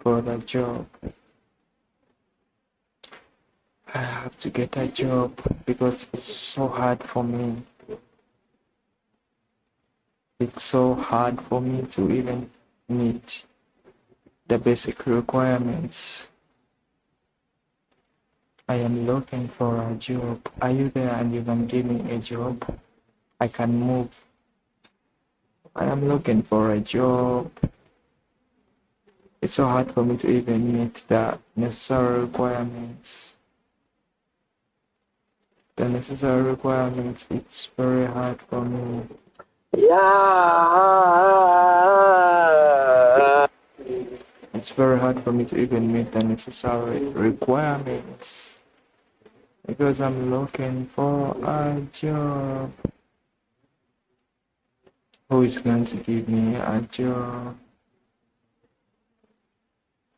for the job. I have to get a job because it's so hard for me. It's so hard for me to even meet the basic requirements. I am looking for a job. Are you there and you can give me a job? I can move. I am looking for a job. It's so hard for me to even meet the necessary requirements. The necessary requirements, it's very hard for me. Yeah. It's very hard for me to even meet the necessary requirements because I'm looking for a job. Who is going to give me a job?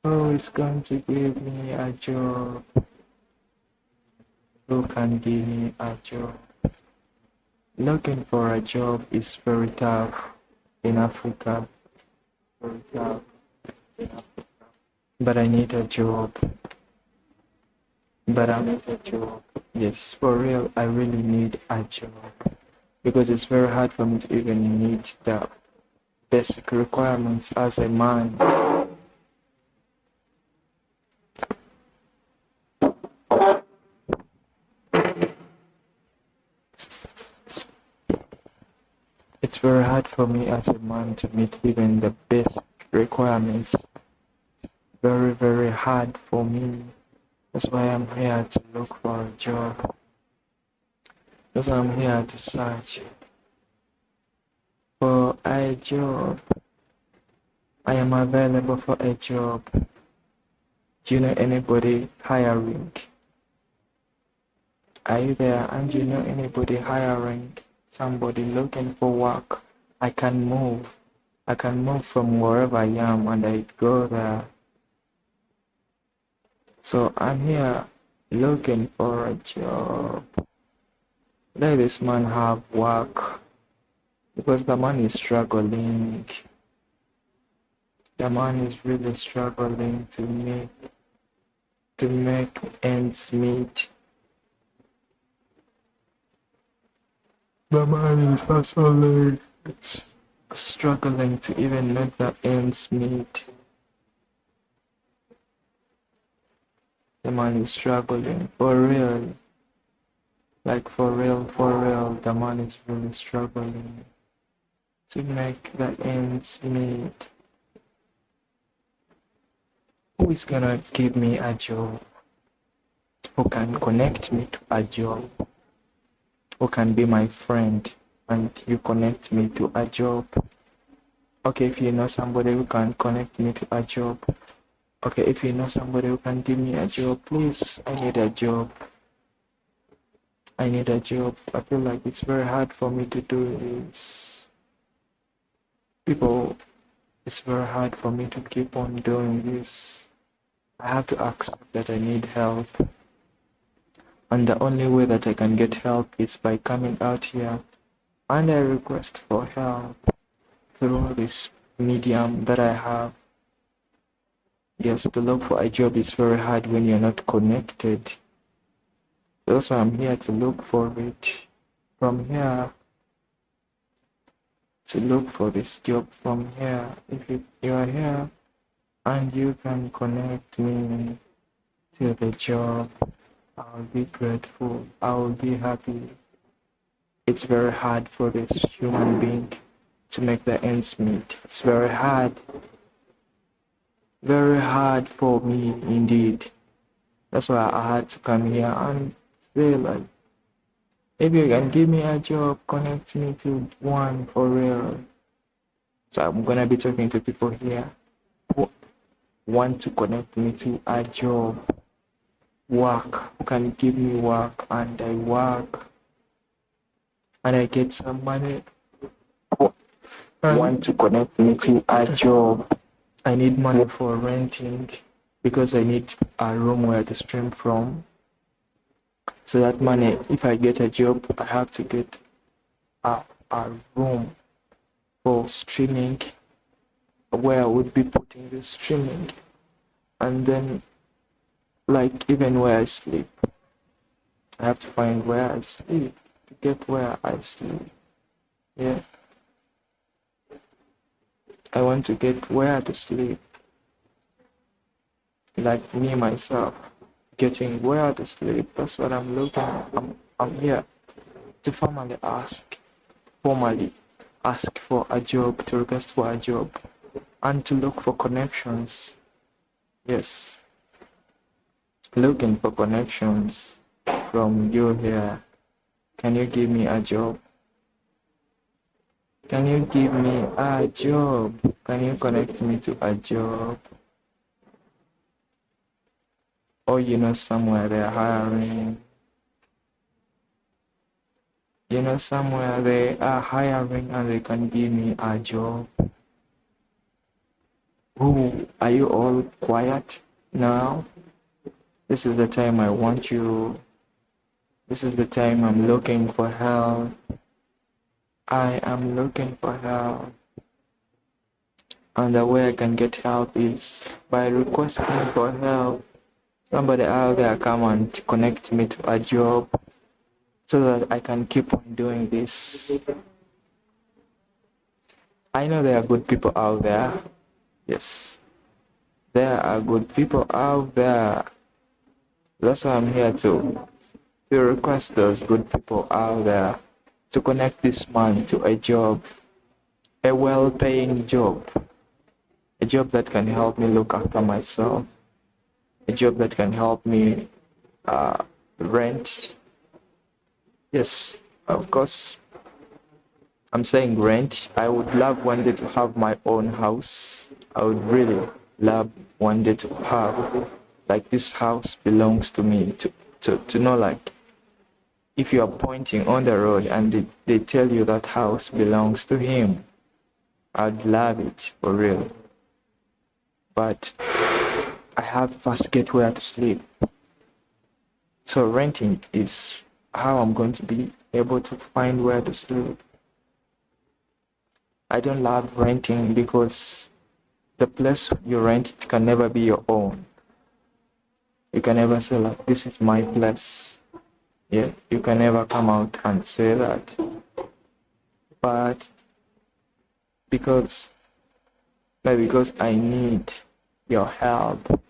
Who is going to give me a job? Who can give me a job? Looking for a job is very tough in Africa. Very tough. But I need a job. But I need a job. Yes, for real, I really need a job. Because it's very hard for me to even meet the basic requirements as a man. It's very hard for me as a man to meet even the basic requirements. Very, very hard for me. That's why I'm here to look for a job. That's why I'm here to search for a job. I am available for a job. Do you know anybody hiring? Are you there and you know anybody hiring? Somebody looking for work? I can move. I can move from wherever I am and I go there. So I'm here looking for a job. Let this man have work because the man is struggling. The man is really struggling to make ends meet. The man is hustling. It's struggling to even make the ends meet. The man is struggling for real. Like for real, the man is really struggling to make the ends meet. Who is gonna give me a job? Who can connect me to a job? Who can be my friend and you connect me to a job? Okay, if you know somebody who can connect me to a job. Okay, if you know somebody who can give me a job, please, I need a job. I need a job. I feel like it's very hard for me to do this. People, it's very hard for me to keep on doing this. I have to accept that I need help. And the only way that I can get help is by coming out here and I request for help through this medium that I have. Yes, to look for a job is very hard when you're not connected. That's why I'm here to look for it. From here, to look for this job from here. If you are here and you can connect me to the job, I'll be grateful. I will be happy. It's very hard for this human being to make the ends meet. It's very hard. Very hard for me indeed. That's why I had to come here and say like, if you can give me a job, connect me to one for real. So I'm gonna be talking to people here who want to connect me to a job, work, who can give me work and I work and I get some money. Who want to connect me to a job. I need money for renting because I need a room where to stream from. So that money, if I get a job, I have to get a room for streaming where I would be putting the streaming. And then, like, even where I sleep, I have to find where I sleep to get where I sleep. Yeah. I want to get where to sleep. Like me myself, getting where to sleep. That's what I'm looking at. I'm here to formally ask for a job, to request for a job, and to look for connections. Yes. Looking for connections from you here. Can you give me a job? Can you give me a job? Can you connect me to a job? Or you know somewhere they're hiring. You know somewhere they are hiring and they can give me a job. Ooh, are you all quiet now? This is the time I want you. This is the time I'm looking for help. I am looking for help. And the way I can get help is by requesting for help. Somebody out there come and connect me to a job so that I can keep on doing this. I know there are good people out there. Yes. There are good people out there. That's why I'm here to request those good people out there to connect this man to a job, a well-paying job, a job that can help me look after myself, a job that can help me rent. Yes, of course, I'm saying rent. I would love one day to have my own house. I would really love one day to have, like, this house belongs to me, to know, like, if you are pointing on the road and they tell you that house belongs to him, I'd love it for real. But I have to first get where to sleep. So renting is how I'm going to be able to find where to sleep. I don't love renting because the place you rent, it can never be your own. You can never say, like, this is my place. Yeah, you can never come out and say that. But because I need your help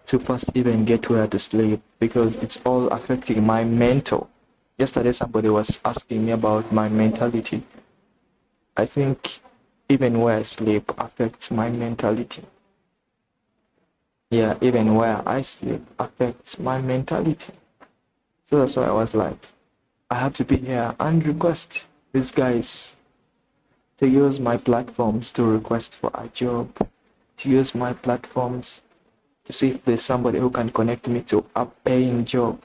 to first even get where to sleep, because it's all affecting my mental. Yesterday somebody was asking me about my mentality. I think even where I sleep affects my mentality. Yeah, even where I sleep affects my mentality. So that's why I was like, I have to be here and request these guys to use my platforms to request for a job, to use my platforms to see if there's somebody who can connect me to a paying job.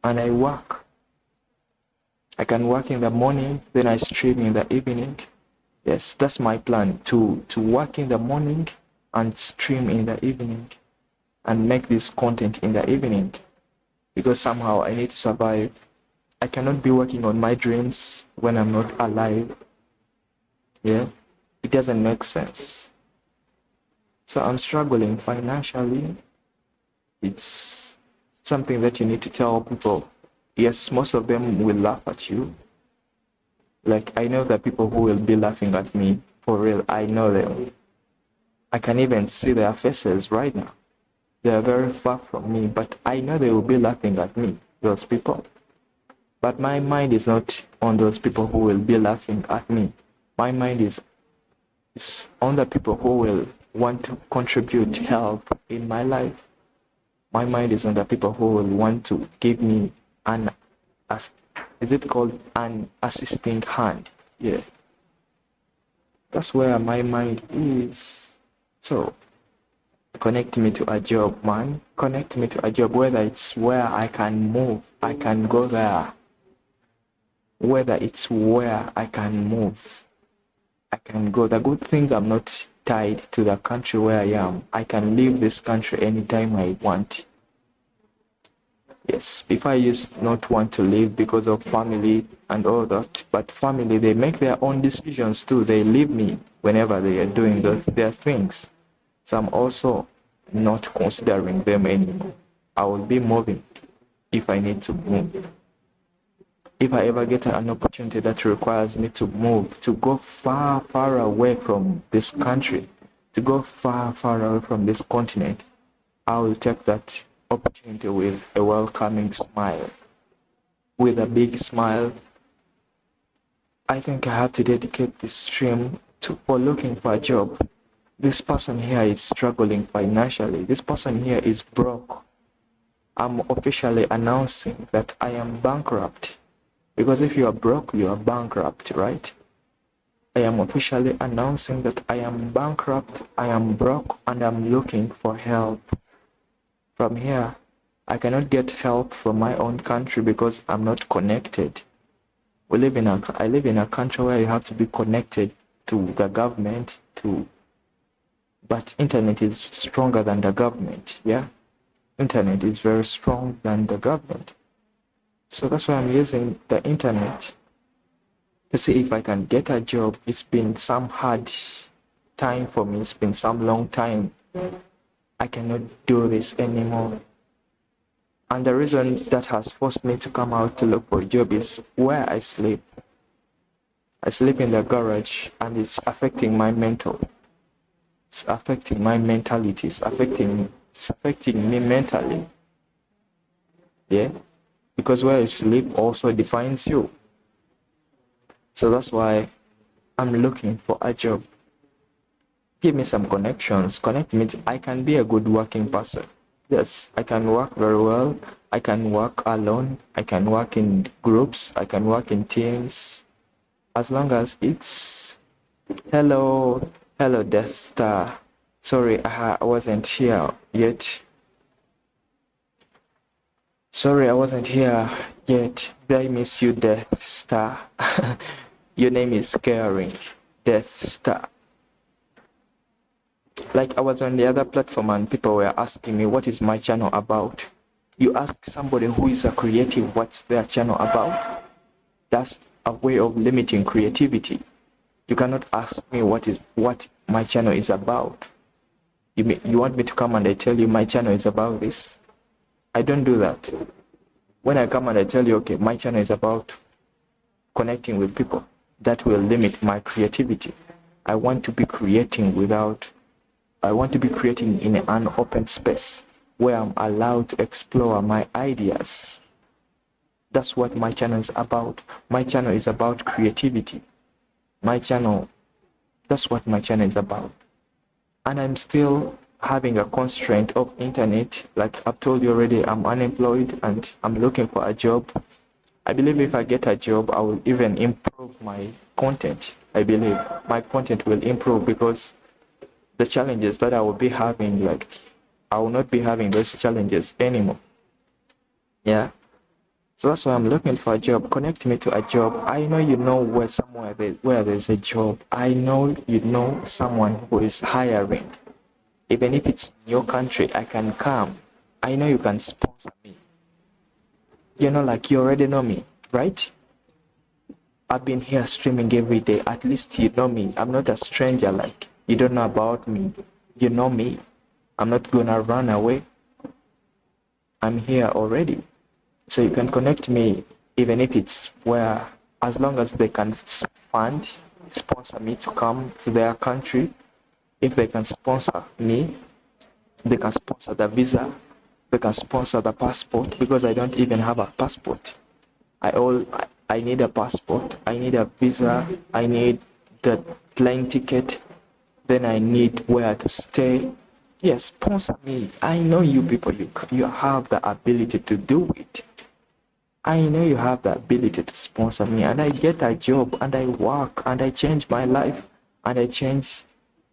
And I work. I can work in the morning, then I stream in the evening. Yes, that's my plan, to work in the morning and stream in the evening and make this content in the evening, because somehow I need to survive. I cannot be working on my dreams when I'm not alive. Yeah, it doesn't make sense. So I'm struggling financially. It's something that you need to tell people. Yes, most of them will laugh at you. Like, I know the people who will be laughing at me, for real, I know them. I can even see their faces right now. They are very far from me, but I know they will be laughing at me, those people. But my mind is not on those people who will be laughing at me. My mind is on the people who will want to contribute help in my life. My mind is on the people who will want to give me an assisting hand? Yeah. That's where my mind is. So connect me to a job, man. Connect me to a job, whether it's where I can move, I can go there. Whether it's where I can move, I can go. The good thing, I'm not tied to the country where I am. I can leave this country anytime I want. Yes, before I used not want to leave because of family and all that, but family, they make their own decisions too. They leave me whenever they are doing their things. So I'm also not considering them anymore. I will be moving if I need to move. If I ever get an opportunity that requires me to move, to go far, far away from this country, to go far, far away from this continent, I will take that opportunity with a welcoming smile. With a big smile. I think I have to dedicate this stream for looking for a job. This person here is struggling financially. This person here is broke. I'm officially announcing that I am bankrupt. Because if you are broke, you are bankrupt, right? I am officially announcing that I am bankrupt, I am broke, and I'm looking for help. From here, I cannot get help from my own country because I'm not connected. I live in a country where you have to be connected to the government, but internet is stronger than the government, yeah? Internet is very strong than the government. So that's why I'm using the internet to see if I can get a job. It's been some hard time for me. It's been some long time. I cannot do this anymore. And the reason that has forced me to come out to look for a job is where I sleep. I sleep in the garage and it's affecting my mental. It's affecting my mentality. It's affecting me mentally. Yeah? Because where you sleep also defines you. So that's why I'm looking for a job. Give me some connections. Connect me. I can be a good working person. Yes, I can work very well. I can work alone. I can work in groups. I can work in teams. As long as it's... Hello, Death Star. Sorry, I wasn't here yet. Sorry, I wasn't here yet. I miss you, Death Star. Your name is scary, Death Star. Like I was on the other platform and people were asking me, what is my channel about? You ask somebody who is a creative what's their channel about. That's a way of limiting creativity. You cannot ask me what my channel is about. You want me to come and I tell you my channel is about this? I don't do that. When I come and I tell you, okay, my channel is about connecting with people, that will limit my creativity. I want to be creating in an open space where I'm allowed to explore my ideas. That's what my channel is about. My channel is about creativity. That's what my channel is about. And I'm still having a constraint of internet. Like I've told you already, I'm unemployed and I'm looking for a job. I believe if I get a job, I will even improve my content. I believe my content will improve because the challenges that I will be having, like I will not be having those challenges anymore. Yeah. So that's why I'm looking for a job. Connect me to a job. I know you know where there's a job. I know you know someone who is hiring. Even if it's in your country, I can come. I know you can sponsor me. You know, like you already know me, right? I've been here streaming every day. At least you know me. I'm not a stranger, like you don't know about me. You know me. I'm not gonna run away. I'm here already. So you can connect me even if it's where, as long as they can sponsor me to come to their country. If they can sponsor me, they can sponsor the visa, they can sponsor the passport, because I don't even have a passport. I need a passport, I need a visa, I need the plane ticket, then I need where to stay. Yes, sponsor me. I know you people, you have the ability to do it. I know you have the ability to sponsor me, and I get a job and I work and I change my life and I change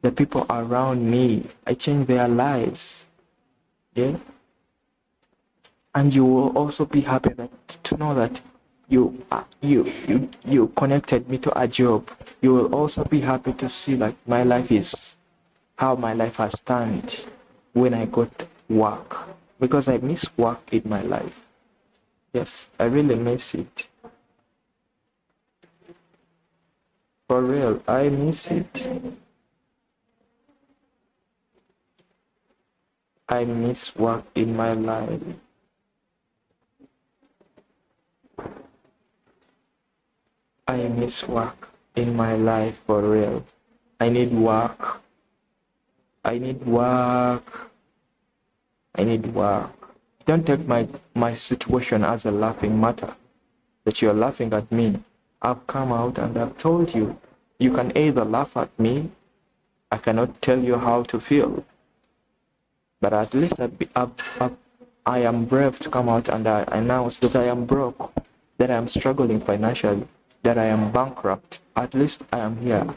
the people around me. I change their lives. Yeah. And you will also be happy to know that you connected me to a job. You will also be happy to see like how my life has turned when I got work, because I miss work in my life. Yes, I really miss it. For real, I miss it. I miss work in my life. I miss work in my life for real. I need work. I need work. I need work. Don't take my situation as a laughing matter, that you're laughing at me. I've come out and I've told you, you can either laugh at me, I cannot tell you how to feel, but at least I am brave to come out and I announce that I am broke, that I am struggling financially, that I am bankrupt. At least I am here.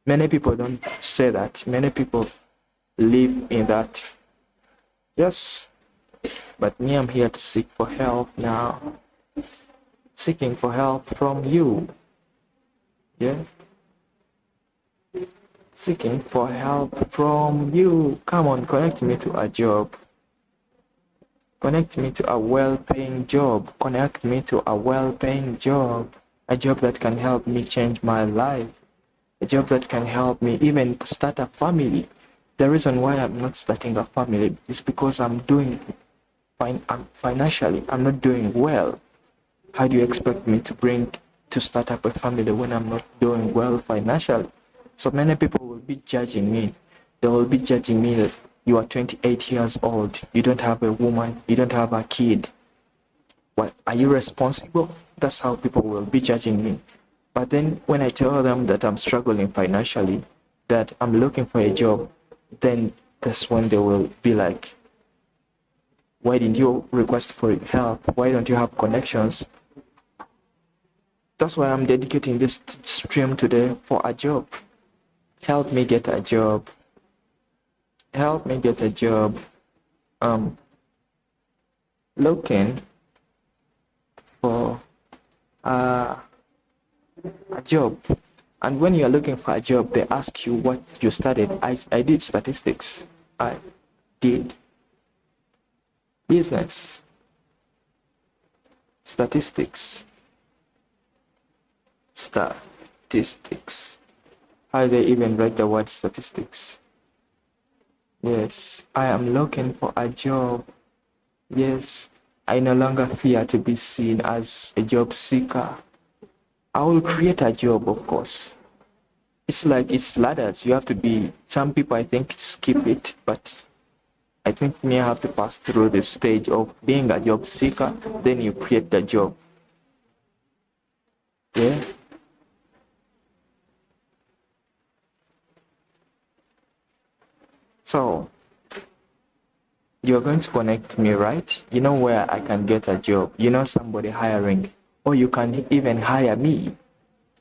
Many people don't say that. Many people live in that. Yes, but me, I'm here to seek for help now. Seeking for help from you. Yeah. Seeking for help from you. Come on, connect me to a job. Connect me to a well-paying job. Connect me to a well-paying job. A job that can help me change my life. A job that can help me even start a family. The reason why I'm not starting a family is because I'm doing fine. Financially, I'm not doing well. How do you expect me to start up a family when I'm not doing well financially? So many people will be judging me. They will be judging me that you are 28 years old, you don't have a woman, you don't have a kid. What, are you responsible? That's how people will be judging me. But then when I tell them that I'm struggling financially, that I'm looking for a job, then that's when they will be like, why didn't you request for help? Why don't you have connections? That's why I'm dedicating this stream today for a job. Help me get a job. Help me get a job. Looking for a job. And when you're looking for a job, they ask you what you studied. I did statistics. I did business. Statistics. Statistics. How do they even write the word statistics? Yes, I am looking for a job. Yes, I no longer fear to be seen as a job seeker. I will create a job, of course. It's like it's ladders. You have to be, some people I think skip it, but I think me have to pass through the stage of being a job seeker, then you create the job. Yeah. So you're going to connect me, right? You know where I can get a job. You know somebody hiring, or you can even hire me.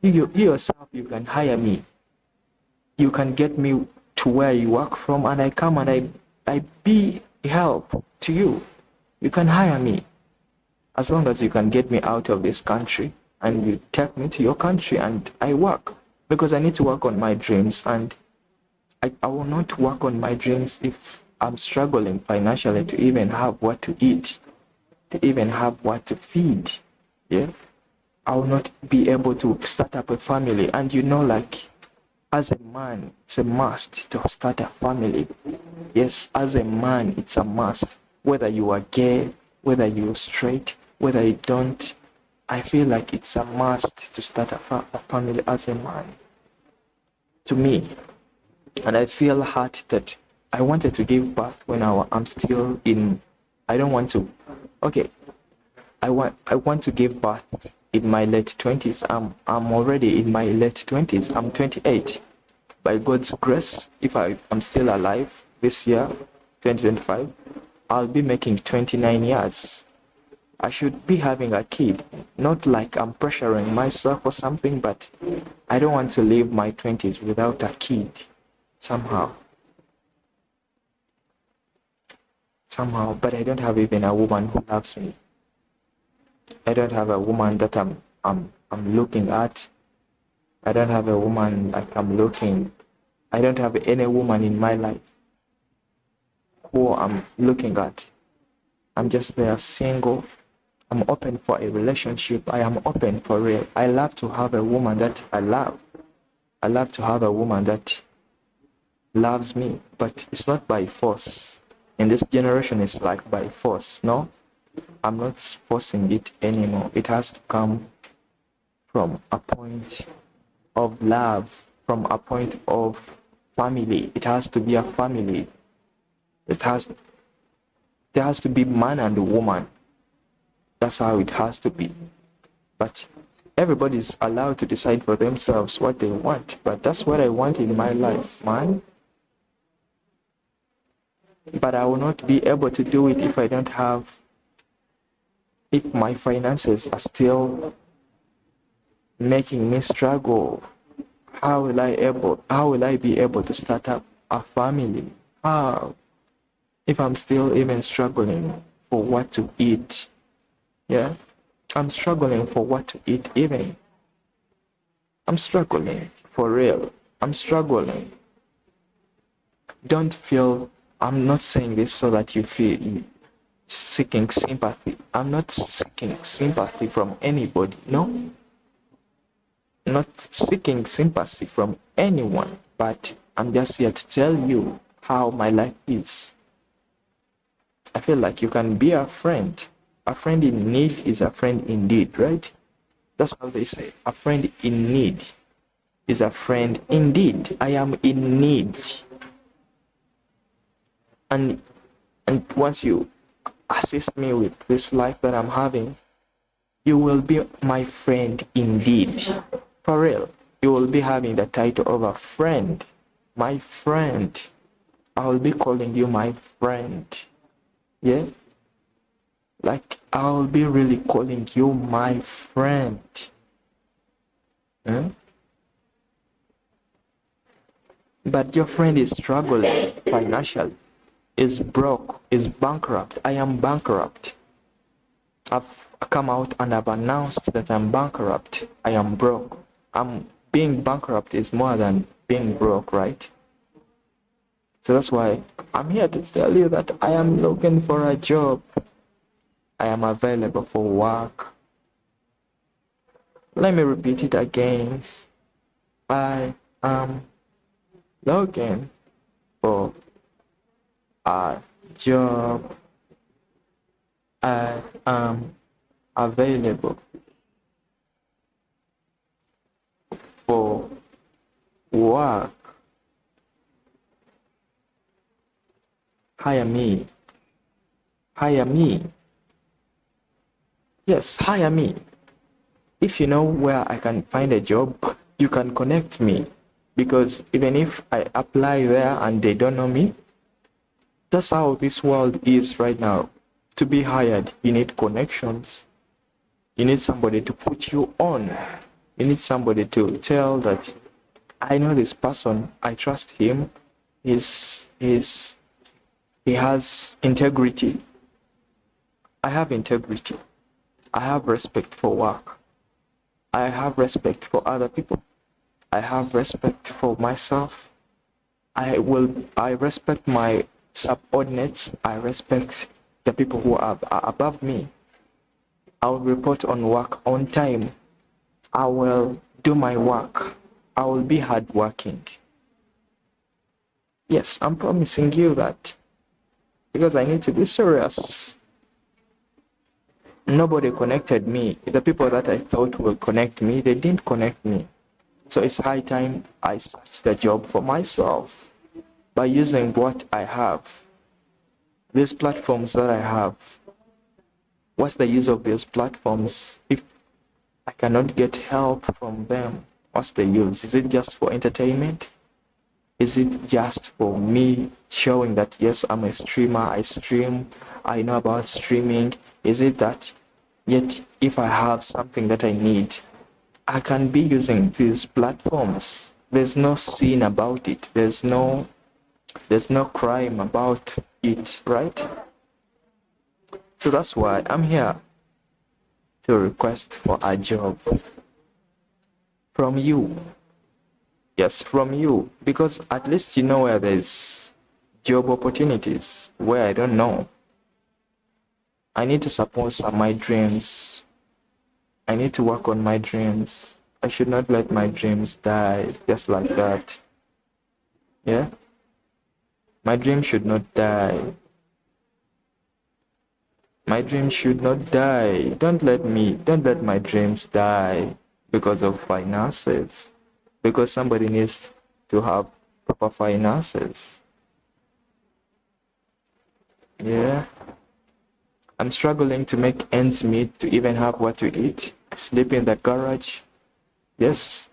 You yourself, you can hire me. You can get me to where you work from, and I come and I be help to you. You can hire me. As long as you can get me out of this country and you take me to your country and I work. Because I need to work on my dreams, and I will not work on my dreams if I'm struggling financially to even have what to eat, to even have what to feed. Yeah, I will not be able to start up a family. And you know, like, as a man, it's a must to start a family. Yes, as a man, it's a must. Whether you are gay, whether you're straight, whether you don't, I feel like it's a must to start a family as a man. To me. And I feel hurt that I wanted to give birth when I'm still in, I don't want to, okay, I want to give birth in my late 20s. I'm already in my late 20s. I'm 28. By God's grace, if I'm still alive this year, 2025, I'll be making 29 years. I should be having a kid. Not like I'm pressuring myself or something, but I don't want to live my 20s without a kid. Somehow, but I don't have even a woman who loves me. I don't have a woman that I'm looking at. I don't have a woman like I'm looking. I don't have any woman in my life who I'm looking at. I'm just there single. I'm open for a relationship. I am open for real. I love to have a woman that I love. I love to have a woman that loves me, but it's not by force. In this generation, it's like by force. No, I'm not forcing it anymore. It has to come from a point of love, from a point of family. It has to be a family. There has to be man and woman. That's how it has to be. But everybody's allowed to decide for themselves what they want. But that's what I want in my life, man. But I will not be able to do it if I don't have, if my finances are still making me struggle. How will I be able to start up a family? How? If I'm still even struggling for what to eat. Yeah, I'm struggling for what to eat even. I'm struggling for real. I'm struggling. Don't feel, I'm not saying this so that you feel seeking sympathy. I'm not seeking sympathy from anybody. No. Not seeking sympathy from anyone, but I'm just here to tell you how my life is. I feel like you can be a friend. A friend in need is a friend indeed, right? That's how they say. A friend in need is a friend indeed. I am in need. And once you assist me with this life that I'm having, you will be my friend indeed. For real. You will be having the title of a friend. My friend. I will be calling you my friend. Yeah? Like, I'll be really calling you my friend. But your friend is struggling financially, is broke, is bankrupt. I am bankrupt. I've come out and I've announced that I'm bankrupt. I am broke. Being bankrupt is more than being broke, right? So that's why I'm here to tell you that I am looking for a job. I am available for work. Let me repeat it again. I am looking for a job. I am available for work. Hire me. Hire me. Yes, hire me. If you know where I can find a job, you can connect me. Because even if I apply there and they don't know me, that's how this world is right now. To be hired, you need connections. You need somebody to put you on. You need somebody to tell that I know this person, I trust him, he has integrity. I have integrity. I have respect for work. I have respect for other people. I have respect for myself. I respect my subordinates. I respect the people who are above me. I will report on work on time. I will do my work. I will be hardworking. Yes, I'm promising you that. Because I need to be serious. Nobody connected me. The people that I thought will connect me, they didn't connect me. So it's high time I search the job for myself by using what I have. These platforms that I have. What's the use of these platforms if I cannot get help from them? What's the use? Is it just for entertainment? Is it just for me showing that yes, I'm a streamer, I stream, I know about streaming? Is it that yet if I have something that I need, I can be using these platforms? There's no sin about it. There's no crime about it, right? So that's why I'm here to request for a job from you. Yes, from you, because at least you know where there's job opportunities, where I don't know. I need to support my dreams. I need to work on my dreams. I should not let my dreams die just like that. Yeah? My dream should not die. My dreams should not die. Don't let my dreams die because of finances. Because somebody needs to have proper finances. Yeah. I'm struggling to make ends meet to even have what to eat. Sleep in the garage. Yes.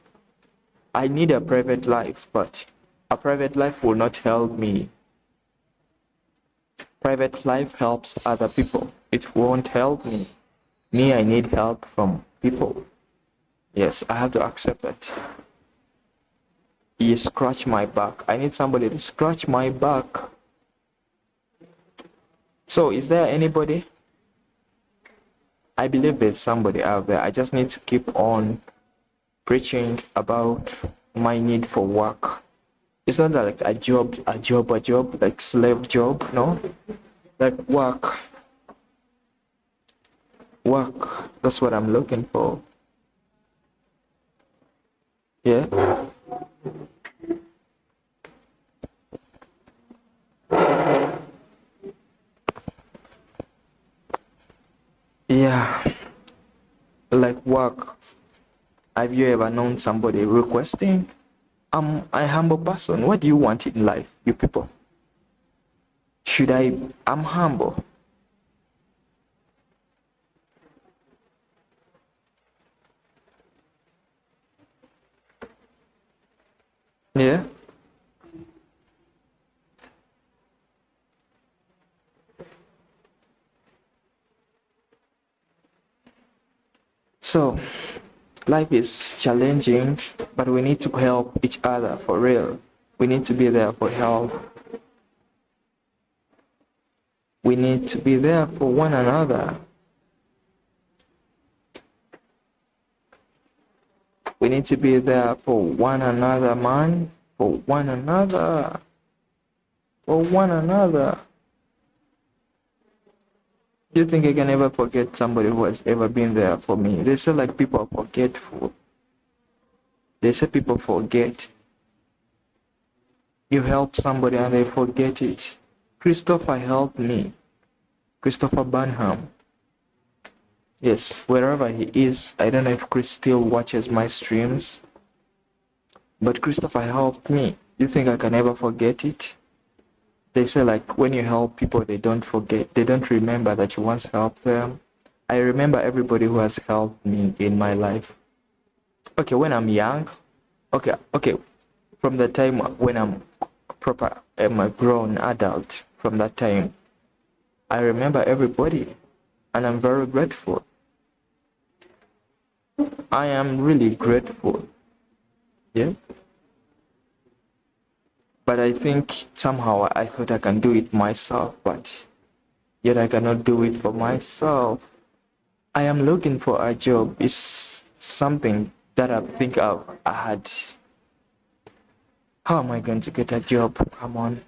I need a private life, but a private life will not help me. Private life helps other people. It won't help me. Me, I need help from people. Yes, I have to accept it. You scratch my back. I need somebody to scratch my back. So, is there anybody? I believe there's somebody out there. I just need to keep on preaching about my need for work. It's not like a job, like slave job, no? Like work. Work. That's what I'm looking for. Yeah? Yeah. Like work. Have you ever known somebody requesting, I'm a humble person. What do you want in life, you people? I'm humble. Yeah? So, life is challenging, but we need to help each other for real. We need to be there for help. We need to be there for one another. We need to be there for one another, man. For one another. For one another. Do you think I can ever forget somebody who has ever been there for me? They say like people are forgetful. They say people forget. You help somebody and they forget it. Christopher helped me. Christopher Burnham. Yes, wherever he is. I don't know if Chris still watches my streams. But Christopher helped me. You think I can ever forget it? They say like when you help people, they don't forget. They don't remember that you once helped them. I remember everybody who has helped me in my life. Okay, when I'm young. Okay. From the time when I'm a grown adult, from that time, I remember everybody, and I'm very grateful. I am really grateful. Yeah. But I think somehow I thought I can do it myself, but yet I cannot do it for myself. I am looking for a job. It's something that I think I had. How am I going to get a job? Come on.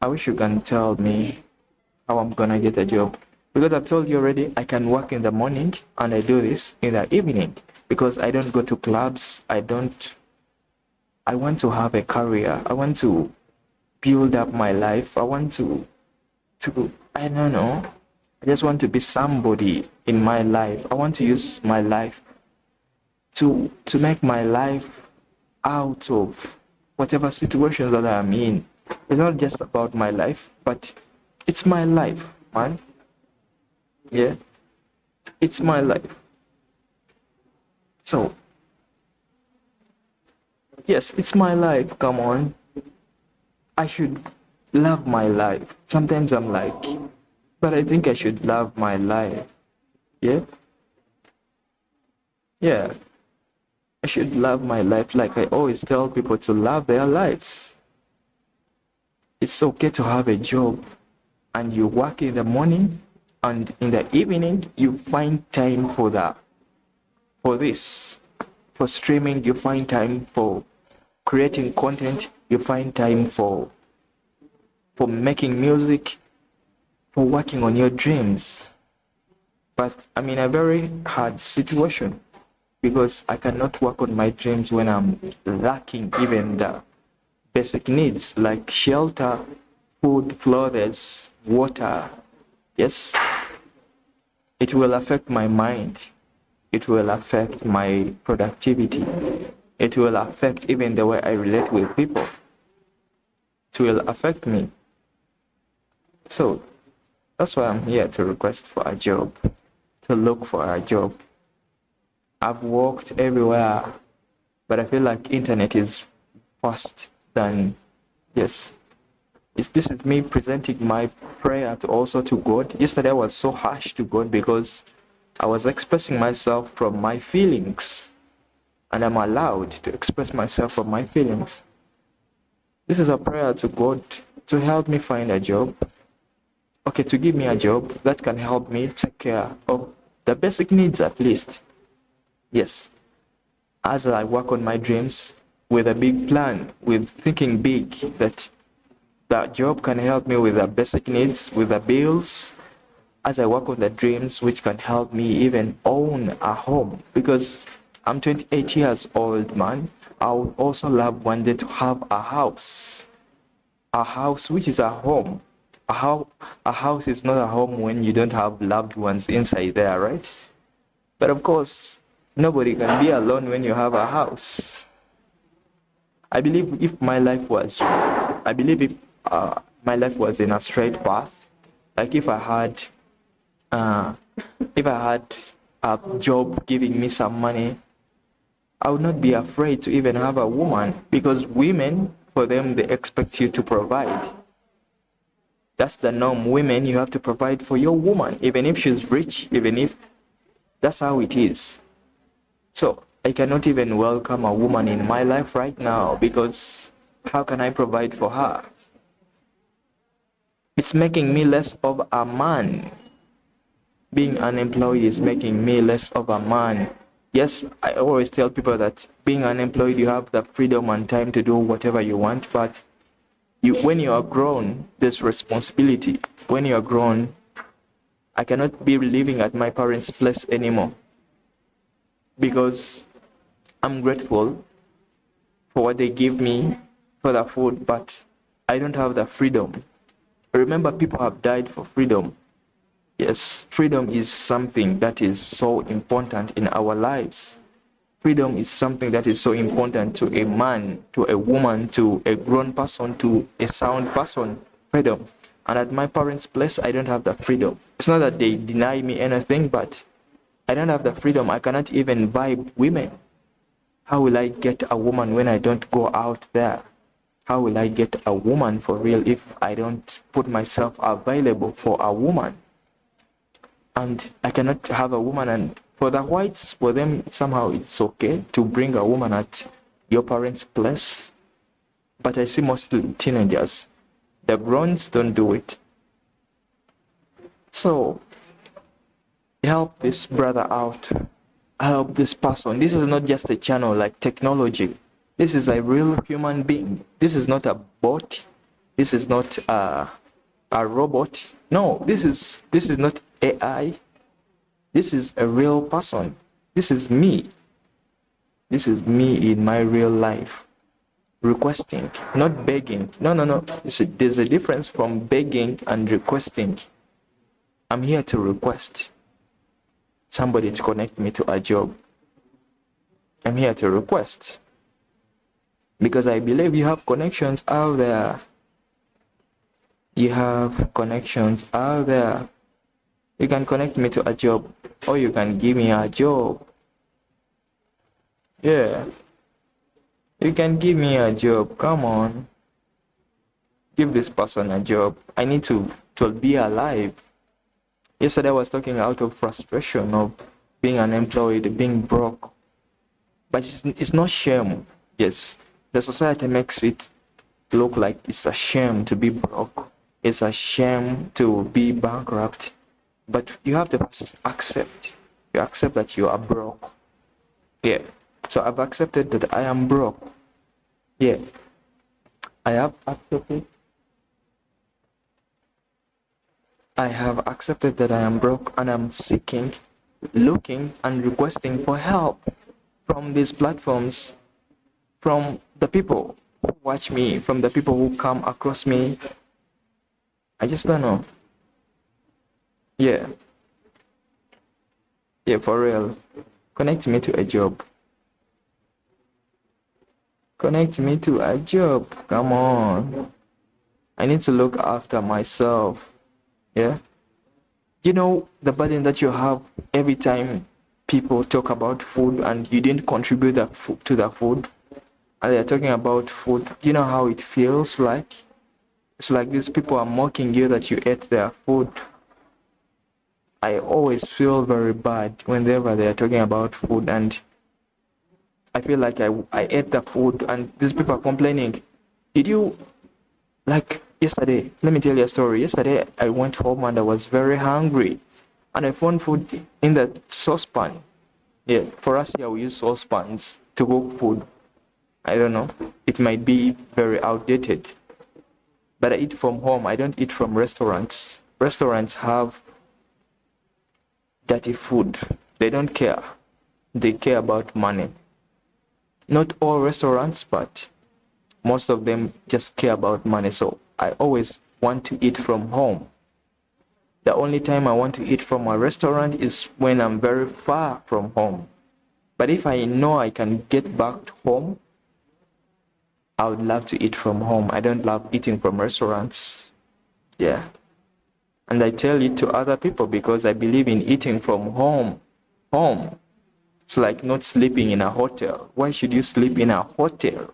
I wish you can tell me how I'm gonna get a job. Because I've told you already, I can work in the morning and I do this in the evening. Because I don't go to clubs. I want to have a career. I want to build up my life. I want to I don't know. I just want to be somebody in my life. I want to use my life to make my life out of whatever situation that I'm in. It's not just about my life, but it's my life, man. Yeah. It's my life. So, yes, it's my life. Come on. I should love my life. Sometimes I'm like, but I think I should love my life. Yeah? Yeah. I should love my life like I always tell people to love their lives. It's okay to have a job and you work in the morning and in the evening you find time for this. For streaming, you find time for creating content, you find time for making music, for working on your dreams. But I'm in a very hard situation because I cannot work on my dreams when I'm lacking even the basic needs like shelter, food, clothes, water. Yes, it will affect my mind. It will affect my productivity. It will affect even the way I relate with people. It will affect me. So that's why I'm here to request for a job, to look for a job. I've worked everywhere, but I feel like internet is fast than, yes. This is me presenting my prayer to also to God. Yesterday I was so harsh to God because I was expressing myself from my feelings, and I'm allowed to express myself from my feelings. This is a prayer to God to help me find a job. Okay, to give me a job that can help me take care of the basic needs at least. Yes, as I work on my dreams with a big plan, with thinking big, that job can help me with the basic needs, with the bills, as I work on the dreams which can help me even own a home. Because I'm 28 years old, man. I would also love one day to have a house. A house which is a home. A house is not a home when you don't have loved ones inside there, right? But of course, nobody can be alone when you have a house. I believe if my life was in a straight path, like if I had a job giving me some money, I would not be afraid to even have a woman, because women, for them, they expect you to provide. That's the norm. Women, you have to provide for your woman, even if she's rich, even if that's how it is. So I cannot even welcome a woman in my life right now because how can I provide for her? It's making me less of a man. Being unemployed is making me less of a man. Yes, I always tell people that being unemployed, you have the freedom and time to do whatever you want, but when you are grown, there's responsibility. When you are grown, I cannot be living at my parents' place anymore because I'm grateful for what they give me for the food, but I don't have the freedom. Remember, people have died for freedom. Yes, freedom is something that is so important in our lives. Freedom is something that is so important to a man, to a woman, to a grown person, to a sound person. Freedom. And at my parents' place, I don't have the freedom. It's not that they deny me anything, but I don't have the freedom. I cannot even vibe women. How will I get a woman when I don't go out there? How will I get a woman for real if I don't put myself available for a woman? And I cannot have a woman, and for the whites, for them, somehow it's okay to bring a woman at your parents' place. But I see mostly teenagers. The growns don't do it. So, help this brother out. Help this person. This is not just a channel like technology. This is a real human being. This is not a bot. This is not a robot. No, this is not AI. This is a real person. This is me. This is me in my real life. Requesting, not begging. No. There's a difference from begging and requesting. I'm here to request somebody to connect me to a job. I'm here to request because I believe you have connections out there. You have connections out there. You can connect me to a job, or you can give me a job. Yeah. You can give me a job. Come on. Give this person a job. I need to be alive. Yesterday I was talking out of frustration of being unemployed, being broke. But it's not shame. Yes. The society makes it look like it's a shame to be broke. It's a shame to be bankrupt. But you have to accept. You accept that you are broke. Yeah. So I've accepted that I am broke. Yeah. I have accepted. I have accepted that I am broke and I'm seeking, looking, and requesting for help from these platforms, from the people who watch me, from the people who come across me. I just don't know. Yeah. Yeah, for real. Connect me to a job. Connect me to a job. Come on. I need to look after myself. Yeah. You know the burden that you have every time people talk about food and you didn't contribute to the food, and they're talking about food. You know how it feels like? It's like these people are mocking you that you ate their food. I always feel very bad whenever they are talking about food, and I feel like I ate the food and these people are complaining. Did you, like yesterday, let me tell you a story. Yesterday I went home and I was very hungry and I found food in the saucepan. Yeah, for us here we use saucepans to cook food. I don't know, it might be very outdated, but I eat from home. I don't eat from restaurants. Restaurants have dirty food. They don't care. They care about money. Not all restaurants, but most of them just care about money. So I always want to eat from home. The only time I want to eat from a restaurant is when I'm very far from home. But if I know I can get back home, I would love to eat from home. I don't love eating from restaurants. Yeah. And I tell it to other people because I believe in eating from home. Home. It's like not sleeping in a hotel. Why should you sleep in a hotel?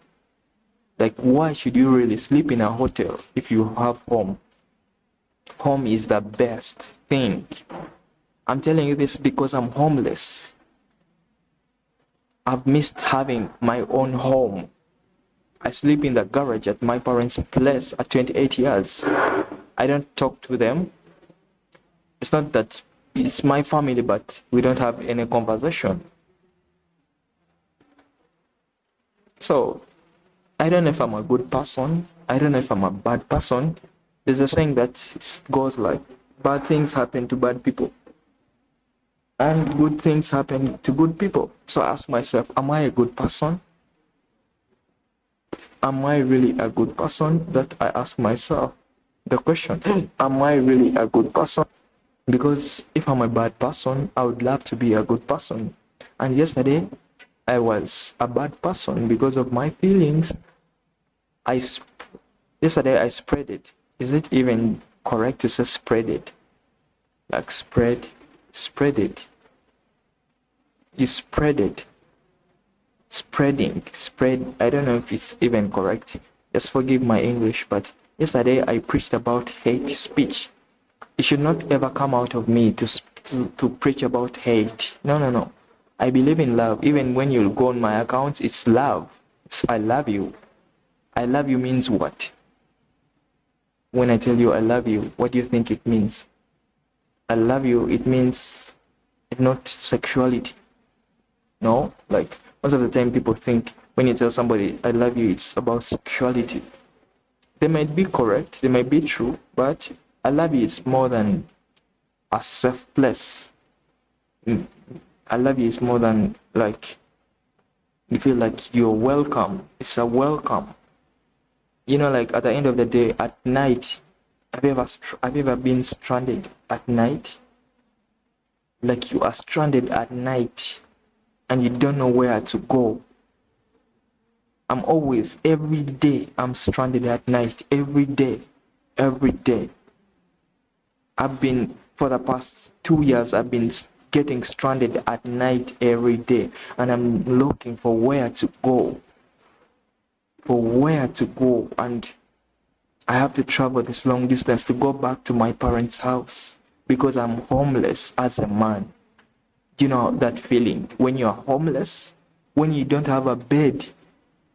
Like, why should you really sleep in a hotel if you have home? Home is the best thing. I'm telling you this because I'm homeless. I've missed having my own home. I sleep in the garage at my parents' place at 28 years. I don't talk to them. It's not that it's my family, but we don't have any conversation. So, I don't know if I'm a good person. I don't know if I'm a bad person. There's a saying that goes like, bad things happen to bad people and good things happen to good people. So I ask myself, am I a good person? Am I really a good person? That I ask myself the question, am I really a good person? Because if I'm a bad person, I would love to be a good person. And yesterday, I was a bad person because of my feelings. Yesterday I spread it. Is it even correct to say spread it? Like spread it. You spread it. Spreading, spread. I don't know if it's even correct. Just forgive my English, but yesterday I preached about hate speech. It should not ever come out of me to preach about hate. No. I believe in love. Even when you go on my account, it's love. It's I love you. I love you means what? When I tell you I love you, what do you think it means? I love you, it means not sexuality. No, like most of the time people think when you tell somebody I love you, it's about sexuality. They might be correct, they might be true, but I love you is more than a safe place. I love you is more than like you feel like you're welcome. It's a welcome. You know, like at the end of the day, at night, have you ever been stranded at night? Like you are stranded at night and you don't know where to go. Every day, I'm stranded at night. Every day. For the past 2 years, I've been getting stranded at night every day. And I'm looking for where to go. And I have to travel this long distance to go back to my parents' house because I'm homeless as a man. Do you know that feeling when you're homeless, when you don't have a bed?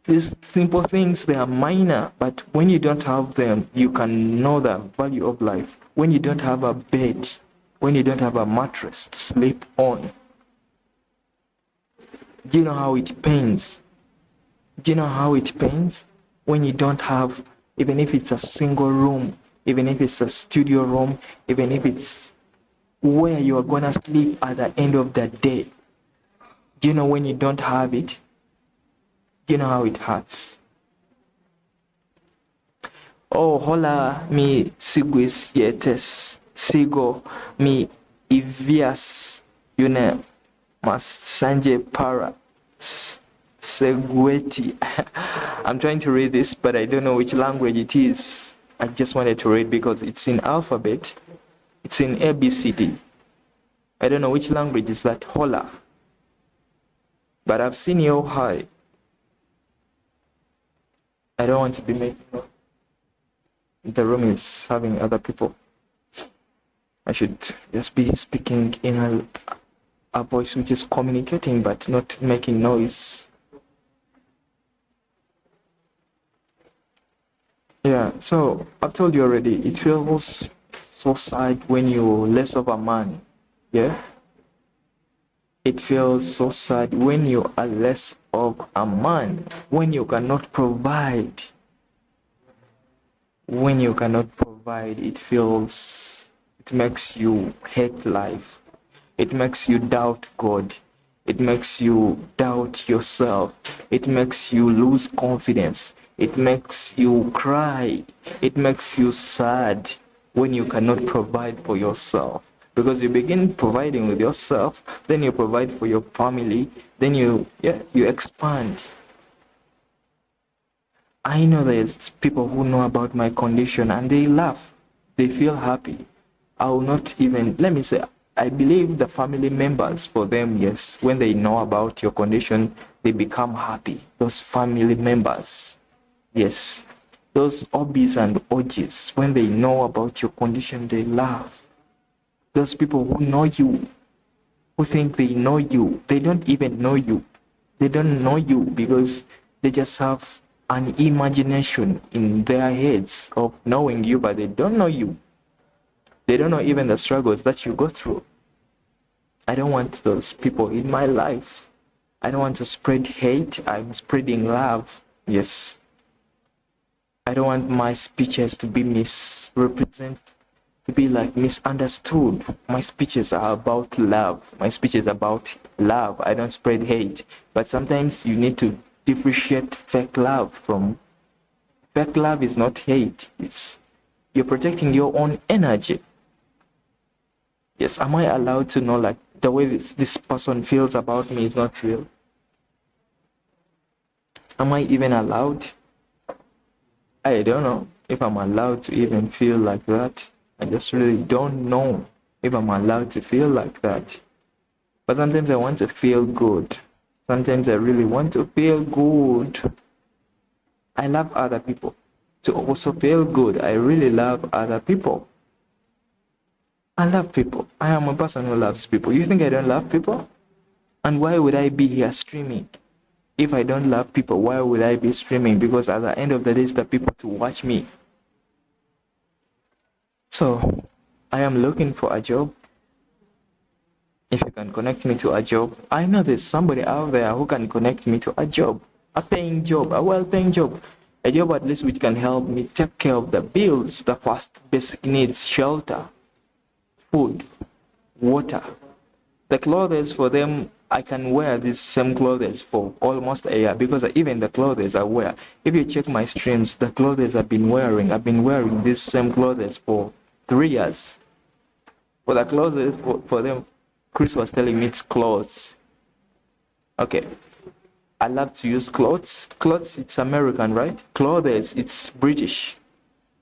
These simple things, they are minor, but when you don't have them, you can know the value of life. When you don't have a bed, when you don't have a mattress to sleep on, do you know how it pains? Do you know how it pains when you don't have, even if it's a single room even if it's a studio room, even if it's where you are gonna sleep at the end of the day. Do you know when you don't have it? Do you know how it hurts? Oh, hola, mi siguis yetes, sigo, mi ivias, yune, mas sanje para, segueti. I'm trying to read this, but I don't know which language it is. I just wanted to read because it's in alphabet. It's in ABCD. I don't know which language is that, hola. But I've seen you high. I don't want to be making noise. The room is having other people. I should just be speaking in a voice which is communicating but not making noise. Yeah, so I've told you already, it feels so sad when you're less of a man. Yeah? It feels so sad when you are less of a man, when you cannot provide. When you cannot provide, it makes you hate life. It makes you doubt God. It makes you doubt yourself. It makes you lose confidence. It makes you cry. It makes you sad when you cannot provide for yourself. Because you begin providing with yourself, then you provide for your family, then you expand. I know there's people who know about my condition and they laugh. They feel happy. I will not even, let me say, I believe the family members, for them, yes, when they know about your condition, they become happy. Those family members, yes. Those obis and OGs, when they know about your condition, they laugh. Those people who know you, who think they know you, they don't even know you. They don't know you because they just have an imagination in their heads of knowing you, but they don't know you. They don't know even the struggles that you go through. I don't want those people in my life. I don't want to spread hate. I'm spreading love. Yes. I don't want my speeches to be misrepresented, to be like misunderstood. My speeches are about love. My speeches are about love. I don't spread hate. But sometimes you need to differentiate fake love from fake love. Is not hate. You're protecting your own energy. Yes, am I allowed to know like the way this person feels about me is not real? Am I even allowed? I don't know if I'm allowed to even feel like that. I just really don't know if I'm allowed to feel like that. But sometimes I want to feel good. Sometimes I really want to feel good. I love other people to also feel good. I really love other people. I love people. I am a person who loves people. You think I don't love people? And why would I be here streaming? If I don't love people, why would I be streaming? Because at the end of the day, it's the people to watch me. So, I am looking for a job. If you can connect me to a job, I know there's somebody out there who can connect me to a job, a paying job, a well-paying job, a job at least which can help me take care of the bills, the first basic needs, shelter, food, water. The clothes for them, I can wear these same clothes for almost a year because even the clothes I wear, if you check my streams, the clothes I've been wearing these same clothes for 3 years. For the clothes, for them, Chris was telling me it's clothes. Okay. I love to use clothes. Clothes, it's American, right? Clothes, it's British.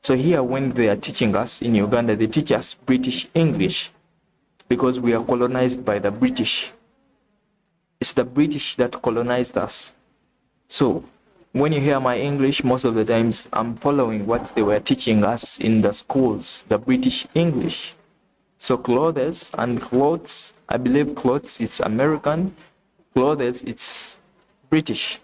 So here when they are teaching us in Uganda, they teach us British English because we are colonized by the British. It's the British that colonized us. So when you hear my English, most of the times I'm following what they were teaching us in the schools, the British English. So clothes and clothes, I believe clothes it's American, clothes it's British.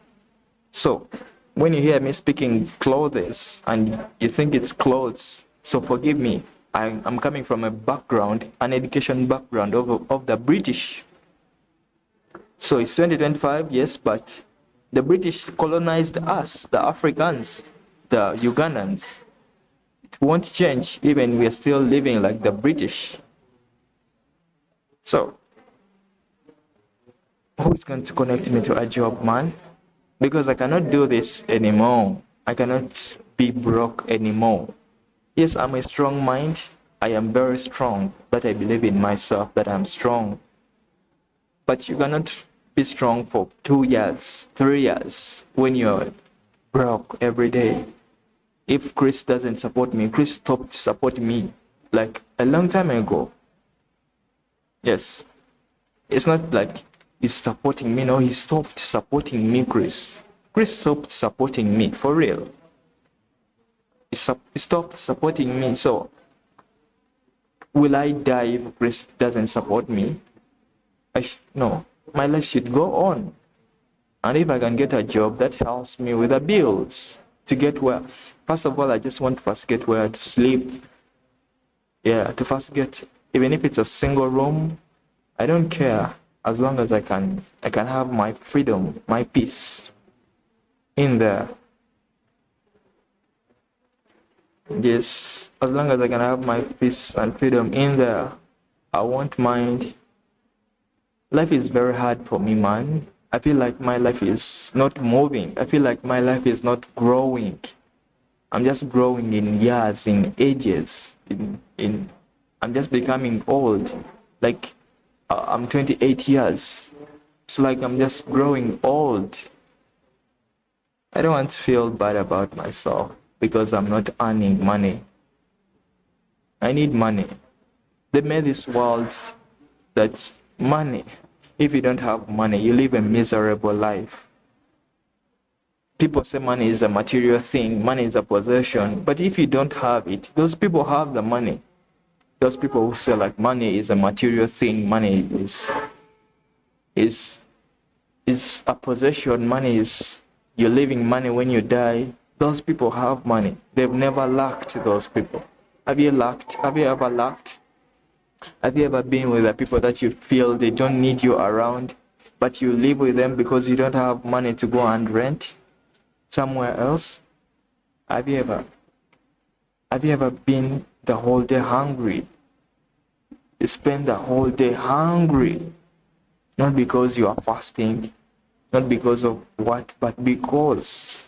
So when you hear me speaking clothes and you think it's clothes, so forgive me. I'm coming from a background, an education background of the British. So it's 2025, yes, but the British colonized us, the Africans, the Ugandans. It won't change, even we're still living like the British. So who's going to connect me to a job, man? Because I cannot do this anymore. I cannot be broke anymore. Yes, I'm a strong mind. I am very strong, that I believe in myself, that I'm strong. But you cannot be strong for 2 years, 3 years when you're broke every day. If Chris doesn't support me, Chris stopped supporting me like a long time ago. Yes. It's not like he's supporting me. No, he stopped supporting me, Chris. Chris stopped supporting me, for real. He stopped supporting me. So, will I die if Chris doesn't support me? No, my life should go on. And if I can get a job that helps me with the bills, to get where, first of all, I just want to first get where to sleep. Yeah, to first get, even if it's a single room, I don't care, as long as I can have my freedom, my peace in there. Yes, as long as I can have my peace and freedom in there, I won't mind. Life is very hard for me, man. I feel like my life is not moving. I feel like my life is not growing. I'm just growing in years, in ages. I'm just becoming old. Like, I'm 28 years. It's like I'm just growing old. I don't want to feel bad about myself because I'm not earning money. I need money. They made this world that money, if you don't have money, you live a miserable life. People say money is a material thing, money is a possession, but if you don't have it, those people have the money. Those people who say like money is a material thing, money is a possession, money is, you're leaving money when you die. Those people have money. They've never lacked, those people. Have you lacked? Have you ever lacked? Have you ever been with the people that you feel they don't need you around, but you live with them because you don't have money to go and rent somewhere else? Have you ever been the whole day hungry? You spend the whole day hungry, not because you are fasting, not because of what, but because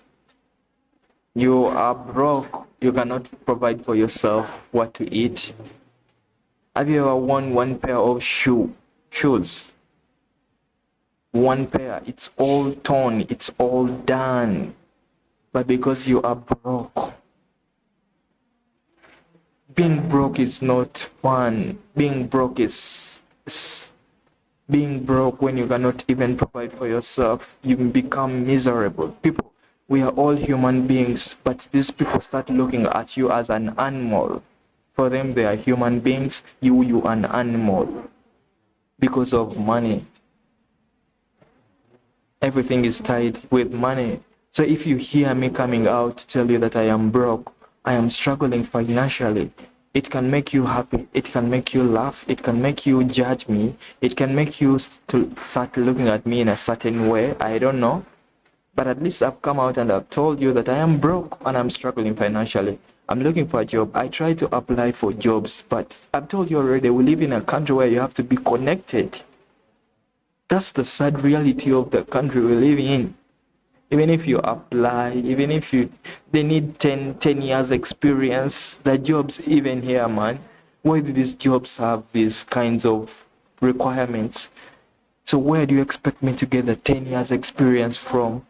you are broke. You cannot provide for yourself what to eat. Have you ever worn one pair of shoes? One pair, it's all torn, it's all done, but because you are broke. Being broke is not fun. Being broke is being broke when you cannot even provide for yourself. You become miserable. People, we are all human beings, but these people start looking at you as an animal. For them, they are human beings. You an animal because of money. Everything is tied with money. So if you hear me coming out to tell you that I am broke, I am struggling financially, it can make you happy, it can make you laugh, it can make you judge me, it can make you start looking at me in a certain way, I don't know. But at least I've come out and I've told you that I am broke and I'm struggling financially. I'm looking for a job. I try to apply for jobs, but I've told you already, we live in a country where you have to be connected. That's the sad reality of the country we live in. Even if you apply, even if they need 10 years experience, the jobs even here, man, why do these jobs have these kinds of requirements? So where do you expect me to get the 10 years experience from?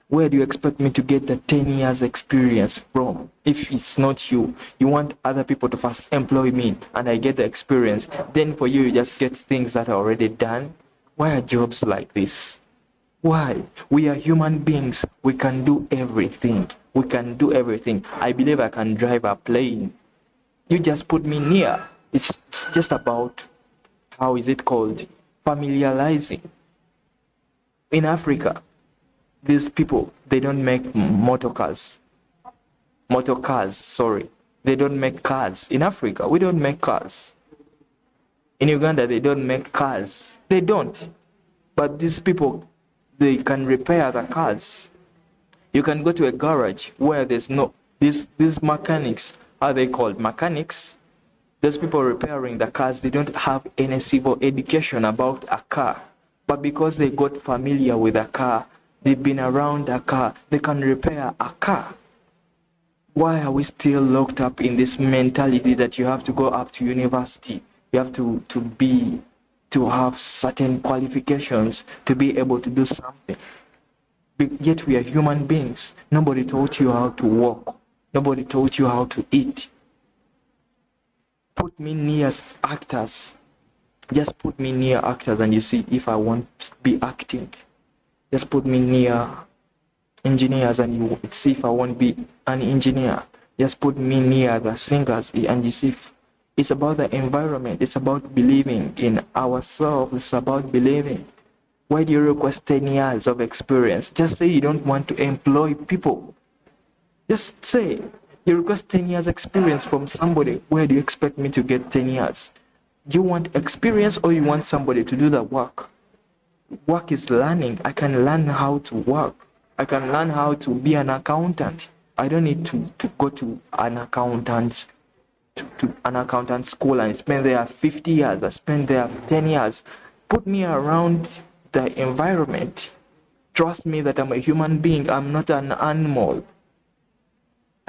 Where do you expect me to get the 10 years experience from? If it's not you, you want other people to first employ me and I get the experience, then for you, you just get things that are already done. Why are jobs like this? Why? We are human beings. We can do everything. We can do everything. I believe I can drive a plane. You just put me near. It's just about, how is it called? Familiarizing. In Africa, these people, they don't make motor cars. They don't make cars. In Africa, we don't make cars. In Uganda, they don't make cars. They don't. But these people, they can repair the cars. You can go to a garage where there's no These mechanics, how they called mechanics, those people repairing the cars, they don't have any civil education about a car. But because they got familiar with a car, they've been around a car, they can repair a car. Why are we still locked up in this mentality that you have to go up to university, you have to have certain qualifications to be able to do something? Yet we are human beings. Nobody taught you how to walk. Nobody taught you how to eat. Put me near actors. Just put me near actors and you see if I want to be acting. Just put me near engineers and you see if I want to be an engineer. Just put me near the singers and you see if it's about the environment. It's about believing in ourselves. It's about believing. Why do you request 10 years of experience? Just say you don't want to employ people. Just say you request 10 years experience from somebody. Where do you expect me to get 10 years? Do you want experience or you want somebody to do the work? Work is learning. I can learn how to work. I can learn how to be an accountant. I don't need to go to an accountant school and spend there 50 years. I spend there 10 years. Put me around the environment. Trust me that I'm a human being. I'm not an animal.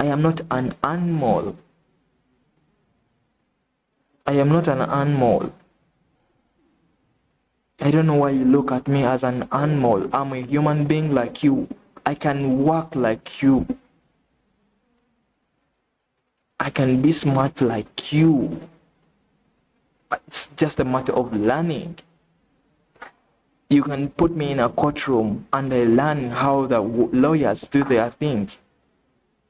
I am not an animal. I am not an animal. I don't know why you look at me as an animal. I'm a human being like you. I can work like you. I can be smart like you. It's just a matter of learning. You can put me in a courtroom and I learn how the lawyers do their thing.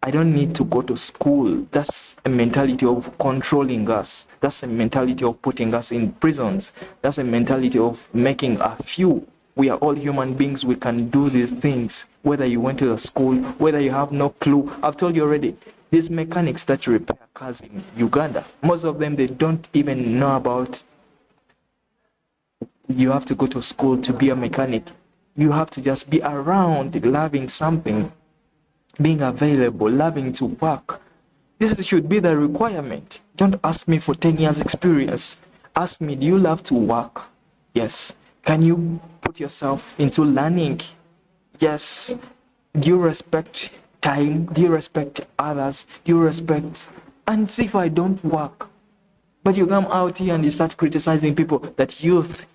I don't need to go to school. That's a mentality of controlling us. That's a mentality of putting us in prisons. That's a mentality of making a few. We are all human beings. We can do these things. Whether you went to the school, whether you have no clue. I've told you already, these mechanics that repair cars in Uganda, most of them, they don't even know about you have to go to school to be a mechanic. You have to just be around loving something, being available, loving to work. This should be the requirement. Don't ask me for 10 years experience. Ask me, do you love to work? Yes. Can you put yourself into learning? Yes. Do you respect time? Do you respect others? Do you respect? And see if I don't work. But you come out here and you start criticizing people that youth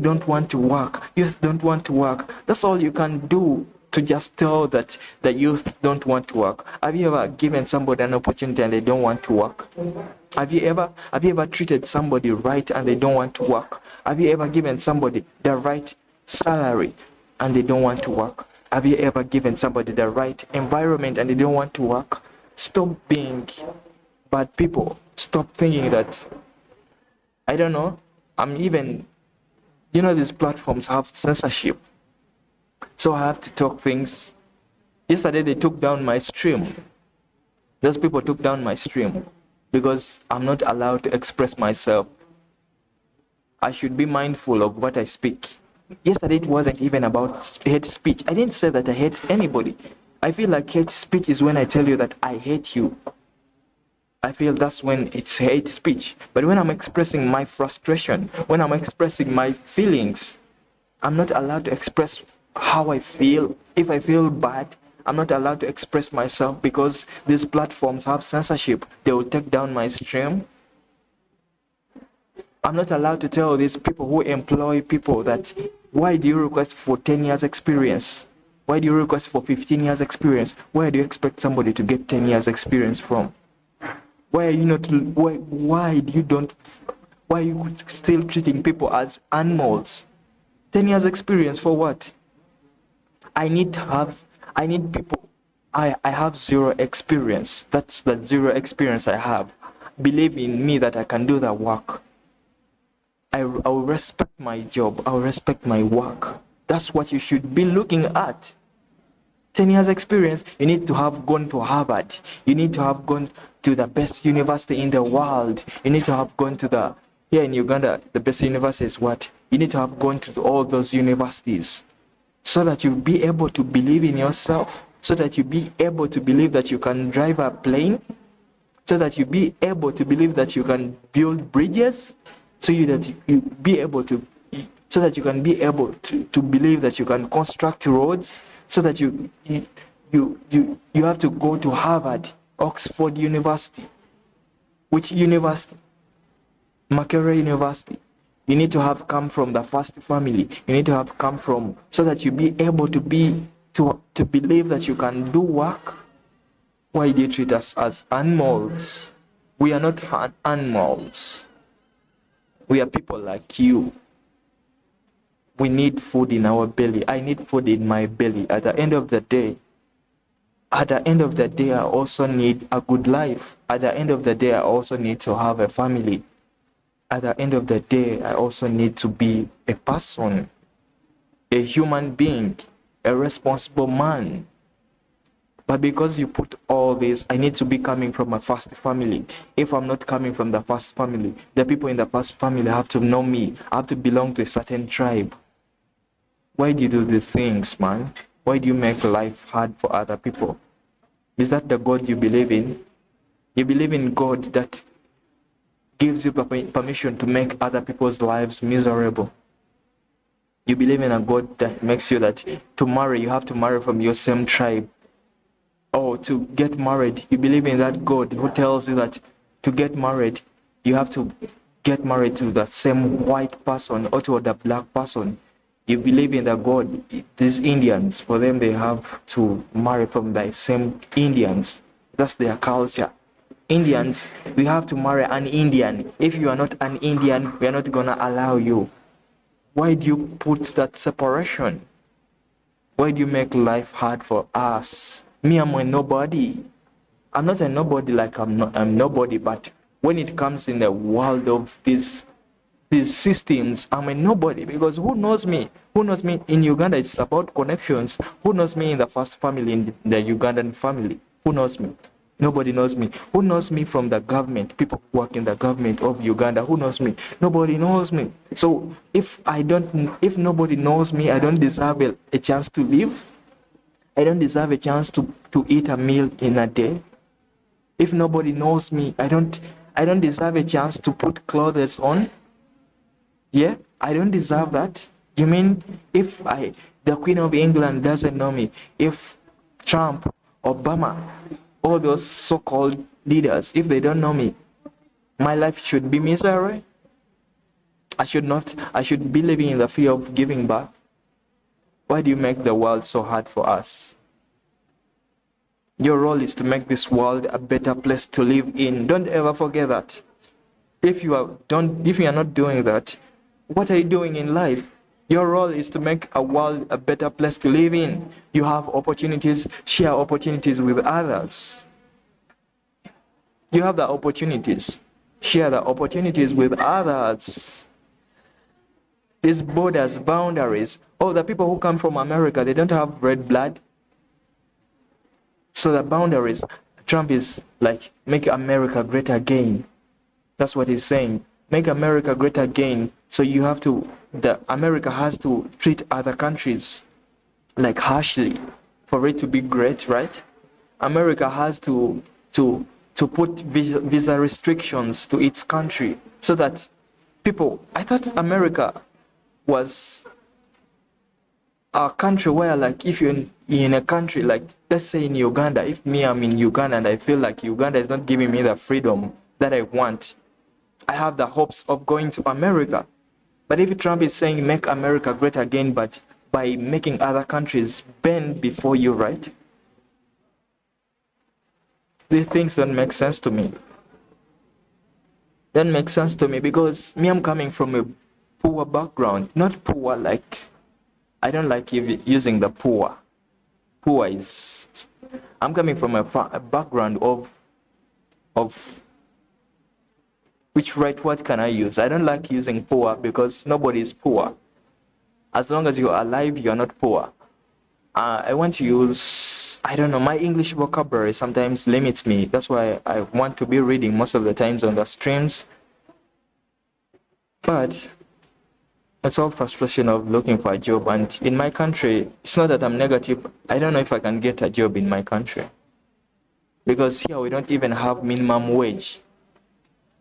don't want to work. Youth don't want to work. That's all you can do to just tell that the youth don't want to work. Have you ever given somebody an opportunity and they don't want to work? Have you ever treated somebody right and they don't want to work? Have you ever given somebody the right salary and they don't want to work? Have you ever given somebody the right environment and they don't want to work? Stop being bad people. Stop thinking that, I don't know, these platforms have censorship. So I have to talk things. Yesterday they took down my stream. Those people took down my stream because I'm not allowed to express myself. I should be mindful of what I speak. Yesterday it wasn't even about hate speech. I didn't say that I hate anybody. I feel like hate speech is when I tell you that I hate you. I feel that's when it's hate speech. But when I'm expressing my frustration, when I'm expressing my feelings, I'm not allowed to express how I feel. If I feel bad, I'm not allowed to express myself because these platforms have censorship. They will take down my stream. I'm not allowed to tell these people who employ people that, why do you request for 10 years experience? Why do you request for 15 years experience? Where do you expect somebody to get 10 years experience from? Why are you still treating people as animals? 10 years experience for what? I need people. I have zero experience. That's the zero experience I have. Believe in me that I can do the work. I will respect my job. I will respect my work. That's what you should be looking at. 10 years experience, you need to have gone to Harvard. You need to have gone to the best university in the world. You need to have gone to here in Uganda, the best university is what? You need to have gone to all those universities so that you'll be able to believe in yourself, so that you be able to believe that you can drive a plane, so that you be able to believe that you can build bridges, so that you be able to, so that you can be able to believe that you can construct roads, so that you have to go to Harvard, Oxford University. Which university? Makerere University. You need to have come from the first family. You need to have come from, so that you be able to believe that you can do work. Why do you treat us as animals? We are not animals. We are people like you. We need food in our belly. I need food in my belly. At the end of the day, I also need a good life. At the end of the day, I also need to have a family. At the end of the day, I also need to be a person, a human being, a responsible man. But because you put all this, I need to be coming from a first family. If I'm not coming from the first family, the people in the first family have to know me. I have to belong to a certain tribe. Why do you do these things, man? Why do you make life hard for other people? Is that the God you believe in? You believe in God that gives you permission to make other people's lives miserable. You believe in a God that makes you that to marry, you have to marry from your same tribe. Or to get married, you believe in that God who tells you that to get married, you have to get married to the same white person or to the black person. You believe in the God, these Indians, for them they have to marry from the same Indians. That's their culture. Indians, we have to marry an Indian. If you are not an Indian, we are not gonna allow you. Why do you put that separation? Why do you make life hard for us? Me, I'm a nobody. I'm not a nobody like I'm nobody, but when it comes in the world of these systems, I'm a nobody, because who knows me? Who knows me in Uganda? It's about connections. Who knows me in the first family, in the Ugandan family? Who knows me? Nobody knows me. Who knows me from the government? People who work in the government of Uganda. Who knows me? Nobody knows me. So if nobody knows me, I don't deserve a chance to live. I don't deserve a chance to eat a meal in a day. If nobody knows me, I don't deserve a chance to put clothes on. Yeah, I don't deserve that. You mean if the Queen of England doesn't know me, if Trump, Obama, all those so-called leaders, if they don't know me, my life should be misery? I should be living in the fear of giving birth? Why do you make the world so hard for us? Your role is to make this world a better place to live in. Don't ever forget that. If you are not doing that, what are you doing in life? Your role is to make a world a better place to live in. You have opportunities, share opportunities with others. You have the opportunities, share the opportunities with others. These borders, boundaries. Oh, the people who come from America, they don't have red blood. So the boundaries, Trump is like, make America great again. That's what he's saying. Make America great again. So America has to treat other countries like harshly for it to be great, right? America has to put visa restrictions to its country so that people, I thought America was a country where, like, if you're in a country, like, let's say in Uganda, if I'm in Uganda and I feel like Uganda is not giving me the freedom that I want, I have the hopes of going to America. But if Trump is saying make America great again, but by making other countries bend before you, right? These things don't make sense to me. Don't make sense to me because I'm coming from a poor background. Not poor like, I don't like using the poor. Poor is, I'm coming from a background of which right word can I use? I don't like using poor because nobody is poor. As long as you're alive, you're not poor. I want to use, I don't know, my English vocabulary sometimes limits me. That's why I want to be reading most of the times on the streams. But It's all frustration of looking for a job. And in my country, it's not that I'm negative. I don't know if I can get a job in my country. Because here we don't even have minimum wage.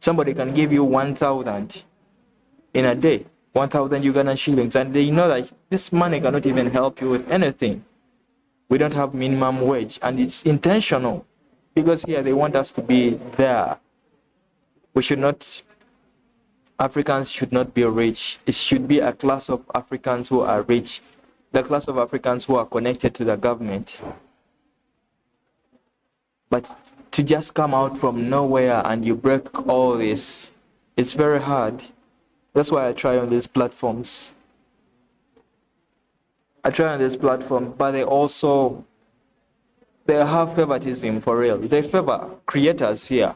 Somebody can give you 1,000 in a day, 1,000 Ugandan shillings, and they know that this money cannot even help you with anything. We don't have minimum wage, and it's intentional because here they want us to be there. We should not, Africans should not be rich. It should be a class of Africans who are rich, the class of Africans who are connected to the government. But to just come out from nowhere and you break all this, it's very hard. That's why I try on these platforms. I try on this platform, but they have favoritism for real. They favor creators here.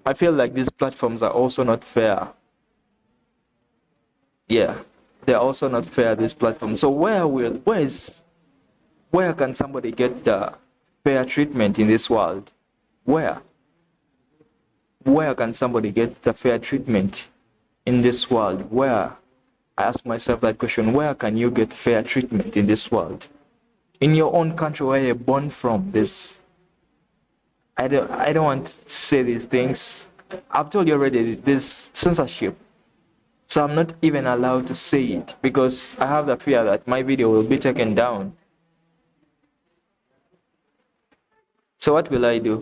I feel like these platforms are also not fair. Yeah, they're also not fair, these platforms. So where can somebody get the fair treatment in this world? Where can somebody get the fair treatment in this world? Where? I ask myself that question. Where can you get fair treatment in this world? In your own country where you're born from, I don't want to say these things. I've told you already, there's censorship. So I'm not even allowed to say it because I have the fear that my video will be taken down. So what will I do?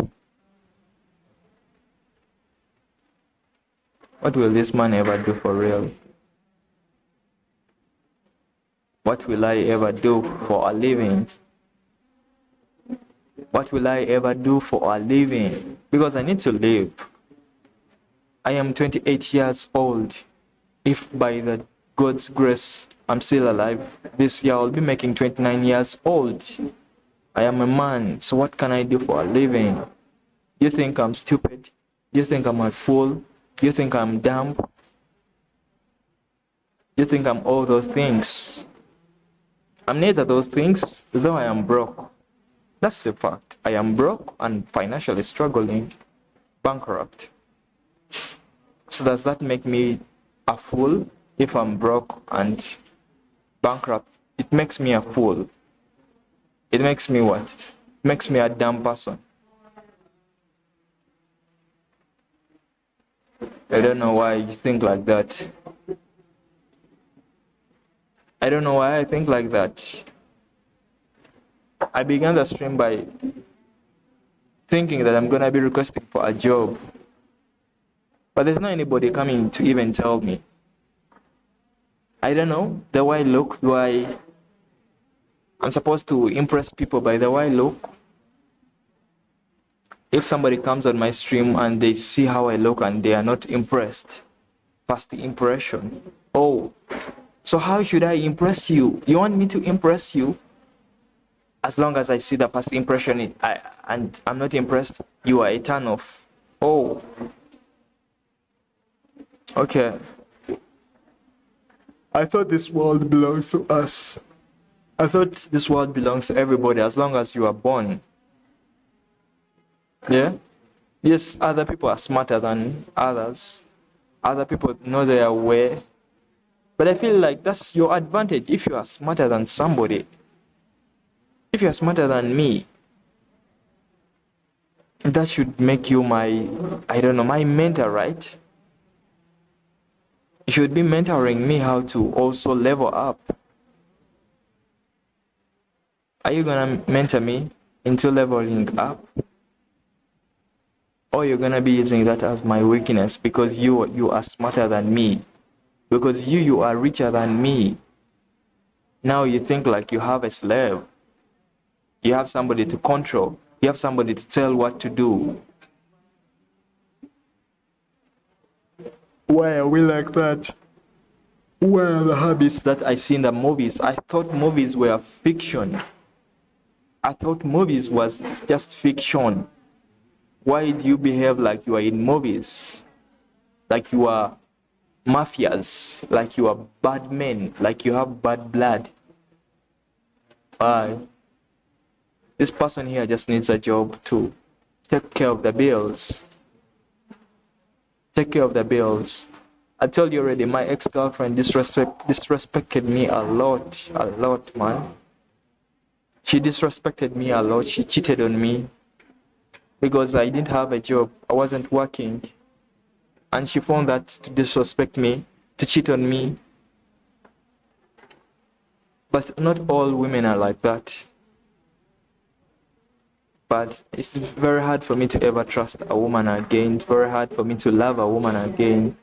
What will this man ever do for real? What will I ever do for a living? What will I ever do for a living? Because I need to live. I am 28 years old. If by the God's grace I'm still alive, this year I'll be making 29 years old. I am a man, so what can I do for a living? Do you think I'm stupid? Do you think I'm a fool? Do you think I'm dumb? Do you think I'm all those things? I'm neither those things, though I am broke. That's the fact. I am broke and financially struggling, bankrupt. So does that make me a fool if I'm broke and bankrupt? It makes me a fool. It makes me what? It makes me a dumb person. I don't know why you think like that. I don't know why I think like that. I began the stream by thinking that I'm going to be requesting for a job. But there's not anybody coming to even tell me. I don't know the way I look, why I'm supposed to impress people by the way I look. If somebody comes on my stream and they see how I look and they are not impressed, first impression. Oh, so how should I impress you? You want me to impress you? As long as I see the first impression and I'm not impressed, you are a turn off. Oh, okay. I thought this world belongs to us. I thought this world belongs to everybody as long as you are born. Yeah? Yes, other people are smarter than others. Other people know their way. But I feel like that's your advantage if you are smarter than somebody. If you are smarter than me, that should make you my mentor, right? You should be mentoring me how to also level up. Are you gonna mentor me into leveling up? Or you're gonna be using that as my weakness because you are smarter than me? Because you are richer than me. Now you think like you have a slave. You have somebody to control. You have somebody to tell what to do. Why are we like that? Where are the habits that I see in the movies? I thought movies were fiction. I thought movies was just fiction. Why do you behave like you are in movies? Like you are mafias, like you are bad men, like you have bad blood. Why? This person here just needs a job to take care of the bills. Take care of the bills. I told you already, my ex-girlfriend disrespected me a lot, man. She disrespected me a lot. She cheated on me because I didn't have a job. I wasn't working. And she found that to disrespect me, to cheat on me. But not all women are like that. But it's very hard for me to ever trust a woman again. It's very hard for me to love a woman again.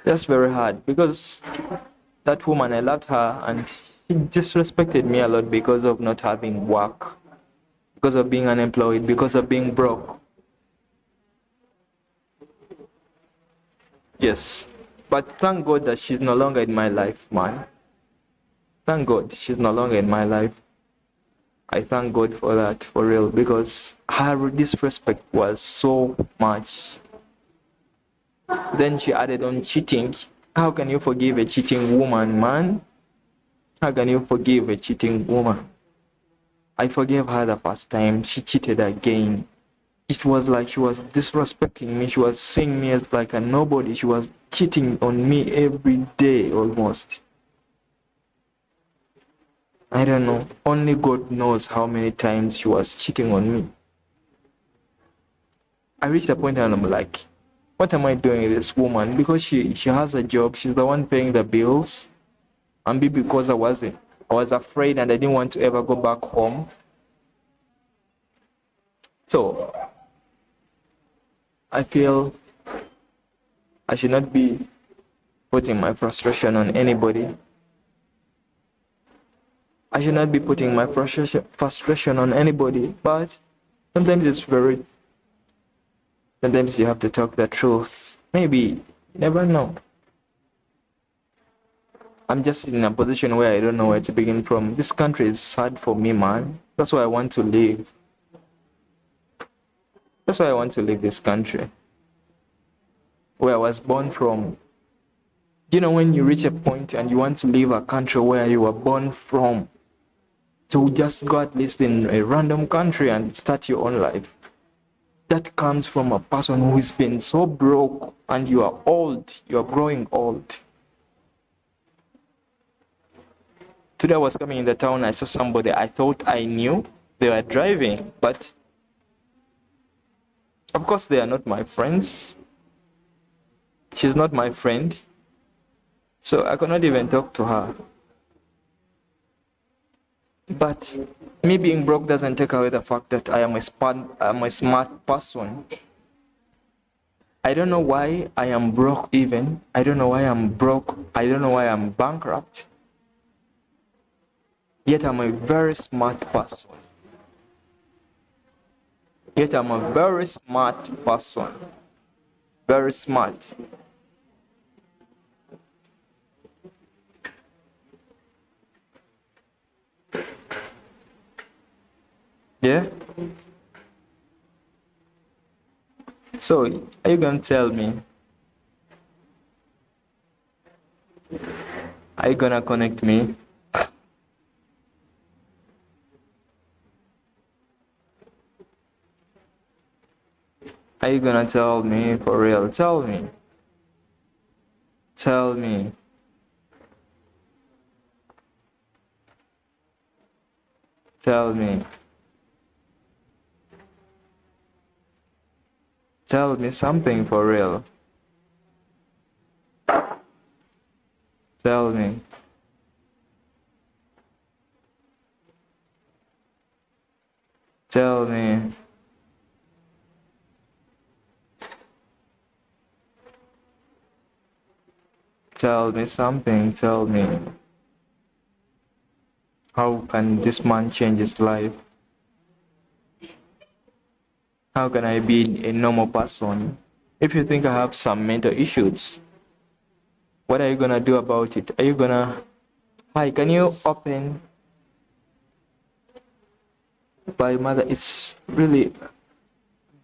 That's very hard because that woman, I loved her and she disrespected me a lot because of not having work, because of being unemployed, because of being broke. Yes, but thank God that she's no longer in my life, man. Thank God she's no longer in my life. I thank God for that, for real, because her disrespect was so much. Then she added on cheating. How can you forgive a cheating woman, man? How can you forgive a cheating woman? I forgave her the first time. She cheated again. It was like she was disrespecting me. She was seeing me as like a nobody. She was cheating on me every day almost. I don't know. Only God knows how many times she was cheating on me. I reached a point and I'm like, what am I doing with this woman? Because she has a job. She's the one paying the bills. And because I was afraid and I didn't want to ever go back home. So I feel I should not be putting my frustration on anybody. I should not be putting my frustration on anybody, but sometimes sometimes you have to talk the truth. Maybe, you never know. I'm just in a position where I don't know where to begin from. This country is sad for me, man. That's why I want to leave. That's why I want to leave this country, where I was born from. You know, when you reach a point and you want to leave a country where you were born from, to just go at least in a random country and start your own life. That comes from a person who has been so broke and you are old, you are growing old. Today I was coming in the town, I saw somebody I thought I knew. They were driving, but of course they are not my friends. She's not my friend. So I could not even talk to her. But me being broke doesn't take away the fact that I am a smart person. I don't know why I am broke even. I don't know why I'm broke. I don't know why I'm bankrupt. Yet I'm a very smart person. Yet I'm a very smart person. Very smart. Yeah? So, are you gonna tell me? Are you gonna connect me? Are you gonna tell me for real? Tell me. Tell me. Tell me. Tell me something for real. Tell me. Tell me. Tell me something. Tell me. How can this man change his life? How can I be a normal person? If you think I have some mental issues, what are you gonna do about it? Are you gonna... Hi, can you open by Mother? It's really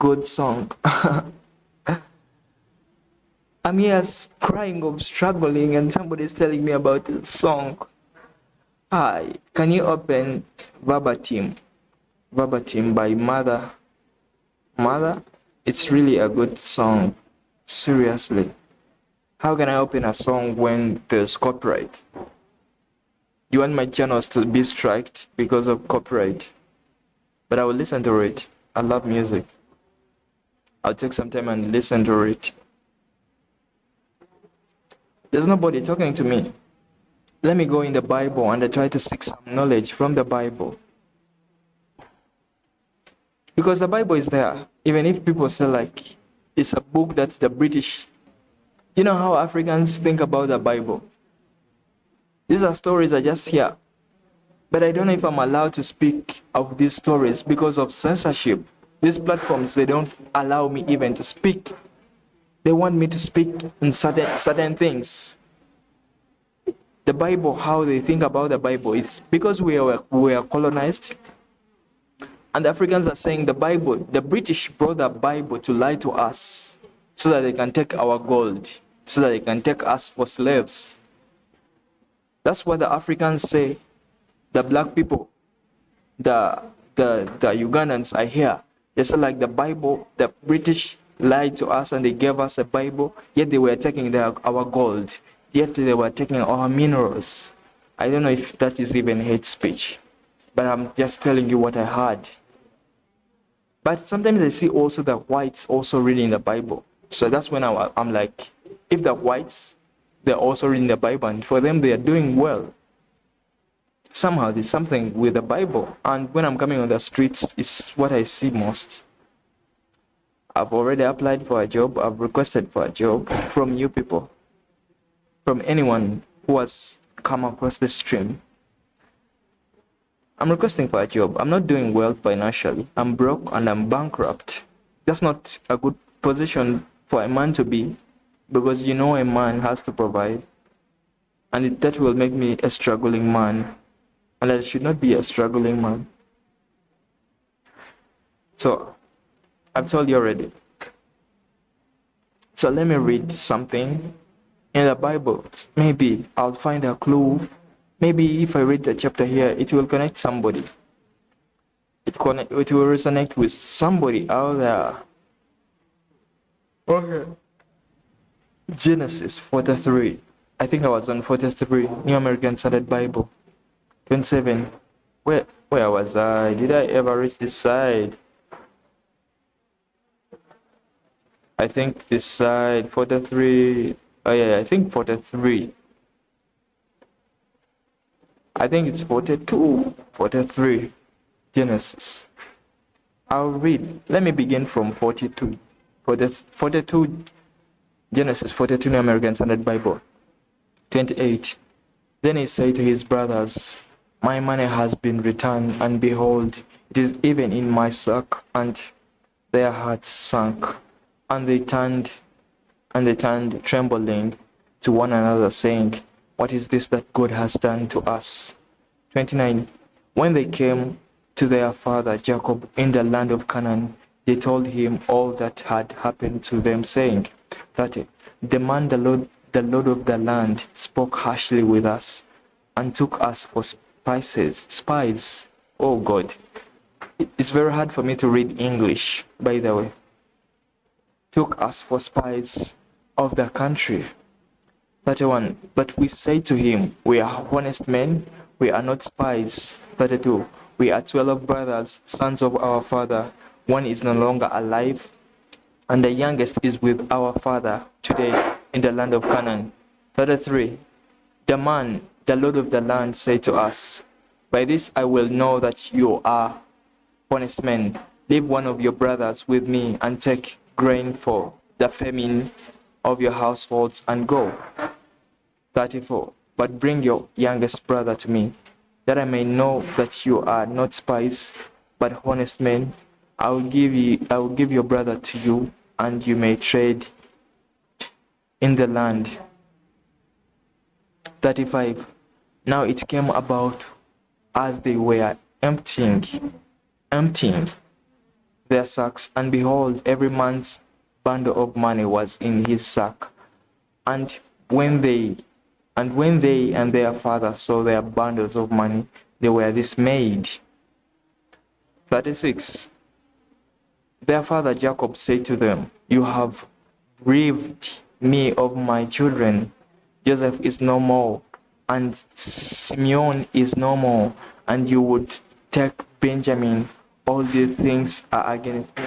good song. I'm here crying of struggling and somebody's telling me about this song. Hi, can you open Verbatim? Verbatim by Mother. Mother, it's really a good song. Seriously. How can I open a song when there's copyright? You want my channels to be striked because of copyright? But I will listen to it. I love music. I'll take some time and listen to it. There's nobody talking to me. Let me go in the Bible and I try to seek some knowledge from the Bible. Because the Bible is there. Even if people say like it's a book that the British, you know how Africans think about the Bible. These are stories I just hear. But I don't know if I'm allowed to speak of these stories because of censorship. These platforms, they don't allow me even to speak. They want me to speak in certain things. The Bible, how they think about the Bible, it's because we were colonized. And the Africans are saying the Bible, the British brought the Bible to lie to us so that they can take our gold, so that they can take us for slaves. That's what the Africans say. The black people, the Ugandans are here. They say like the Bible, the British lied to us and they gave us a Bible, yet they were taking our gold, yet they were taking our minerals. I don't know if that is even hate speech, but I'm just telling you what I heard. But sometimes I see also the whites also reading the Bible. So that's when I'm like, if the whites, they're also reading the Bible, and for them they are doing well. Somehow there's something with the Bible. And when I'm coming on the streets, it's what I see most. I've already applied for a job. I've requested for a job from you people, from anyone who has come across this stream. I'm requesting for a job. I'm not doing well financially. I'm broke and I'm bankrupt. That's not a good position for a man to be, because you know a man has to provide. And that will make me a struggling man. And I should not be a struggling man. So, I've told you already. So let me read something in the Bible. Maybe I'll find a clue. Maybe if I read the chapter here, it will connect somebody. It will resonate with somebody out there. Okay. Genesis 43. I think I was on 43, New American Standard Bible. 27. Where was I? Did I ever reach this side? I think this side, 43. Oh yeah, I think 43. I think it's 42, 43. Genesis. I'll read. Let me begin from 42. 42, Genesis 42, New American Standard Bible. 28. Then he said to his brothers, my money has been returned, and behold, it is even in my sack. And their hearts sank, and they turned trembling to one another, saying, what is this that God has done to us? 29. When they came to their father Jacob in the land of Canaan, they told him all that had happened to them, saying, that the man the Lord of the land spoke harshly with us, and took us for spies. Oh God. It's very hard for me to read English, by the way. Took us for spies of the country. 31. But we say to him, we are honest men, we are not spies. 32. We are 12 brothers, sons of our father. One is no longer alive, and the youngest is with our father today in the land of Canaan. 33. The man, the Lord of the land, said to us, by this I will know that you are honest men. Leave one of your brothers with me, and take grain for the famine of your households, and go. 34. But bring your youngest brother to me, that I may know that you are not spies, but honest men. I will give your brother to you, and you may trade in the land. 35. Now it came about, as they were emptying their sacks, and behold, every man's bundle of money was in his sack. And when they and their father saw their bundles of money, they were dismayed. 36. Their father Jacob said to them, you have grieved me of my children. Joseph is no more, and Simeon is no more, and you would take Benjamin. All these things are against me.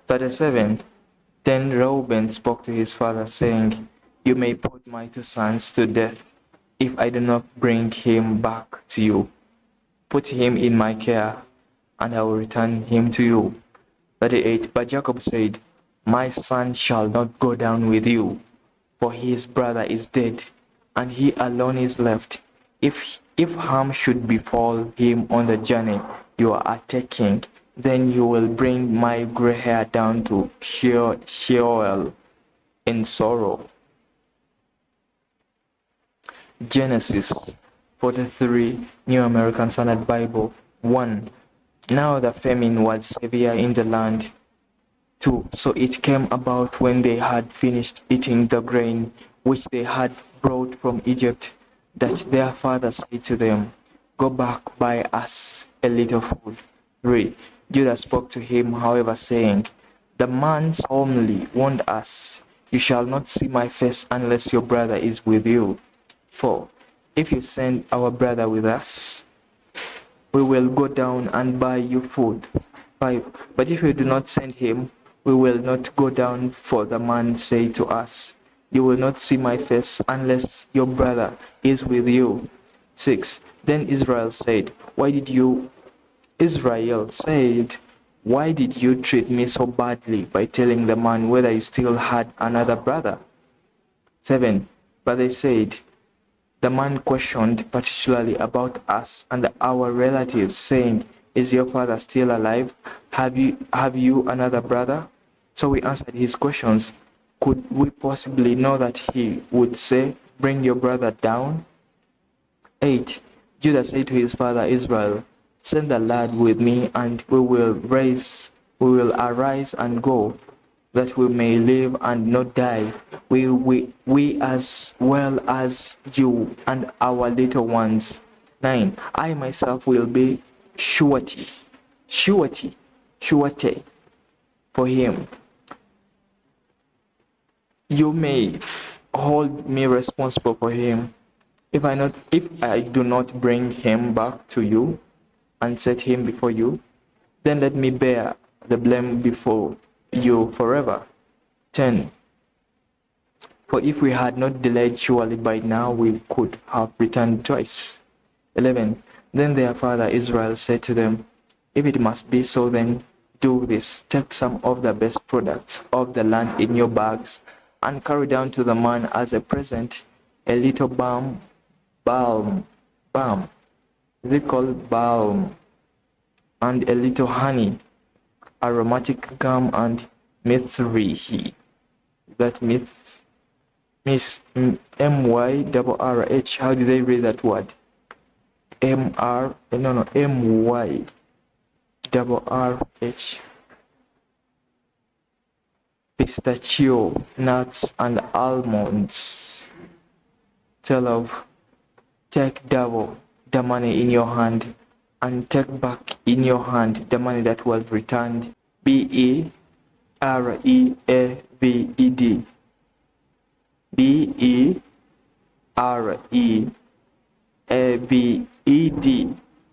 37. Then Reuben spoke to his father, saying, You may put my 2 sons to death if I do not bring him back to you. Put him in my care, and I will return him to you. 38. But Jacob said, My son shall not go down with you, for his brother is dead, and he alone is left. If harm should befall him on the journey you are taking, then you will bring my gray hair down to Sheol in sorrow. Genesis 43, New American Standard Bible. 1. Now the famine was severe in the land. 2. So it came about when they had finished eating the grain which they had brought from Egypt, that their father said to them, Go back, buy us a little food. 3. Judah spoke to him, however, saying, The man solemnly warned us, You shall not see my face unless your brother is with you. 4. If you send our brother with us, we will go down and buy you food. 5. But if you do not send him, we will not go down, for the man said to us, You will not see my face unless your brother is with you. 6. Then Israel said, Why did you treat me so badly by telling the man whether you still had another brother? 7. But they said, The man questioned particularly about us and our relatives, saying, Is your father still alive? Have you another brother? So we answered his questions. Could we possibly know that he would say, Bring your brother down? 8. Judah said to his father Israel, Send the lad with me, and we will arise and go, that we may live and not die, we as well as you and our little ones. 9. I myself will be surety for him. You may hold me responsible for him. If I do not bring him back to you and set him before you, then let me bear the blame before you forever. 10. For if we had not delayed, surely by now we could have returned twice. 11. Then their father Israel said to them, If it must be so, then do this. Take some of the best products of the land in your bags, and carry down to the man as a present a little balm. Is it called balm? And a little honey, aromatic gum, and myrrh. That Miss M-Y-R-R-H. How do they read that word? M-Y-R-R-H. Pistachio, nuts, and almonds. Tell of, take double the money in your hand, and take back in your hand the money that was returned. B-E-R-E-A-V-E-D. B-E-R-E-A-V-E-D.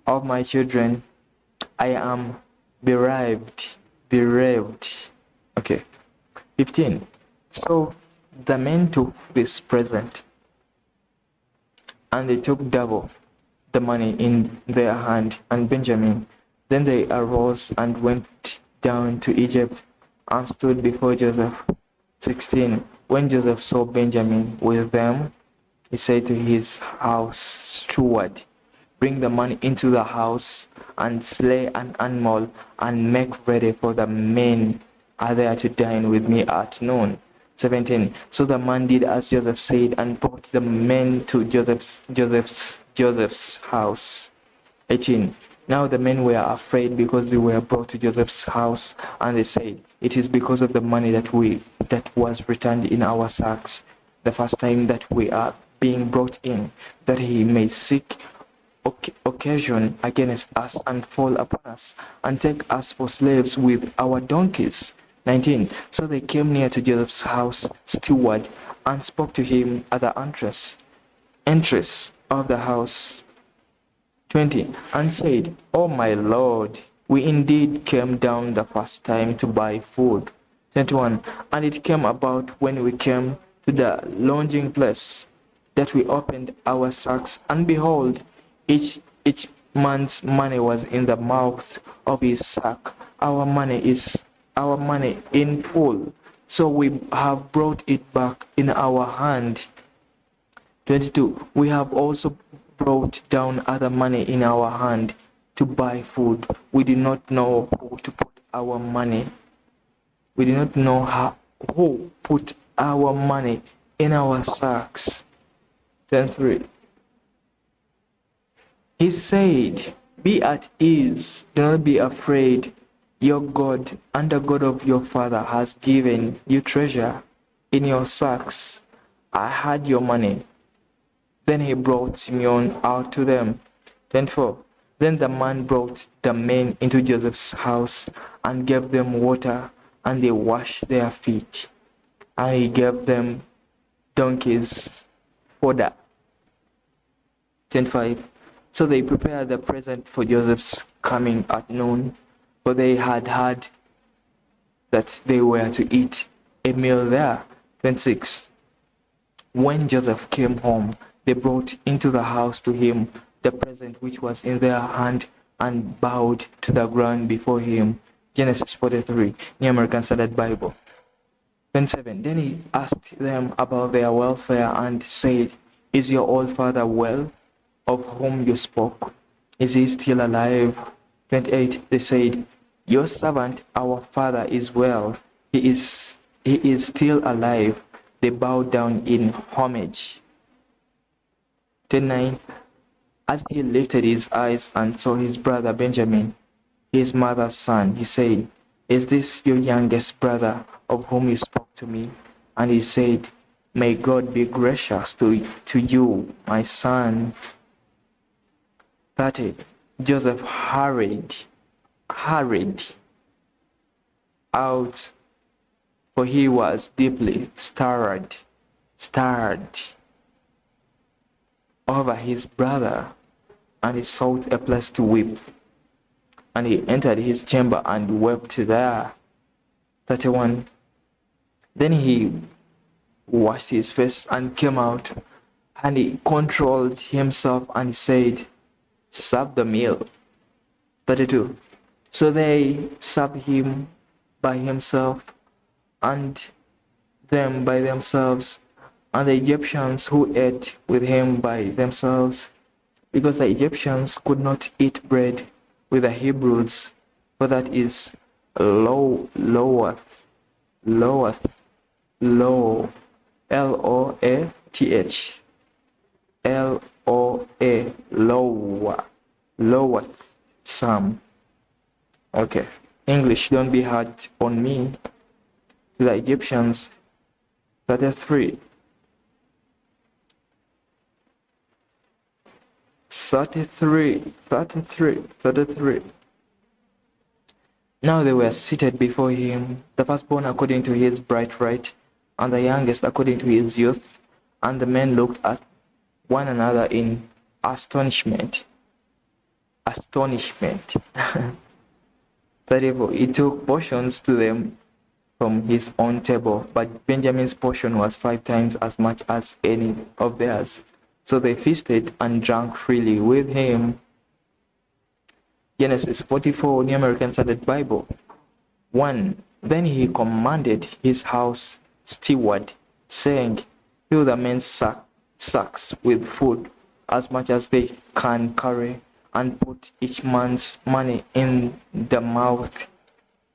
Of my children, I am bereaved. Okay. 15. So the men took this present, and they took double the money in their hand and Benjamin. Then they arose and went down to Egypt and stood before Joseph. 16. When Joseph saw Benjamin with them, he said to his house steward, Bring the money into the house and slay an animal and make ready, for the men are there to dine with me at noon. 17. So the man did as Joseph said and brought the men to Joseph's house. 18. Now the men were afraid because they were brought to Joseph's house, and they said, It is because of the money that was returned in our sacks, the first time that we are being brought in, that he may seek occasion against us and fall upon us, and take us for slaves with our donkeys. 19. So they came near to Joseph's house steward and spoke to him at the entrance of the house. 20. And said, "O my Lord, we indeed came down the first time to buy food." 21. And it came about when we came to the lodging place that we opened our sacks, and behold, each man's money was in the mouth of his sack, our money in full. So we have brought it back in our hand. 22. We have also brought down other money in our hand to buy food. We did not know who to put our money. We did not know who put our money in our sacks. 23. He said, "Be at ease, do not be afraid. Your God and the God of your father has given you treasure in your sacks. I had your money." Then he brought Simeon out to them. 24. Then the man brought the men into Joseph's house and gave them water, and they washed their feet. And he gave them donkeys fodder. 25. So they prepared the present for Joseph's coming at noon, for they had heard that they were to eat a meal there. 26. When Joseph came home, they brought into the house to him the present which was in their hand and bowed to the ground before him. Genesis 43, New American Standard Bible. 27. Then he asked them about their welfare and said, "Is your old father well, of whom you spoke? Is he still alive?" 28. They said, "Your servant, our father, is well. He is still alive." They bowed down in homage. 29. As he lifted his eyes and saw his brother Benjamin, his mother's son, he said, "Is this your youngest brother of whom you spoke to me?" And he said, "May God be gracious to you, my son." 30. Joseph hurried out, for he was deeply stirred over his brother, and he sought a place to weep. And he entered his chamber and wept there. 31. Then he washed his face and came out, and he controlled himself and said, "Serve the meal." 32. So they served him by himself, and them by themselves, and the Egyptians who ate with him by themselves, because the Egyptians could not eat bread with the Hebrews, for that is loweth, Loath, loweth, some. Okay, English, don't be hard on me. To the Egyptians. 33. 33. Now they were seated before him, the firstborn according to his birthright, and the youngest according to his youth. And the men looked at one another in astonishment. 34. He took portions to them from his own table, but Benjamin's portion was 5 times as much as any of theirs. So they feasted and drank freely with him. Genesis 44, New American Standard Bible. 1. Then he commanded his house steward, saying, "Fill the men's sacks with food, as much as they can carry, and put each man's money in the mouth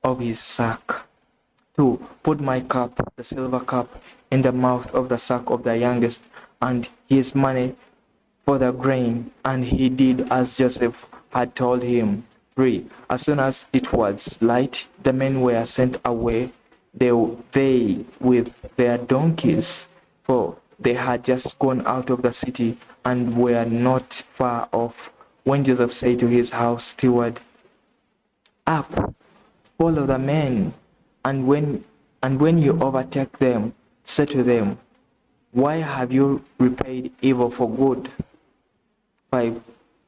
of his sack. 2. Put my cup, the silver cup, in the mouth of the sack of the youngest, and his money for the grain." And he did as Joseph had told him. 3. As soon as it was light, the men were sent away, they with their donkeys, for they had just gone out of the city and were not far off, when Joseph said to his house steward, "Up, follow the men, And when you overtake them, say to them, why have you repaid evil for good? 5.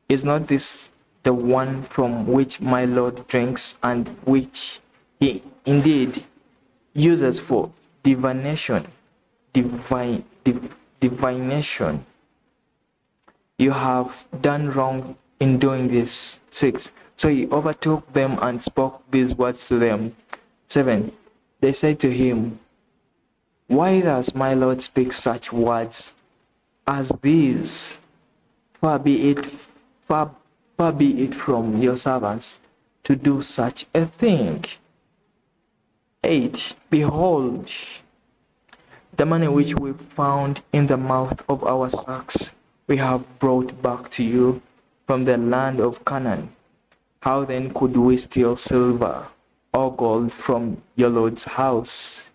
Is not this the one from which my Lord drinks, and which he indeed uses for divination? Divination. You have done wrong in doing this. 6. So he overtook them and spoke these words to them. 7. They said to him, why does my Lord speak such words as these? Far be it from your servants to do such a thing. 8. Behold, the money which we found in the mouth of our sacks we have brought back to you from the land of Canaan. How then could we steal silver or gold from your Lord's house?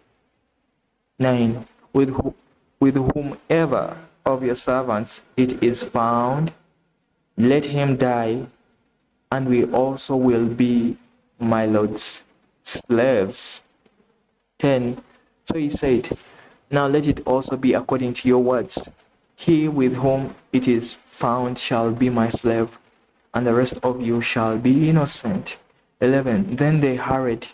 9. With whomever of your servants it is found, let him die, and we also will be my Lord's slaves. 10. So he said, now let it also be according to your words. He with whom it is found shall be my slave, and the rest of you shall be innocent. 11. Then they hurried.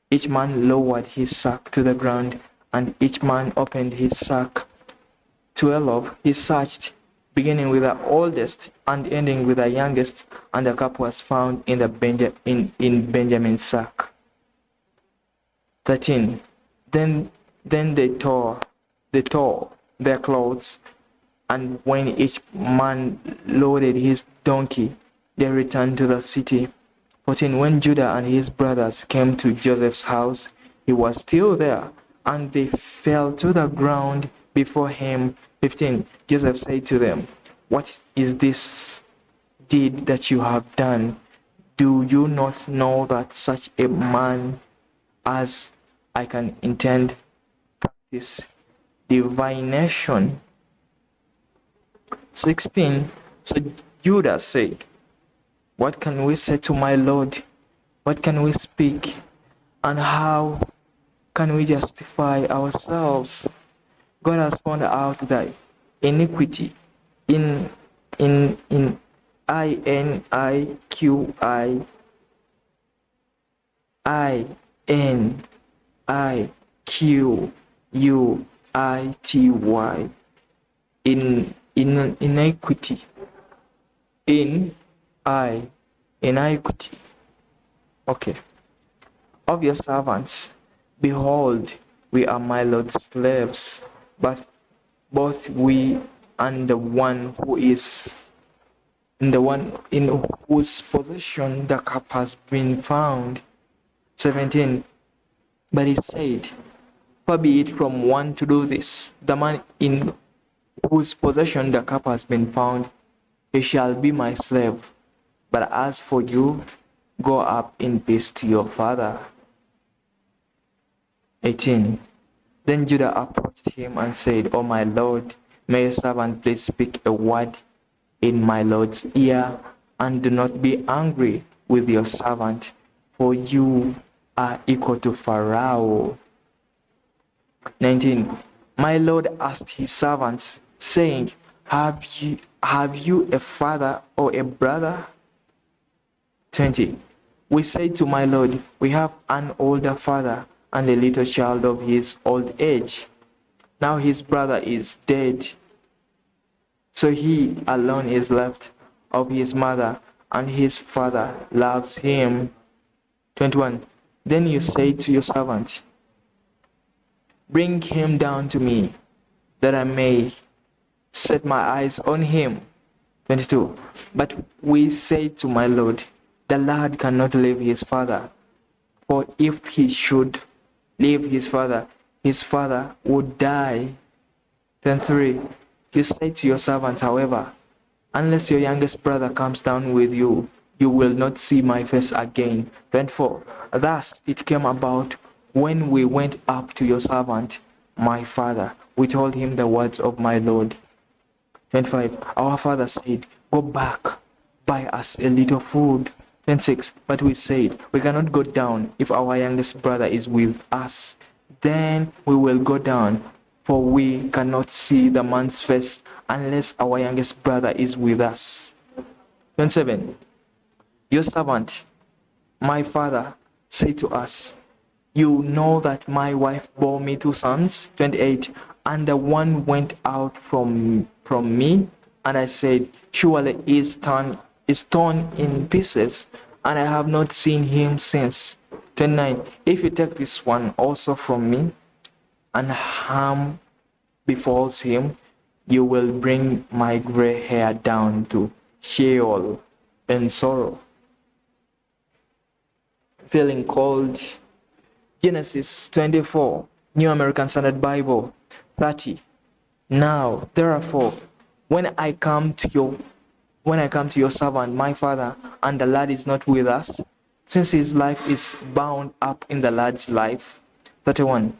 Each man lowered his sack to the ground, and each man opened his sack. 12. He searched, beginning with the oldest and ending with the youngest, and the cup was found in Benjamin's sack. 13. Then they tore their clothes, and when each man loaded his donkey, they returned to the city. 14. When Judah and his brothers came to Joseph's house, he was still there, and they fell to the ground before him. 15. Joseph said to them, what is this deed that you have done? Do you not know that such a man as I can intend practice divination? 16. So Judah said, what can we say to my Lord? What can we speak? And how can we justify ourselves? God has found out that iniquity in in iniquity iniquity. Okay. Of your servants, behold, we are my Lord's slaves, but both we and the one in whose possession the cup has been found. 17. But he said, far be it from one to do this. The man in whose possession the cup has been found, he shall be my slave. But as for you, go up in peace to your father. 18. Then Judah approached him and said, O my Lord, may your servant please speak a word in my Lord's ear, and do not be angry with your servant, for you are equal to Pharaoh. 19. My Lord asked his servants, saying, Have you a father or a brother? 20. We said to my Lord, we have an older father and a little child of his old age. Now his brother is dead, so he alone is left of his mother, and his father loves him. 21. Then you say to your servant, bring him down to me, that I may set my eyes on him. 22. But we say to my Lord, the lad cannot leave his father, for if he should leave his father would die. 23. You say to your servant, however, unless your youngest brother comes down with you, you will not see my face again. 24. Thus it came about, when we went up to your servant, my father, we told him the words of my Lord. 25. Our father said, go back, buy us a little food. 26. But we said, we cannot go down. If our youngest brother is with us, then we will go down, for we cannot see the man's face unless our youngest brother is with us. 27. Your servant, my father, said to us, you know that my wife bore me 2 sons. 28. And the one went out from me, and I said, surely is torn in pieces, and I have not seen him since. 29. If you take this one also from me, and harm befalls him, you will bring my gray hair down to Sheol in sorrow. Feeling cold. Genesis 24, New American Standard Bible, 30. Now, therefore, when I come to your servant, my father, and the lad is not with us, since his life is bound up in the lad's life. 31.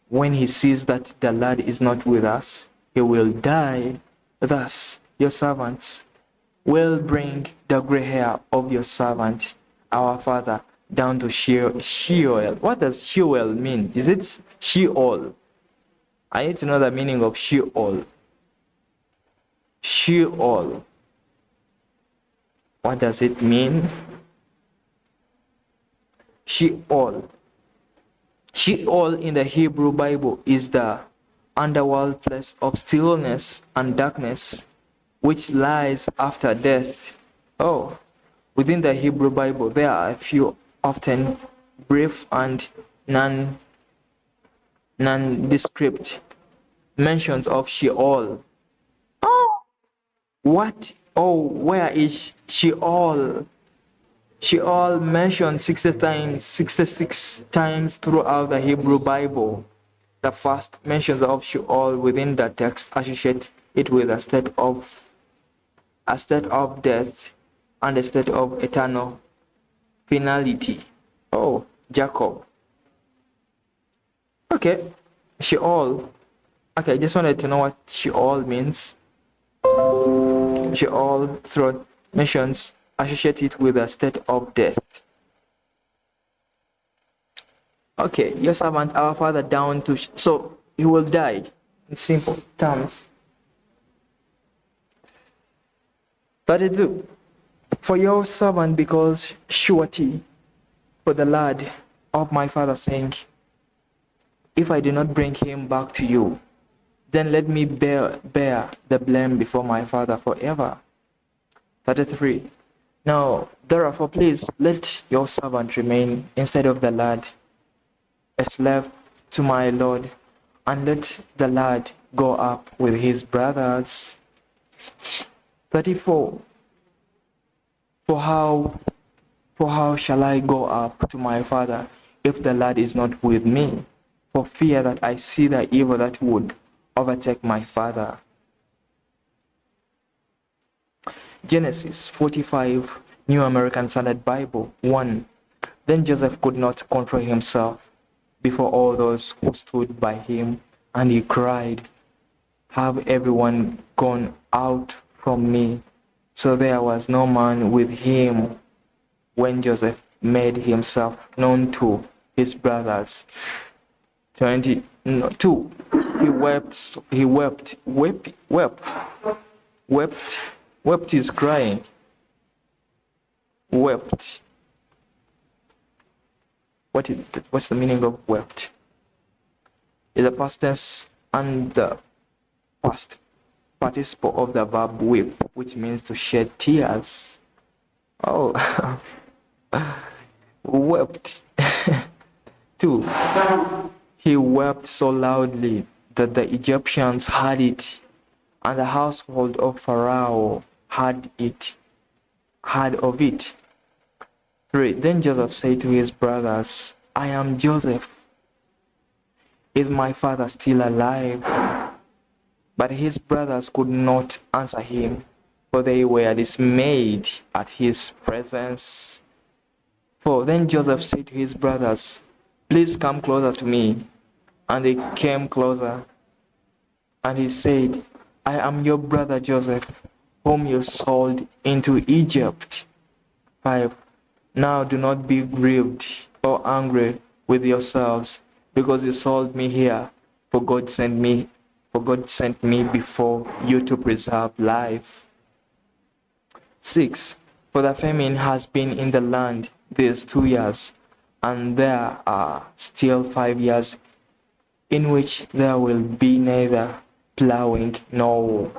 When he sees that the lad is not with us, he will die. Thus, your servants will bring the gray hair of your servant, our father, down to Sheol. What does Sheol mean? Is it Sheol? I need to know the meaning of Sheol. Sheol. What does it mean? Sheol. Sheol in the Hebrew Bible is the underworld place of stillness and darkness, which lies after death. Oh, within the Hebrew Bible, there are a few often brief and nondescript mentions of Sheol. Oh, what? Oh, where is Sheol? Sheol mentioned 66 times throughout the Hebrew Bible. The first mentions of Sheol within the text associate it with a state of death and a state of eternal finality. Oh, Jacob. Okay, Sheol. Okay, I just wanted to know what Sheol means. Sheol through mentions associate it with a state of death. Okay, your servant, our father, down to so he will die in simple terms. 32. For your servant, because surety for the lad of my father, saying, if I do not bring him back to you, then let me bear the blame before my father forever. 33. Now, therefore, please let your servant remain instead of the lad, a slave to my lord, and let the lad go up with his brothers. 34. For how shall I go up to my father if the lad is not with me, for fear that I see the evil that would overtake my father? Genesis 45, New American Standard Bible, 1. Then Joseph could not control himself before all those who stood by him, and he cried, have everyone gone out from me? So there was no man with him when Joseph made himself known to his brothers. 22. He wept is crying. Wept. What's the meaning of wept? It's a past tense and the past participle of the verb weep, which means to shed tears. Oh, wept. 2. He wept so loudly that the Egyptians heard it, and the household of Pharaoh heard of it. 3. Then Joseph said to his brothers, I am Joseph. Is my father still alive? But his brothers could not answer him, for they were dismayed at his presence. 4. Then Joseph said to his brothers, please come closer to me. And they came closer. And he said, I am your brother Joseph, whom you sold into Egypt. 5. Now do not be grieved or angry with yourselves because you sold me here, for God sent me before you to preserve life. 6. For the famine has been in the land these 2 years, and there are still 5 years in which there will be neither plowing nor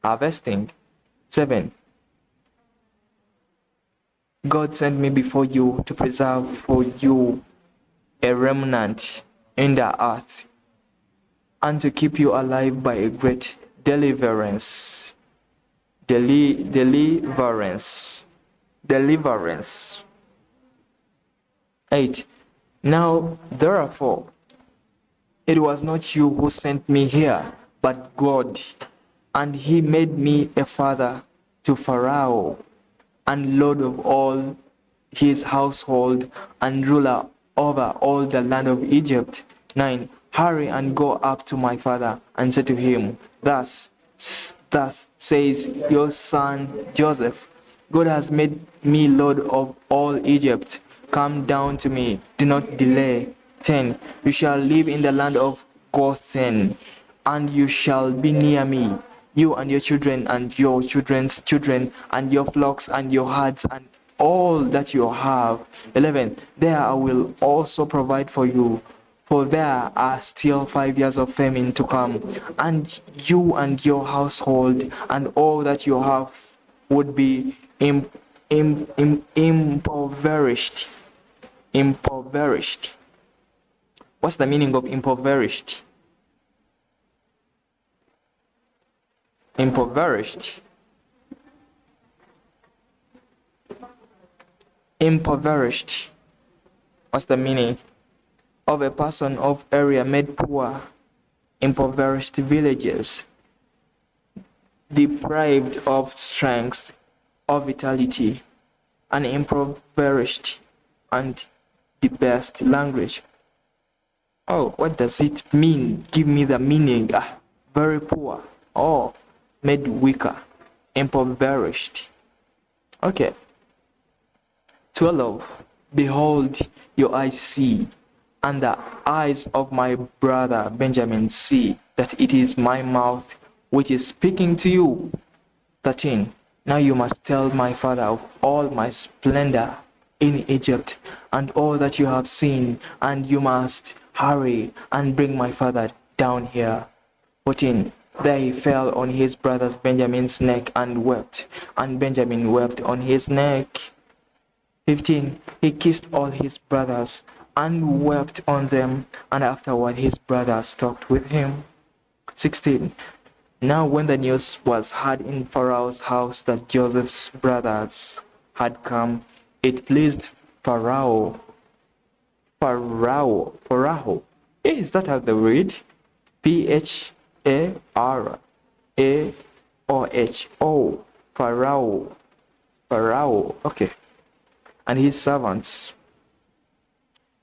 harvesting. 7. God sent me before you to preserve for you a remnant in the earth, and to keep you alive by a great deliverance. Deliverance. 8. Now, therefore, it was not you who sent me here, but God, and he made me a father to Pharaoh, and lord of all his household, and ruler over all the land of Egypt. 9. Hurry and go up to my father, and say to him, Thus says your son Joseph, God has made me lord of all Egypt. Come down to me, do not delay. 10. You shall live in the land of Goshen, and you shall be near me, you and your children and your children's children, and your flocks and your herds, and all that you have. 11. There I will also provide for you, for there are still 5 years of famine to come, and you and your household and all that you have would be impoverished. Impoverished. What's the meaning of impoverished? Impoverished. Impoverished. What's the meaning? Of a person of area made poor, impoverished villages, deprived of strength, of vitality, and impoverished and debased language. Oh, what does it mean? Give me the meaning. Very poor. Oh, made weaker, impoverished. Okay. 12. Behold, your eyes see, and the eyes of my brother Benjamin see that it is my mouth which is speaking to you. 13. Now you must tell my father of all my splendor in Egypt and all that you have seen, and you must hurry and bring my father down here. 14. There he fell on his brother Benjamin's neck and wept, and Benjamin wept on his neck. 15. He kissed all his brothers and wept on them, and afterward his brothers talked with him. 16. Now when the news was heard in Pharaoh's house that Joseph's brothers had come, it pleased Pharaoh. Is that how they read? Pharaoh. Pharaoh. Okay. And his servants.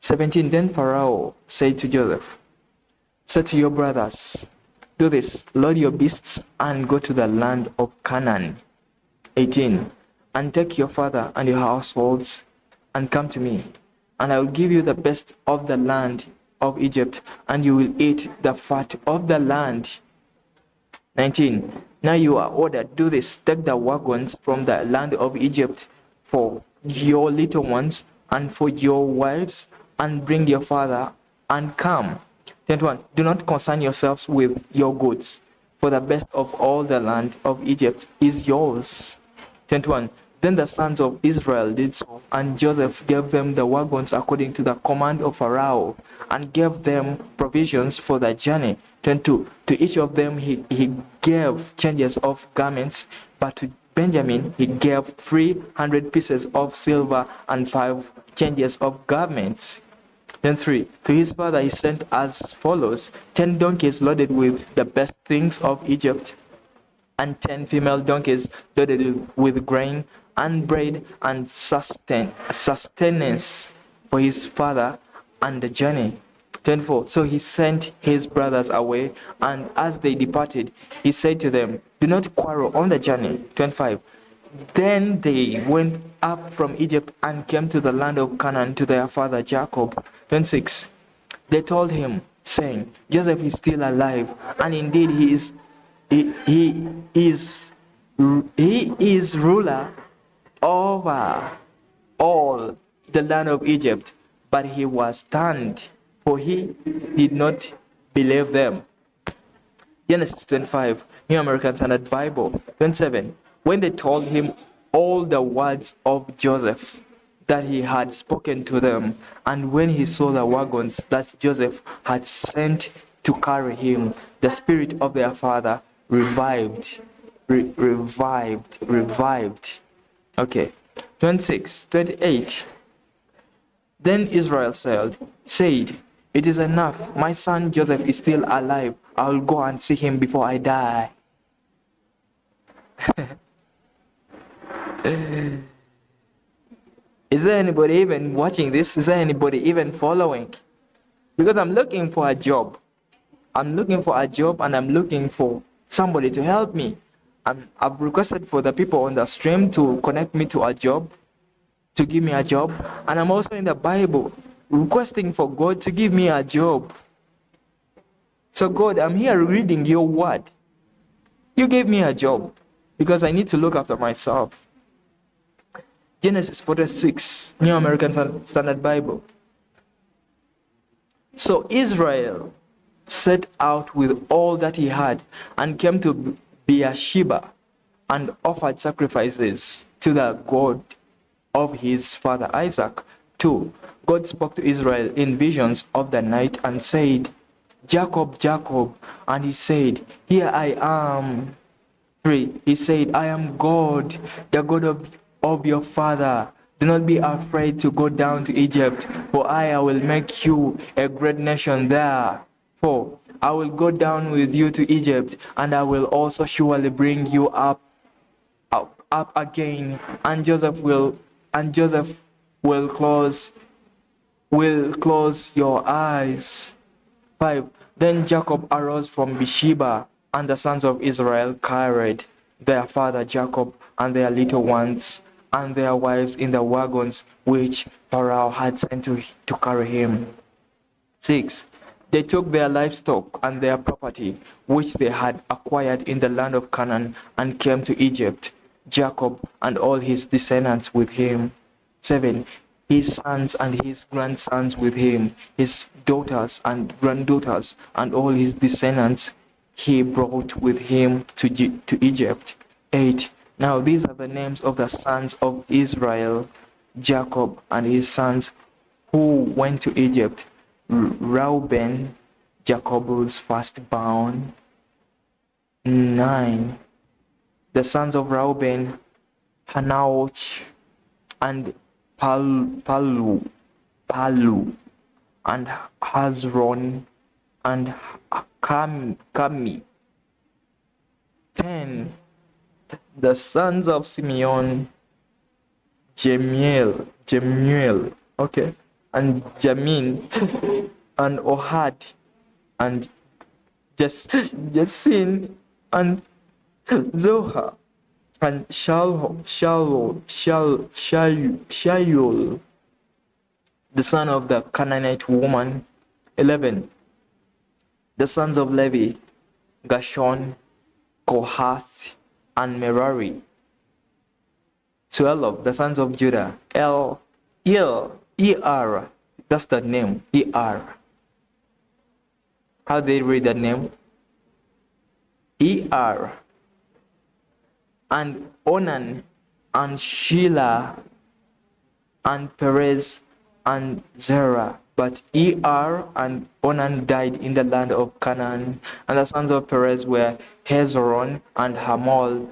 17. Then Pharaoh said to Joseph, say to your brothers, do this, load your beasts and go to the land of Canaan. 18. And take your father and your households and come to me, and I will give you the best of the land of Egypt, and you will eat the fat of the land. 19. Now you are ordered, do this, take the wagons from the land of Egypt for your little ones and for your wives, and bring your father and come. 21. Do not concern yourselves with your goods, for the best of all the land of Egypt is yours. 21. Then the sons of Israel did so, and Joseph gave them the wagons according to the command of Pharaoh, and gave them provisions for the journey. 22. To each of them he gave changes of garments, but to Benjamin he gave 300 pieces of silver and 5 changes of garments. Then 3. To his father he sent as follows: 10 donkeys loaded with the best things of Egypt, and 10 female donkeys loaded with grain and bread and sustenance for his father and the journey. 24. So he sent his brothers away, and as they departed, he said to them, do not quarrel on the journey. 25. Then they went up from Egypt and came to the land of Canaan to their father Jacob. 26. They told him, saying, Joseph is still alive, and indeed he is ruler over all the land of Egypt. But he was stunned, for he did not believe them. Genesis 25, New American Standard Bible. 27. When they told him all the words of Joseph that he had spoken to them, and when he saw the wagons that Joseph had sent to carry him, the spirit of their father revived. Okay. 26, 28. Then Israel said, It is enough. My son Joseph is still alive. I will go and see him before I die. Is there anybody even watching this? Is there anybody even following? Because I'm looking for a job. I'm looking for a job and I'm looking for somebody to help me. I've requested for the people on the stream to connect me to a job, to give me a job. And I'm also in the Bible requesting for God to give me a job. So God, I'm here reading your word. You gave me a job because I need to look after myself. Genesis 46, New American Standard Bible. So Israel set out with all that he had and came to Beersheba and offered sacrifices to the God of his father Isaac. 2. God spoke to Israel in visions of the night and said, Jacob, Jacob. And he said, Here I am. 3. He said, I am God, the God of your father. Do not be afraid to go down to Egypt, for I will make you a great nation there. 4. I will go down with you to Egypt, and I will also surely bring you up again, and Joseph will close your eyes. 5. Then Jacob arose from Beersheba, and the sons of Israel carried their father Jacob and their little ones and their wives in the wagons which Pharaoh had sent to carry him. 6. They took their livestock and their property, which they had acquired in the land of Canaan, and came to Egypt, Jacob and all his descendants with him. 7. His sons and his grandsons with him, his daughters and granddaughters, and all his descendants he brought with him to Egypt. 8. Now these are the names of the sons of Israel, Jacob and his sons who went to Egypt. Reuben, Jacob's firstborn. 9. The sons of Reuben, Hanoch and Palu, and Hazron and Kami. 10. The sons of Simeon, Jemuel, okay, and Jamin, and Ohad, and Jasin, and Zoha, and Shaul, the son of the Canaanite woman. 11. The sons of Levi, Gershon, Kohath, and Merari. 12. The sons of Judah, Er, that's the name, Er. How they read that name? Er. And Onan, and Sheila, and Perez, and Zerah. But Er and Onan died in the land of Canaan. And the sons of Perez were Hezron and Hamol.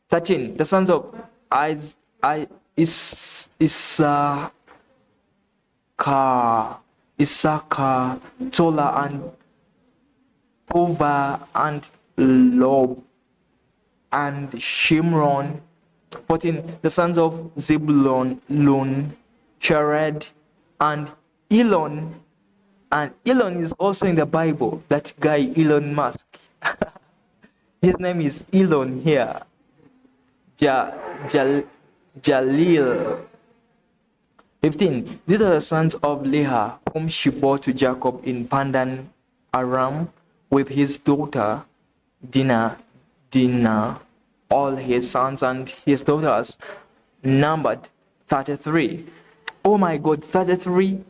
13. The sons of Issachar, Tola, and Pova, and Lob, and Shimron. 14. The sons of Zebulun, Shared, and Elon. And Elon is also in the Bible, that guy Elon Musk. His name is Elon here. Ja, Jal, Jalil. 15. These are the sons of Leah, whom she bore to Jacob in Pandan Aram with his daughter Dinah, all his sons and his daughters, numbered 33. Oh my God, 33?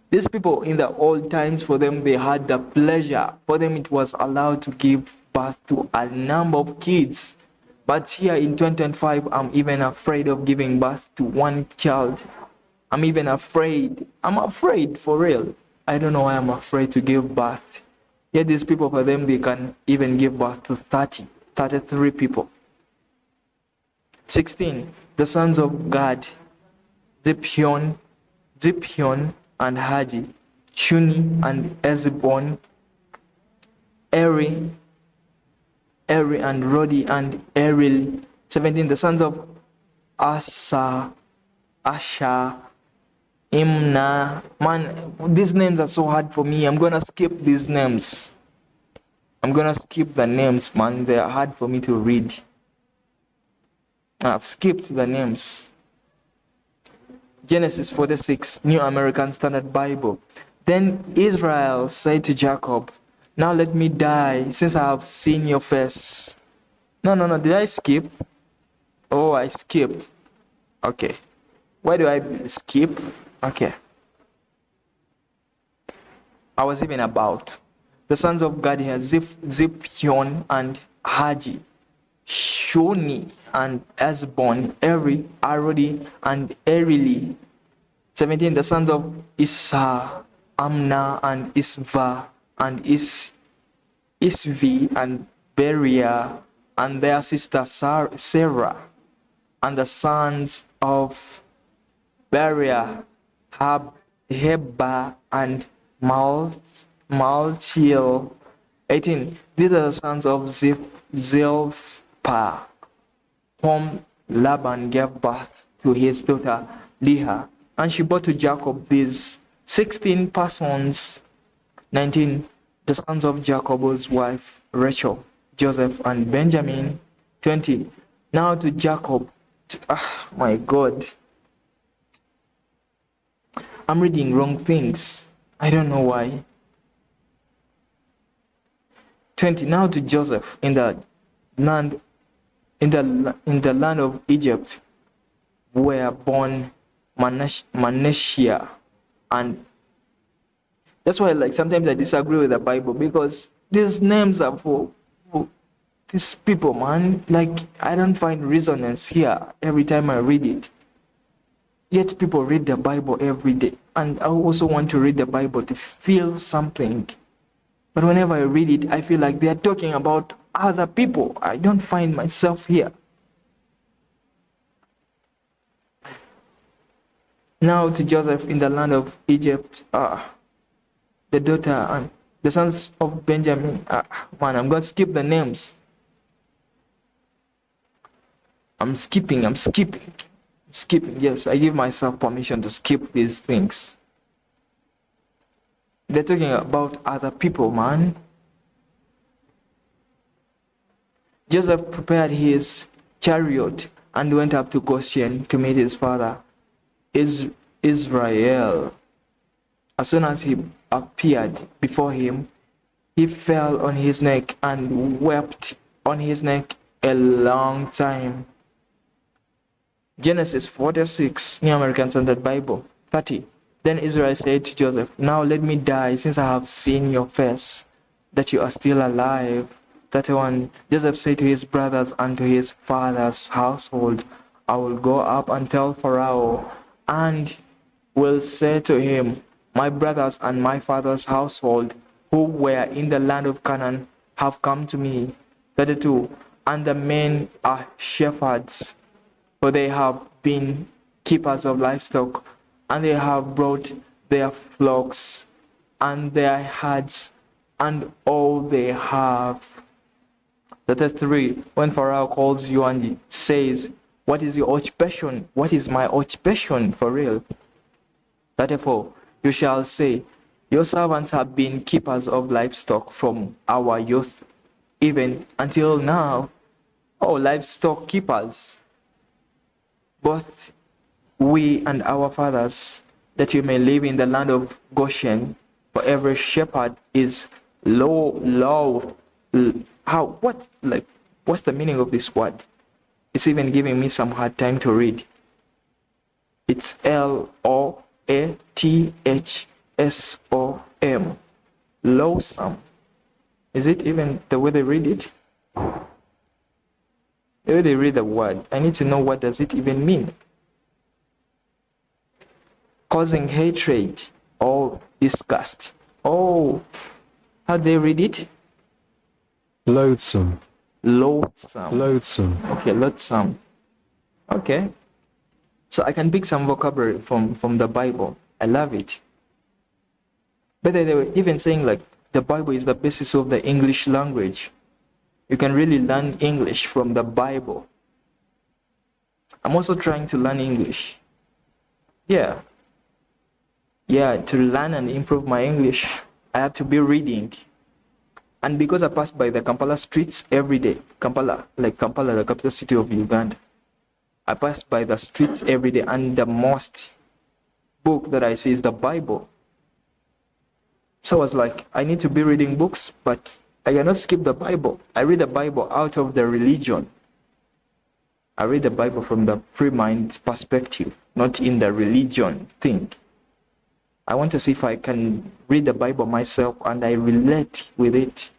These people in the old times, for them, they had the pleasure. For them, it was allowed to give birth to a number of kids. But here in 2025, I'm even afraid of giving birth to one child. I'm even afraid. I'm afraid for real. I don't know why I'm afraid to give birth. Yet these people, for them, they can even give birth to 33 people. 16. The sons of Gad, Zipion and Haji, Shuni and Ezbon, Eri and Rodi and Eril. 17. The sons of Asha, Imna. Man, these names are so hard for me. I'm gonna skip these names. I'm gonna skip the names, man. They are hard for me to read. I've skipped the names. Genesis 46, New American Standard Bible. Then Israel said to Jacob, now let me die, since I have seen your face. No, did I skip? Oh, I skipped. Okay. Why do I skip? Okay. I was even about. The sons of Gad here, Zipion and Haji, Shuni and Ezbon, Eri, Arodi, and Erili. 17. The sons of Issa, Amna, and Isva, and Isvi, and Beria, and their sister Sarah. And the sons of Beria, Heba, and Malchiel. 18. These are the sons of Zilpah, whom Laban gave birth to his daughter Leah, and she bore to Jacob these 16 persons. 19. The sons of Jacob's wife Rachel, Joseph, and Benjamin. 20. Now to Jacob. My God. I'm reading wrong things. I don't know why. 20. Now to Joseph in the land of Egypt were born Manasseh, and that's why sometimes I disagree with the Bible, because these names are for these people, man. I don't find resonance here every time I read it. Yet people read the Bible every day, and I also want to read the Bible to feel something. But whenever I read it, I feel like they are talking about other people. I don't find myself here. Now to Joseph in the land of Egypt, the daughter and the sons of Benjamin. Man, I'm going to skip the names. I'm skipping. Yes, I give myself permission to skip these things. They're talking about other people, man. Joseph prepared his chariot and went up to Goshen to meet his father, Israel. As soon as he appeared before him, he fell on his neck and wept on his neck a long time. Genesis 46, New American Standard Bible. 30. Then Israel said to Joseph, now let me die, since I have seen your face, that you are still alive. 31. Joseph said to his brothers and to his father's household, I will go up and tell Pharaoh, and will say to him, my brothers and my father's household, who were in the land of Canaan, have come to me. 32. And the men are shepherds, for they have been keepers of livestock, and they have brought their flocks and their herds and all they have. 33. When Pharaoh calls you and says, what is your occupation? What is my occupation for real? 34. You shall say, your servants have been keepers of livestock from our youth, even until now. Oh, livestock keepers, both we and our fathers, that you may live in the land of Goshen. For every shepherd is what's the meaning of this word? It's even giving me some hard time to read. It's Loathsom. Loathsome. Is it even the way they read it? The way they read the word. I need to know, what does it even mean? Causing hatred or disgust. Oh, how do they read it? Loathsome. Loathsome. Loathsome. Okay, loathsome. Okay. So I can pick some vocabulary from the Bible. I love it. But they were even saying like the Bible is the basis of the English language. You can really learn English from the Bible. I'm also trying to learn English. Yeah, to learn and improve my English, I have to be reading. And because I pass by the Kampala streets every day, Kampala, the capital city of Uganda, I pass by the streets every day, and the most book that I see is the Bible. So I was like, I need to be reading books, but I cannot skip the Bible. I read the Bible out of the religion. I read the Bible from the pre-mind perspective, not in the religion thing. I want to see if I can read the Bible myself and I relate with it.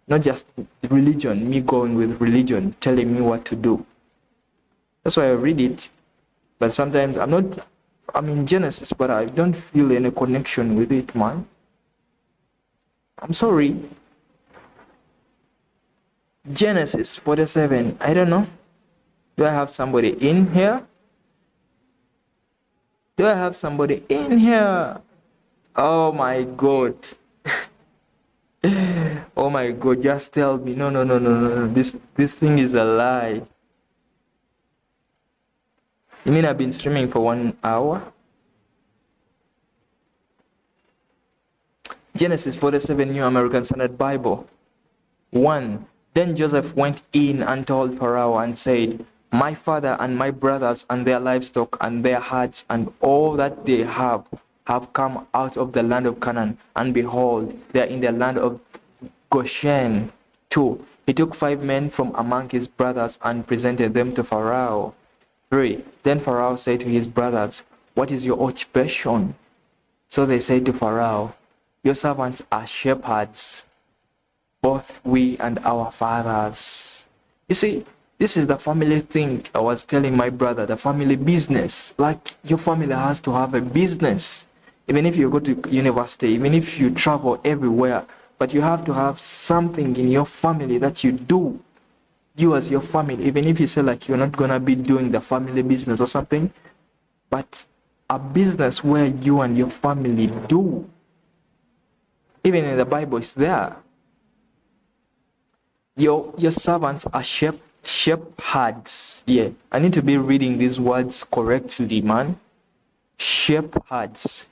Not just religion, me going with religion, telling me what to do. That's why I read it. But sometimes I'm in Genesis, but I don't feel any connection with it, man. I'm sorry. Genesis 47, I don't know. Do I have somebody in here? Do I have somebody in here? Oh my God. Oh my God, just tell me. No. This thing is a lie. You mean I've been streaming for 1 hour? Genesis 47, New American Standard Bible. 1. Then Joseph went in and told Pharaoh and said, my father and my brothers and their livestock and their herds and all that they have come out of the land of Canaan, and behold, they are in the land of Goshen. 2. He took 5 men from among his brothers and presented them to Pharaoh. 3. Then Pharaoh said to his brothers, what is your occupation? So they said to Pharaoh, your servants are shepherds, both we and our fathers. You see, this is the family thing I was telling my brother, the family business. Like, your family has to have a business. Even if you go to university, even if you travel everywhere, but you have to have something in your family that you do. You as your family, even if you say like you're not gonna be doing the family business or something, but a business where you and your family do. Even in the Bible, it's there. Your servants are shepherds. Yeah, I need to be reading these words correctly, man. Shepherds.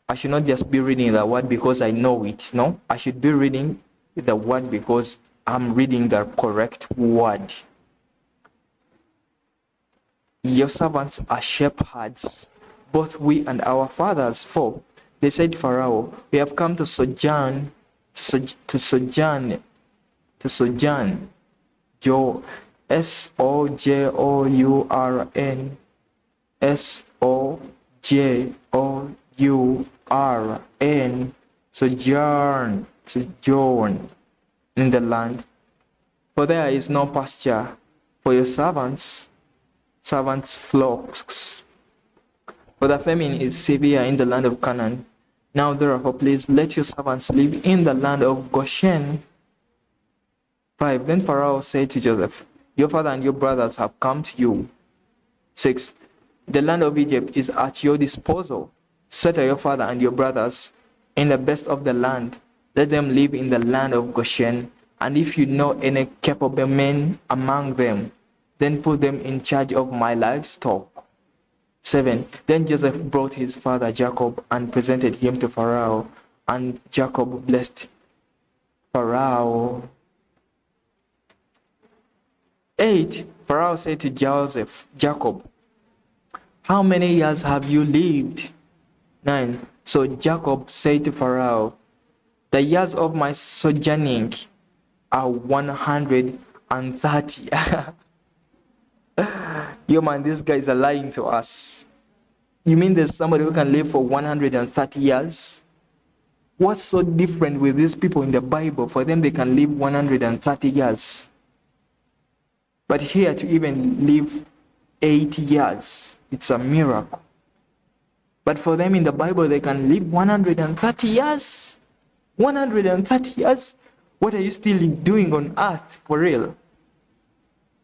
I should not just be reading the word because I know it. No, I should be reading the word because I'm reading the correct word. Your servants are shepherds, both we and our fathers. 4. They said to Pharaoh, we have come to sojourn. Sojourn. Sojourn in the land. For there is no pasture for your servants' flocks. For the famine is severe in the land of Canaan. Now therefore, please let your servants live in the land of Goshen. 5. Then Pharaoh said to Joseph, your father and your brothers have come to you. 6. The land of Egypt is at your disposal. Settle your father and your brothers in the best of the land. Let them live in the land of Goshen. And if you know any capable men among them, then put them in charge of my livestock. 7. Then Joseph brought his father Jacob and presented him to Pharaoh, and Jacob blessed Pharaoh. 8. Pharaoh said to Jacob, how many years have you lived? 9. So Jacob said to Pharaoh, the years of my sojourning are 130. Yo man, these guys are lying to us. You mean there's somebody who can live for 130 years? What's so different with these people in the Bible? For them, they can live 130 years. But here to even live 80 years, it's a miracle. But for them in the Bible, they can live 130 years. 130 years? What are you still doing on earth for real?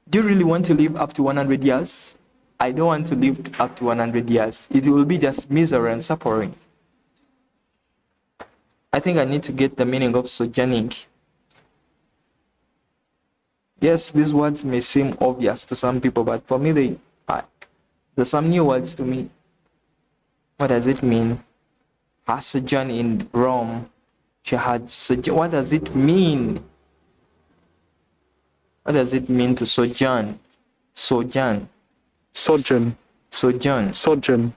Do you really want to live up to 100 years? I don't want to live up to 100 years. It will be just misery and suffering. I think I need to get the meaning of sojourning. Yes, these words may seem obvious to some people, but for me, there's some new words to me. What does it mean? Her sojourn in Rome. She had sojourn. What does it mean? What does it mean to sojourn? Sojourn. Sojourn. Sojourn. Sojourn.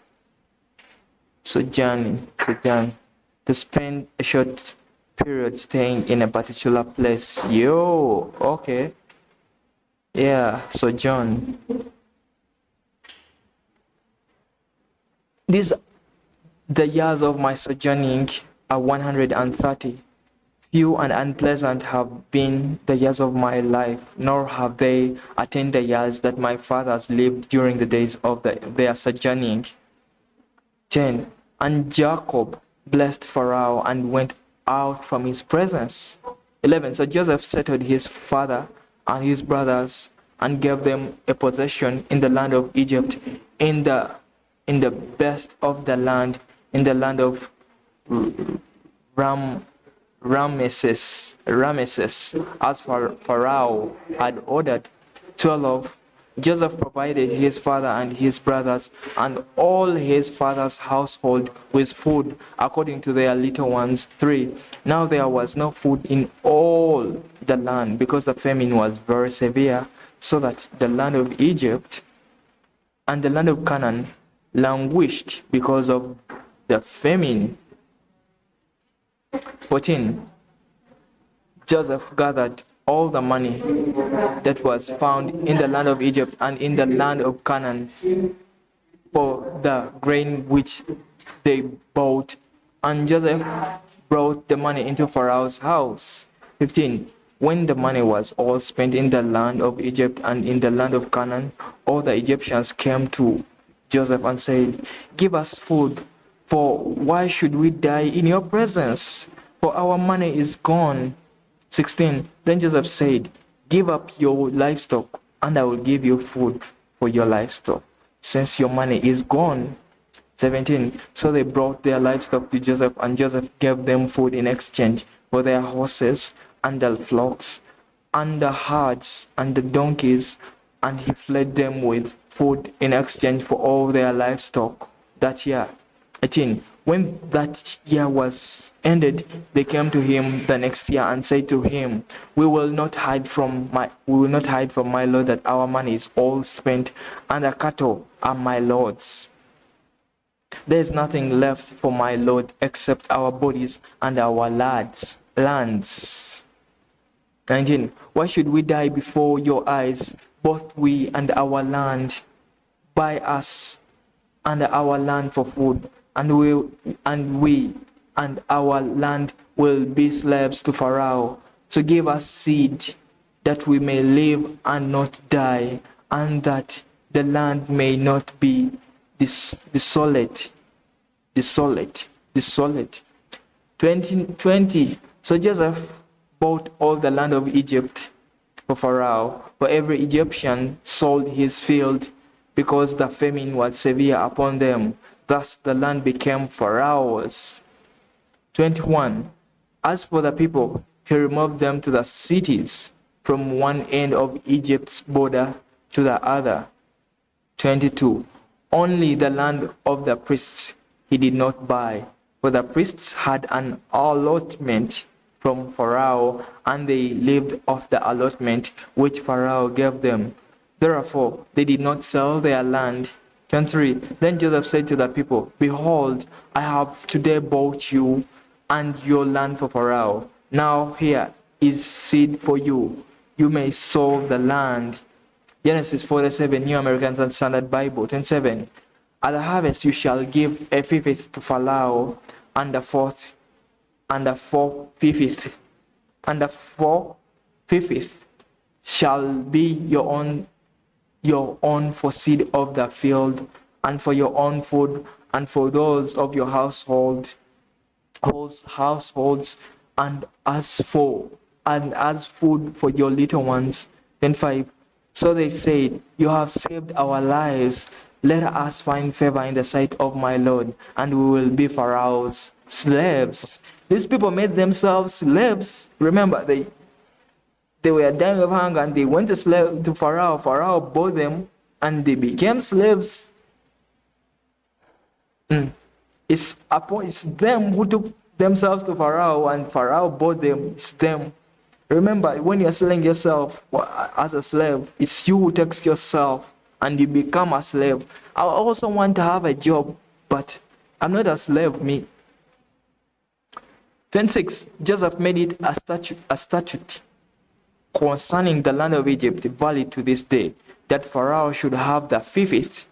Sojourning. Sojourn. To spend a short period staying in a particular place. Yo, okay. Yeah, sojourn. The years of my sojourning are 130. Few and unpleasant have been the years of my life, nor have they attained the years that my fathers lived during the days of their sojourning. 10. And Jacob blessed Pharaoh and went out from his presence. 11. So Joseph settled his father and his brothers and gave them a possession in the land of Egypt, in the best of the land, in the land of Ramesses, as Pharaoh had ordered. 12. Joseph provided his father and his brothers and all his father's household with food according to their little ones. 3. Now there was no food in all the land because the famine was very severe, so that the land of Egypt and the land of Canaan languished because of the famine. 14. Joseph gathered all the money that was found in the land of Egypt and in the land of Canaan for the grain which they bought, and Joseph brought the money into Pharaoh's house. 15. When the money was all spent in the land of Egypt and in the land of Canaan, all the Egyptians came to Joseph and said, give us food, for why should we die in your presence? For our money is gone. 16. Then Joseph said, give up your livestock, and I will give you food for your livestock, since your money is gone. 17. So they brought their livestock to Joseph, and Joseph gave them food in exchange for their horses and the flocks and the herds and the donkeys, and he fed them with food in exchange for all their livestock that year. 18. When that year was ended, they came to him the next year and said to him, we will not hide from my lord that our money is all spent, and the cattle are my lord's. There is nothing left for my lord except our bodies and our lands. 19. Why should we die before your eyes, both we and our land? Buy us and our land for food, and we and our land will be slaves to Pharaoh. So give us seed, that we may live and not die, and that the land may not be desolate. 20. So Joseph bought all the land of Egypt for Pharaoh, for every Egyptian sold his field, because the famine was severe upon them. Thus the land became Pharaoh's. 21. As for the people, he removed them to the cities, from one end of Egypt's border to the other. 22. Only the land of the priests he did not buy, for the priests had an allotment from Pharaoh, and they lived off the allotment which Pharaoh gave them. Therefore, they did not sell their land. 23. Then Joseph said to the people, Behold, I have today bought you and your land for Pharaoh. Now here is seed for you. You may sow the land. Genesis 47, New American Standard Bible. 27. At the harvest you shall give a fifth to Pharaoh, and the fourth, and the 4/5, and the 4/5 shall be your own for seed of the field, and for your own food, and for those of your households, and as food for your little ones. 25. So they said, You have saved our lives. Let us find favor in the sight of my Lord, and we will be Pharaoh's slaves. These people made themselves slaves. Remember, they were dying of hunger, and they went to slave to Pharaoh. Pharaoh bought them, and they became slaves. It's them who took themselves to Pharaoh, and Pharaoh bought them. It's them. Remember, when you're selling yourself as a slave, it's you who takes yourself and you become a slave. I also want to have a job, but I'm not a slave, me. 26. Joseph made it a statute concerning the land of Egypt, valid to this day, that Pharaoh should have the fifth.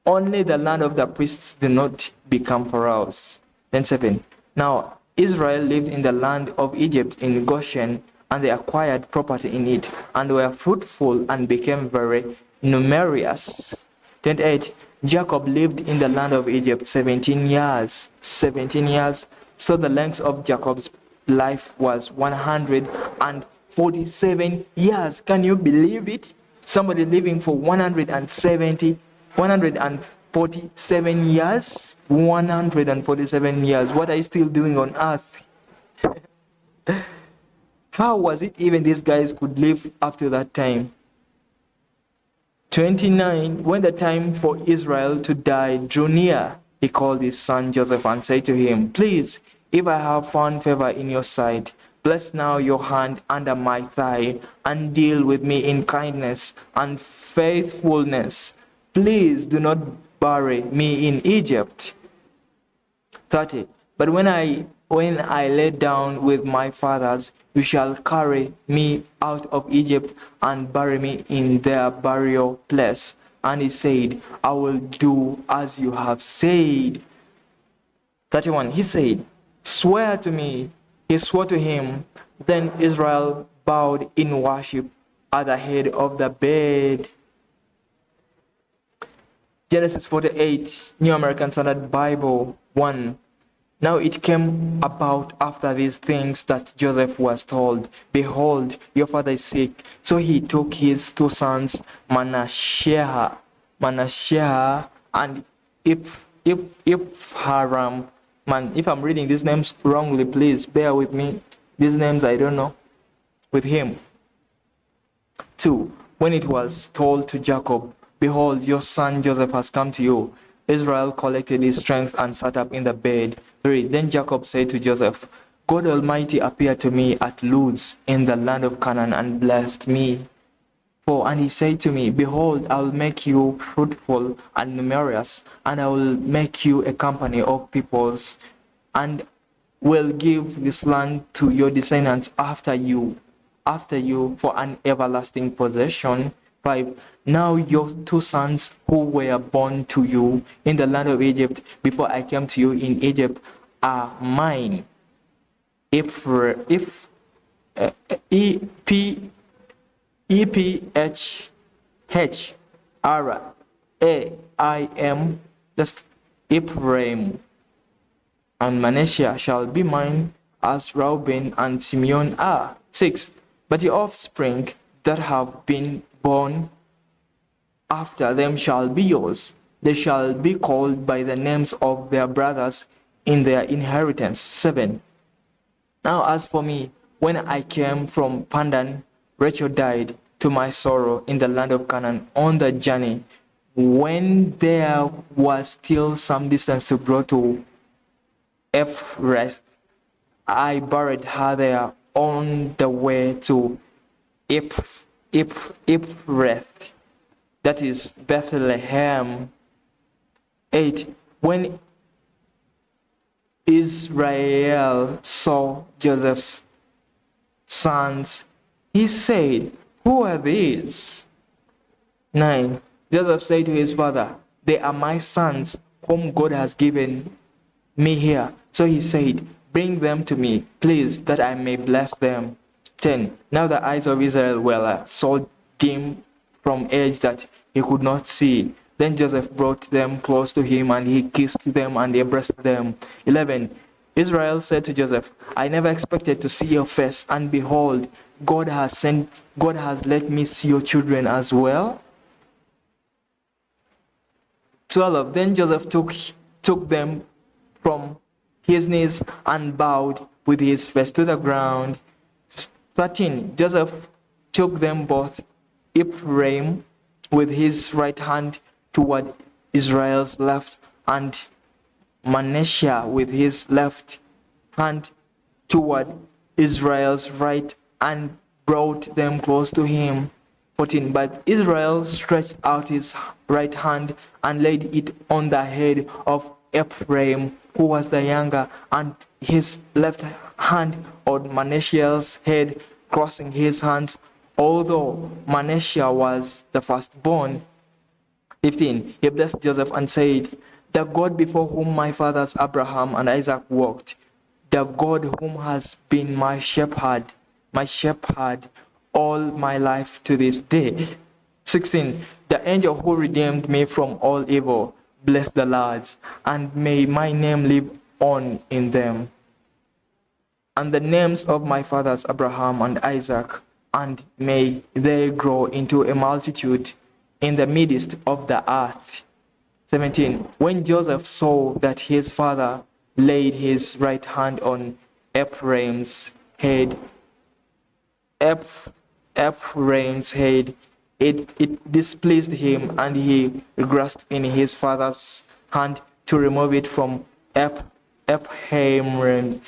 Only the land of the priests did not become Pharaoh's. 27. Now Israel lived in the land of Egypt in Goshen, and they acquired property in it, and were fruitful and became very numerous. 28. Jacob lived in the land of Egypt 17 years. 17 years. So the length of Jacob's life was 147 years. Can you believe it? Somebody living for 147 years. 147 years. What are you still doing on earth? How was it even these guys could live up to that time? 29. When the time for Israel to die drew near, he called his son Joseph and said to him, Please, if I have found favor in your sight, bless now your hand under my thigh, and deal with me in kindness and faithfulness. Please do not bury me in Egypt. 30. But when I lay down with my fathers, you shall carry me out of Egypt and bury me in their burial place. And he said, I will do as you have said. 31. He said, Swear to me. He swore to him. Then Israel bowed in worship at the head of the bed. Genesis 48, New American Standard Bible 1. Now it came about after these things that Joseph was told, Behold, your father is sick. So he took his two sons, Manasseh and Ephraim. Man, if I'm reading these names wrongly, please bear with me. These names I don't know. With him. 2. When it was told to Jacob, Behold, your son Joseph has come to you, Israel collected his strength and sat up in the bed. 3. Then Jacob said to Joseph, God Almighty appeared to me at Luz in the land of Canaan and blessed me. 4. And he said to me, Behold, I will make you fruitful and numerous, and I will make you a company of peoples, and will give this land to your descendants after you for an everlasting possession. 5. Now your two sons who were born to you in the land of Egypt before I came to you in Egypt are mine. Ephraim, that's Ephraim, and Manasseh shall be mine, as Reuben and Simeon are. 6. But your offspring that have been born after them shall be yours. They shall be called by the names of their brothers in their inheritance. 7. Now as for me, when I came from Pandan, Rachel died to my sorrow in the land of Canaan on the journey, when there was still some distance to go to Ephrath. I buried her there on the way to Iphreth, that is Bethlehem. 8. When Israel saw Joseph's sons, he said, "Who are these?" 9. Joseph said to his father, "They are my sons whom God has given me here." So he said, "Bring them to me, please, that I may bless them." 10. Now the eyes of Israel were so dim from age that he could not see. Then Joseph brought them close to him, and he kissed them and embraced them. 11. Israel said to Joseph, "I never expected to see your face, and behold, God has let me see your children as well." 12. Then Joseph took them from his knees and bowed with his face to the ground. 13. Joseph took them both, Ephraim with his right hand toward Israel's left, and Manasseh with his left hand toward Israel's right, and brought them close to him. 14. But Israel stretched out his right hand and laid it on the head of Ephraim, who was the younger, and his left hand on Manasseh's head, crossing his hands, although Manasseh was the firstborn. 15. He blessed Joseph and said, "The God before whom my fathers Abraham and Isaac walked, the God whom has been my shepherd all my life to this day." 16. The angel who redeemed me from all evil, bless the Lord, and may my name live on in them, and the names of my fathers Abraham and Isaac, and may they grow into a multitude in the midst of the earth. 17. When Joseph saw that his father laid his right hand on Ephraim's head, it displeased him, and he grasped in his father's hand to remove it from Ephraim.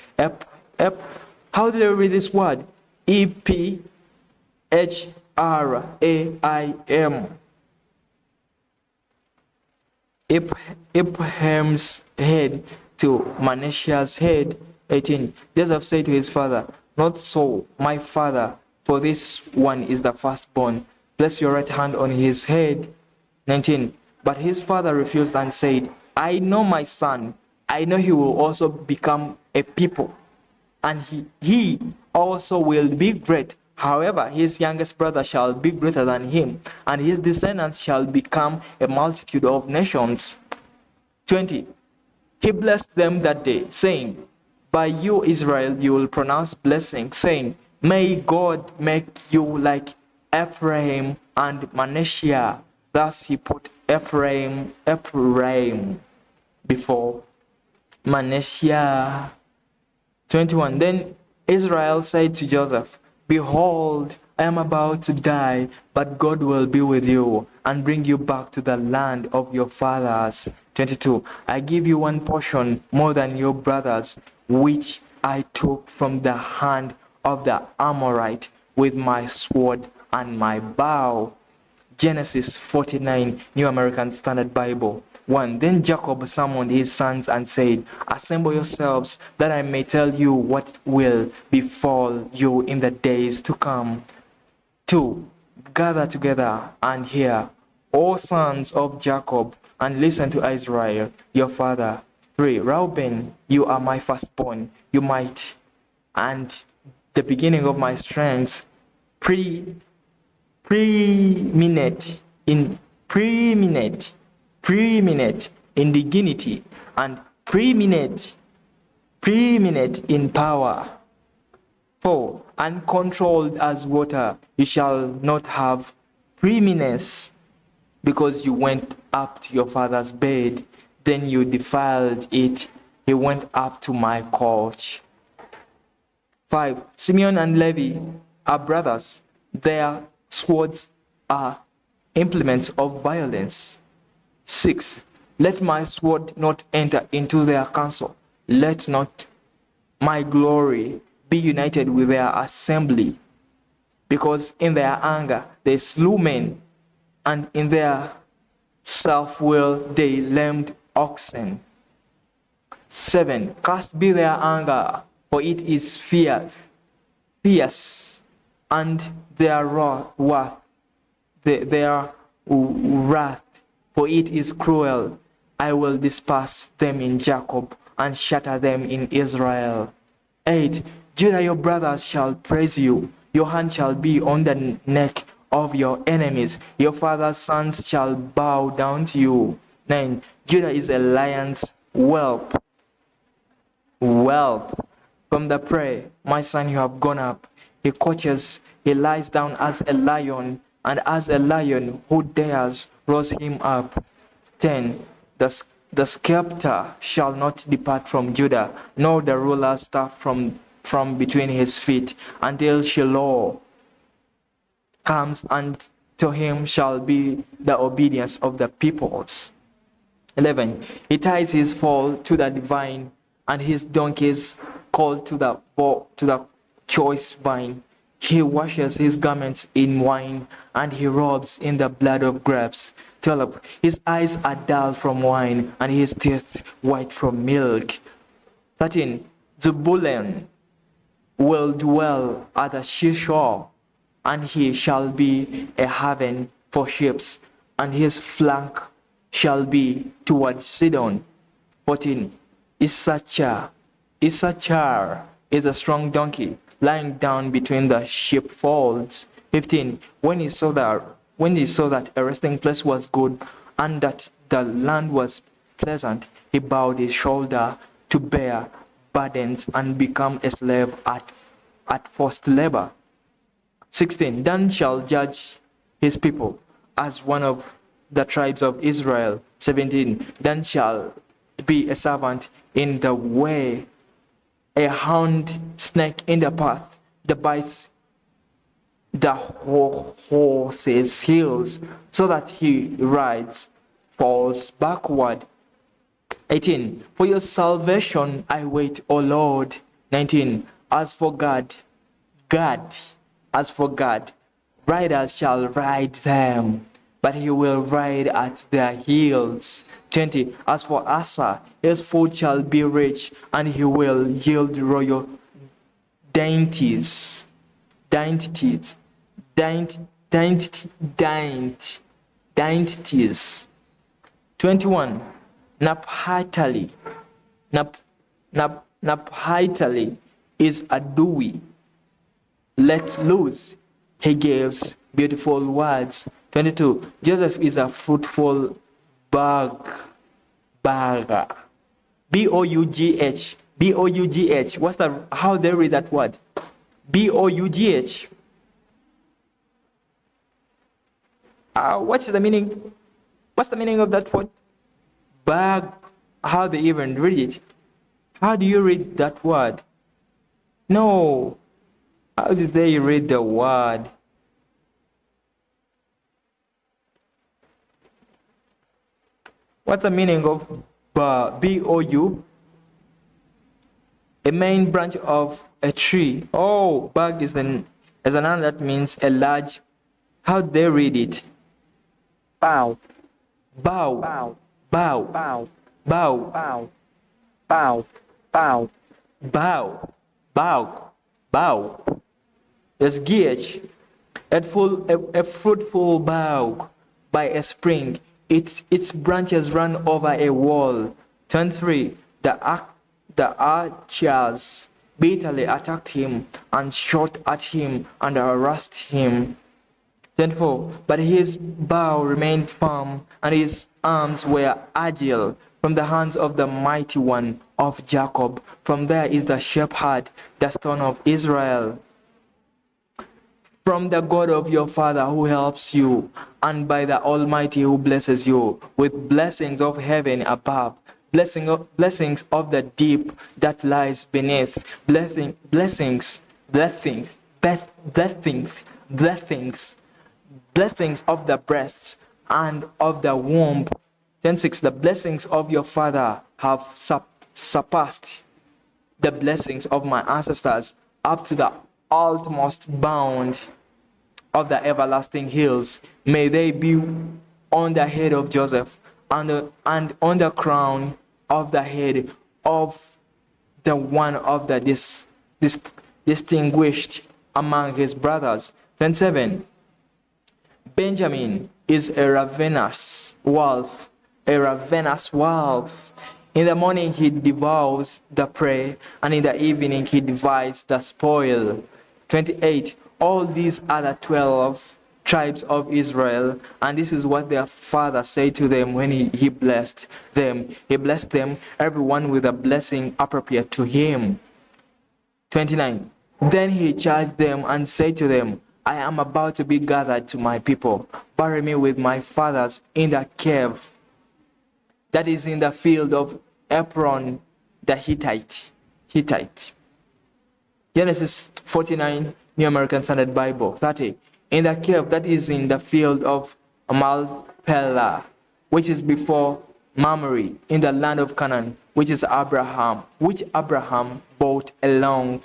How do they read this word? Ephraim. Ephraim's head to Manasseh's head. 18. Joseph said to his father, "Not so, my father, for this one is the firstborn. Place your right hand on his head." 19. But his father refused and said, "I know my son. I know he will also become a people, and he also will be great. However, his youngest brother shall be greater than him, and his descendants shall become a multitude of nations." 20. He blessed them that day, saying, "By you, Israel, you will pronounce blessing, saying, may God make you like Ephraim and Manasseh." Thus he put Ephraim before Manasseh. 21. Then Israel said to Joseph, "Behold, I am about to die, but God will be with you and bring you back to the land of your fathers." 22. I give you one portion more than your brothers, which I took from the hand of the Amorite with my sword and my bow. Genesis 49, New American Standard Bible. 1. Then Jacob summoned his sons and said, "Assemble yourselves, that I may tell you what will befall you in the days to come." 2. Gather together and hear, O sons of Jacob, and listen to Israel, your father. 3. Reuben, you are my firstborn, you might, and the beginning of my strength, preeminent in dignity, and preeminent in power. 4. Uncontrolled as water, you shall not have preeminence, because you went up to your father's bed, then you defiled it. He went up to my couch. 5. Simeon and Levi are brothers. Their swords are implements of violence. 6. Let my sword not enter into their council. Let not my glory be united with their assembly, because in their anger they slew men, and in their self-will they lamed oxen. 7. Cast be their anger, for it is fierce, and their wrath, for it is cruel. I will disperse them in Jacob and shatter them in Israel. 8. Judah, your brothers shall praise you. Your hand shall be on the neck of your enemies. Your father's sons shall bow down to you. 9. Judah is a lion's whelp. From the prey, my son, you have gone up. He couches, he lies down as a lion, and as a lion who dares rose him up. 10. The scepter shall not depart from Judah, nor the ruler's staff from between his feet, until Shiloh comes, and to him shall be the obedience of the peoples. 11. He ties his foal to the vine, and his donkeys called to the choice vine. He washes his garments in wine, and he robes in the blood of grapes. 12. His eyes are dull from wine, and his teeth white from milk. 13. Zebulun will dwell at the seashore, and he shall be a haven for ships, and his flank shall be toward Sidon. 14. Issachar is a strong donkey, lying down between the sheepfolds. 15. When he saw that a resting place was good, and that the land was pleasant, he bowed his shoulder to bear burdens and become a slave at forced labor. 16. Dan shall judge his people as one of the tribes of Israel. 17. Dan shall be a servant in the way, a hound snake in the path that bites the horse's heels, so that he rides, falls backward. 18. For your salvation I wait, O Lord. 19. As for God, riders shall ride them, but he will ride at their heels. 20. As for Asa, his food shall be rich, and he will yield royal dainties. 21. Naphtali is a dewy. Let loose, he gives beautiful words. 22. Joseph is a fruitful bagger. B-O-U-G-H. B-O-U-G-H. How they read that word? B-O-U-G-H. What's the meaning? What's the meaning of that word? Bag. How they even read it? How do you read that word? No. How do they read the word? What's the meaning of B-O-U? A main branch of a tree. Oh, bag is a noun that means a large. How do they read it? Bow. Bow. Bow. Bow. Bow. Bow. Bow. Bow. Bow. Bow. Bow. Bow. There's GH. A fruitful bough by a spring. Its branches run over a wall. 23. The archers bitterly attacked him and shot at him and harassed him. 24. But his bow remained firm, and his arms were agile from the hands of the mighty one of Jacob. From there is the shepherd, the stone of Israel. From the God of your father who helps you, and by the Almighty who blesses you with blessings of heaven above, blessings of the deep that lies beneath, blessings of the breasts and of the womb. 10:6. The blessings of your father have surpassed the blessings of my ancestors up to the utmost bound of the everlasting hills. May they be on the head of Joseph and on the crown of the head of the one of the distinguished among his brothers. 27. Benjamin is a ravenous wolf, a ravenous wolf. In the morning he devours the prey, and in the evening he divides the spoil. 28. All these are the 12 tribes of Israel, and this is what their father said to them when he blessed them. He blessed them, everyone with a blessing appropriate to him. 29. Then he charged them and said to them, I am about to be gathered to my people. Bury me with my fathers in the cave that is in the field of Ephron the Hittite. Genesis 49, New American Standard Bible. 30. In the cave that is in the field of Malpelah, which is before Mamre, in the land of Canaan, which Abraham brought along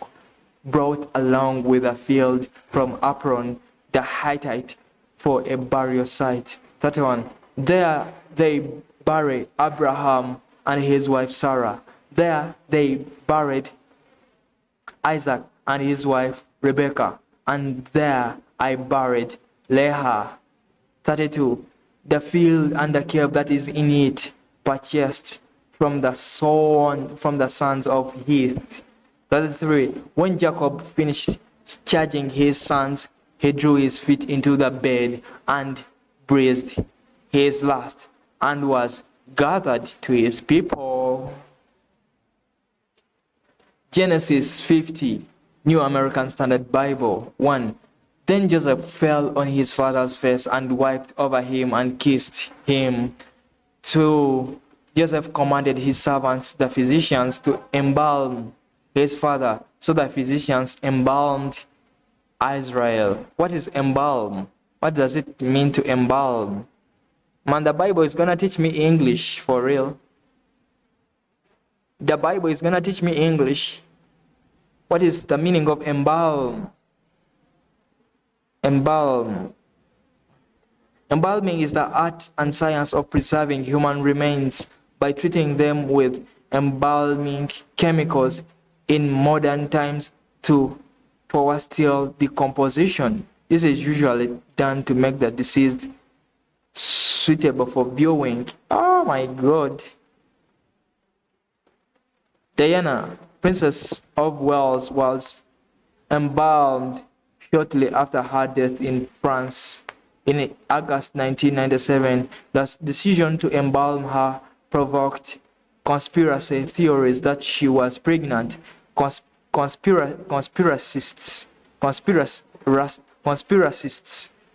with a field from Ephron the Hittite for a burial site. 31. There they buried Abraham and his wife Sarah. There they buried Isaac and his wife Rebekah. And there I buried Leah. 32. The field and the cave that is in it purchased from the sons of Heth. 33. When Jacob finished charging his sons, he drew his feet into the bed and breathed his last and was gathered to his people. Genesis 50, New American Standard Bible. 1. Then Joseph fell on his father's face and wiped over him and kissed him. 2. Joseph commanded his servants, the physicians, to embalm his father. So the physicians embalmed Israel. What is embalm? What does it mean to embalm? Man, the Bible is going to teach me English for real. The Bible is going to teach me English. What is the meaning of embalm? Embalming is the art and science of preserving human remains by treating them with embalming chemicals in modern times for still decomposition. This is usually done to make the deceased suitable for viewing. Oh my God. Diana, Princess of Wales, was embalmed shortly after her death in France in August 1997. The decision to embalm her provoked conspiracy theories that she was pregnant. Conspiracists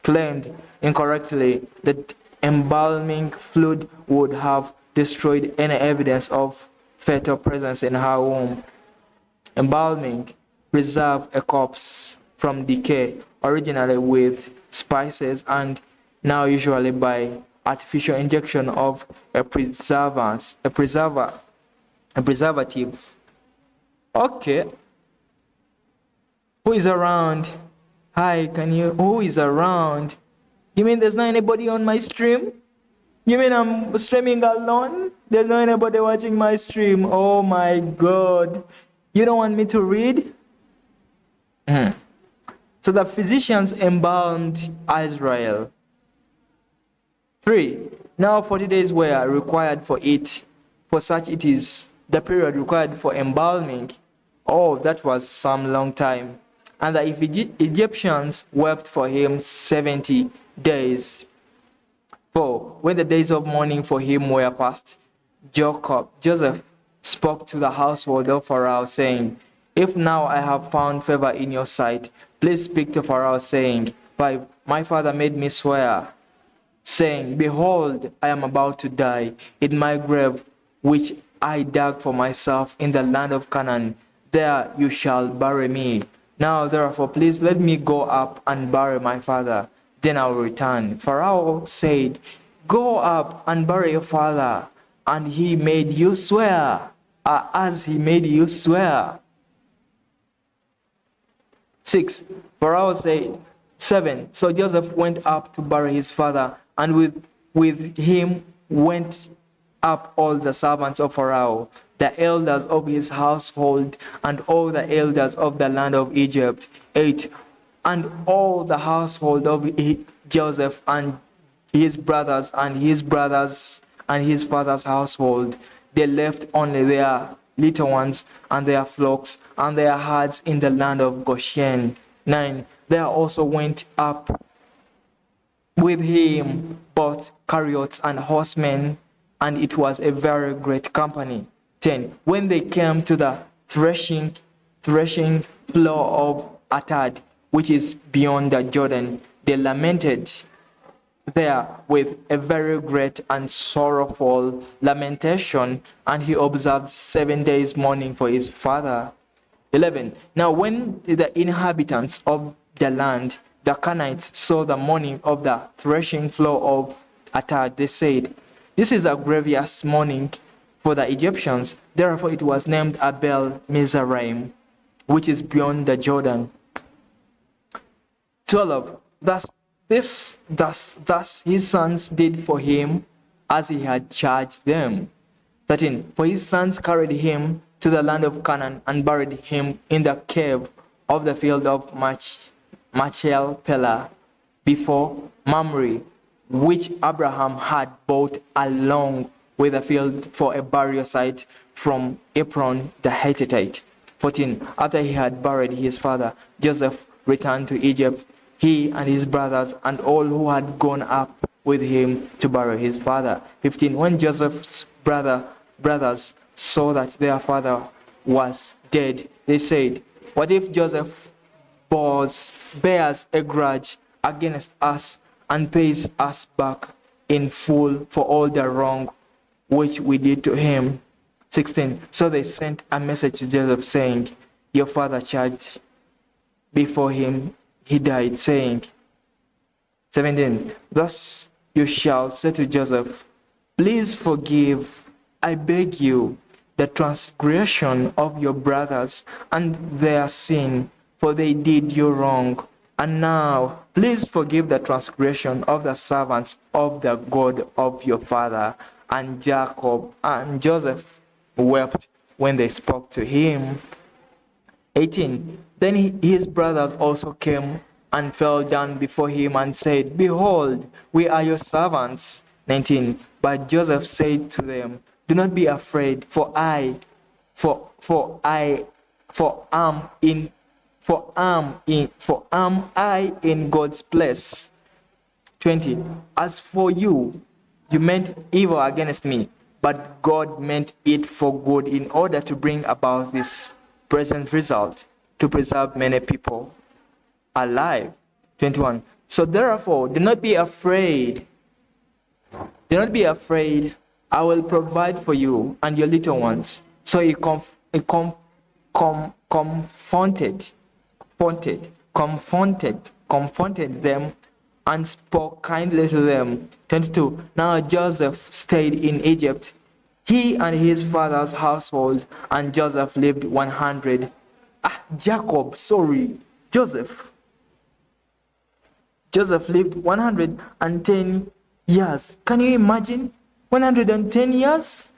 claimed incorrectly that embalming fluid would have destroyed any evidence of fetal presence in her womb. Embalming preserves a corpse from decay, originally with spices and now usually by artificial injection of a preservative. Okay. Who is around? Hi, who is around? You mean there's not anybody on my stream? You mean I'm streaming alone? There's not anybody watching my stream? Oh my God. You don't want me to read? So the physicians embalmed Israel. 3. Now 40 days were required for it. For such it is the period required for embalming. Oh, that was some long time. And the Egyptians wept for him 70 days. 4. When the days of mourning for him were past, Joseph spoke to the household of Pharaoh, saying, If now I have found favor in your sight, please speak to Pharaoh, saying, 5. My father made me swear, saying, Behold, I am about to die in my grave, which I dug for myself in the land of Canaan. There you shall bury me. Now therefore, please let me go up and bury my father. Then I will return. Pharaoh said, Go up and bury your father. And he made you swear. as he made you swear. 6. Pharaoh said, 7. So Joseph went up to bury his father, and with him went up all the servants of Pharaoh, the elders of his household, and all the elders of the land of Egypt. 8. And all the household of Joseph and his brothers and his father's household. They left only their little ones and their flocks and their herds in the land of Goshen. 9. There also went up with him both chariots and horsemen, and it was a very great company. 10. When they came to the threshing floor of Atad, which is beyond the Jordan, they lamented there with a very great and sorrowful lamentation, and he observed 7 days mourning for his father. 11. Now when the inhabitants of the land, the Canaanites, saw the mourning of the threshing floor of Atad, they said, "This is a grievous mourning for the Egyptians." Therefore it was named Abel Mizraim, which is beyond the Jordan. 12. Thus his sons did for him as he had charged them. 13. For his sons carried him to the land of Canaan and buried him in the cave of the field of Machpelah before Mamre, which Abraham had bought along with the field for a burial site from Ephron the Hittite. 14. After he had buried his father, Joseph returned to Egypt, he and his brothers and all who had gone up with him to bury his father. 15. When Joseph's brothers saw that their father was dead, they said, "What if Joseph bears a grudge against us and pays us back in full for all the wrong which we did to him?" 16. So they sent a message to Joseph saying, "Your father charged before him he died, saying," 17. Thus you shall say to Joseph, "Please forgive, I beg you, the transgression of your brothers and their sin, for they did you wrong. And now, please forgive the transgression of the servants of the God of your father." And Jacob and Joseph wept when they spoke to him. 18. Then his brothers also came and fell down before him and said, "Behold, we are your servants." 19. But Joseph said to them, "Do not be afraid, for am I in God's place?" 20. As for you, you meant evil against me, but God meant it for good in order to bring about this present result, to preserve many people alive. 21. So therefore, do not be afraid. Do not be afraid. I will provide for you and your little ones. So he confronted them and spoke kindly to them. 22. Now Joseph stayed in Egypt, he and his father's household, and Joseph lived 100. Joseph lived 110 years. Can you imagine? 110 years?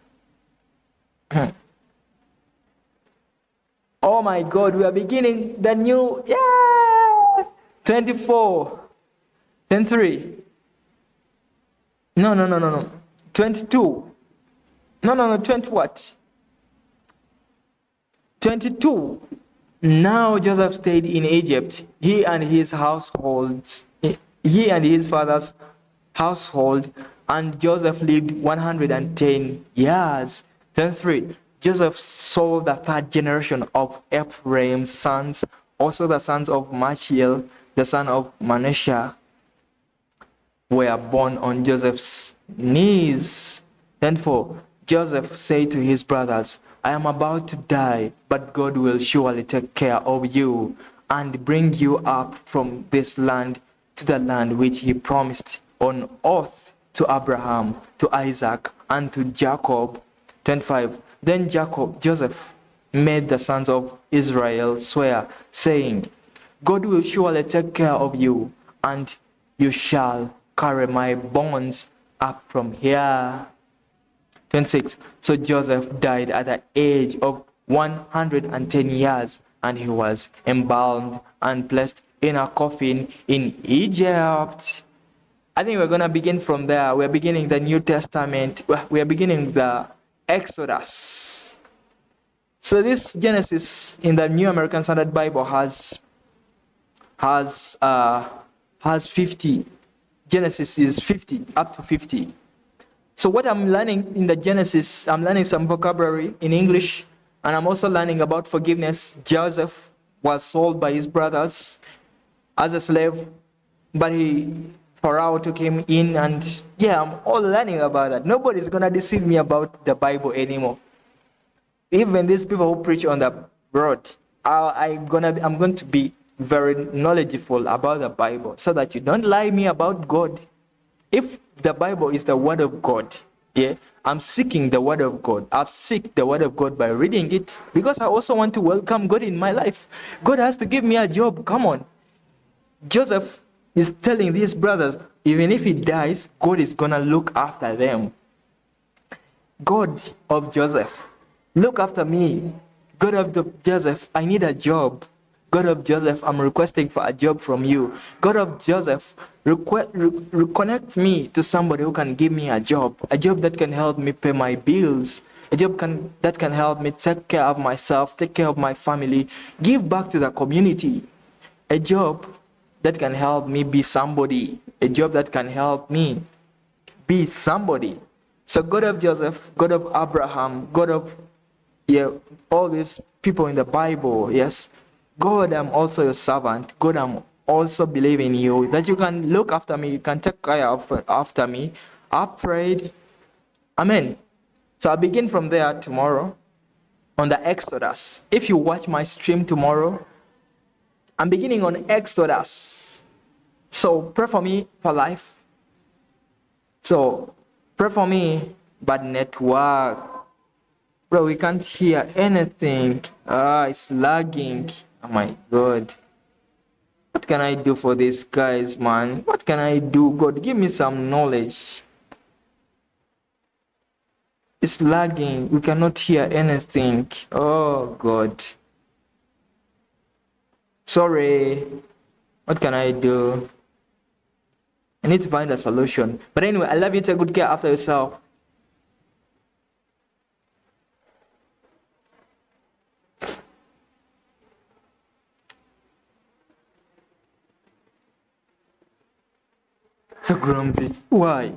Oh my God, we are beginning the new, 24, 23. No. 22. No, 20 what? 22. Now Joseph stayed in Egypt, he and his father's household, and Joseph lived 110 years. 23. Joseph saw the third generation of Ephraim's sons, also the sons of Machiel, the son of Manasseh, were born on Joseph's knees. 24. Joseph said to his brothers, "I am about to die, but God will surely take care of you and bring you up from this land to the land which he promised on oath to Abraham, to Isaac, and to Jacob." 25. Then Joseph made the sons of Israel swear, saying, God will surely take care of you, and you shall carry my bonds up from here. 26. So Joseph died at the age of 110 years, and he was embalmed and placed in a coffin in Egypt. I think we're going to begin from there. We're beginning the New Testament. We're beginning the Exodus. So this Genesis in the New American Standard Bible has 50. Genesis is 50, up to 50. So what I'm learning in the Genesis, I'm learning some vocabulary in English, and I'm also learning about forgiveness. Joseph was sold by his brothers as a slave, but Pharaoh took him in, and I'm all learning about that. Nobody's gonna deceive me about the Bible anymore. Even these people who preach on the road, I'm going to be very knowledgeable about the Bible, so that you don't lie me about God. If the Bible is the word of God, I'm seeking the word of God. I've seeked the word of God by reading it, because I also want to welcome God in my life. God has to give me a job. Come on. Joseph is telling these brothers, even if he dies, God is going to look after them. God of Joseph, look after me. God of Joseph, I need a job. God of Joseph, I'm requesting for a job from you. God of Joseph, reconnect me to somebody who can give me a job that can help me pay my bills, a job that can help me take care of myself, take care of my family, give back to the community, a job that can help me be somebody, a job that can help me be somebody. So God of Joseph, God of Abraham, God of all these people in the Bible, yes. God, I'm also your servant. God, I'm also believing you, that you can look after me, you can take care after me. I prayed. Amen. So I'll begin from there tomorrow on the Exodus. If you watch my stream tomorrow, I'm beginning on Exodus. So pray for me for life. So pray for me, but network. Bro, we can't hear anything. It's lagging. Oh my God. What can I do for these guys, man? What can I do? God, give me some knowledge. It's lagging. We cannot hear anything. Oh, God. Sorry. What can I do? I need to find a solution. But anyway, I love you. Take good care after yourself. So grumpy. Why?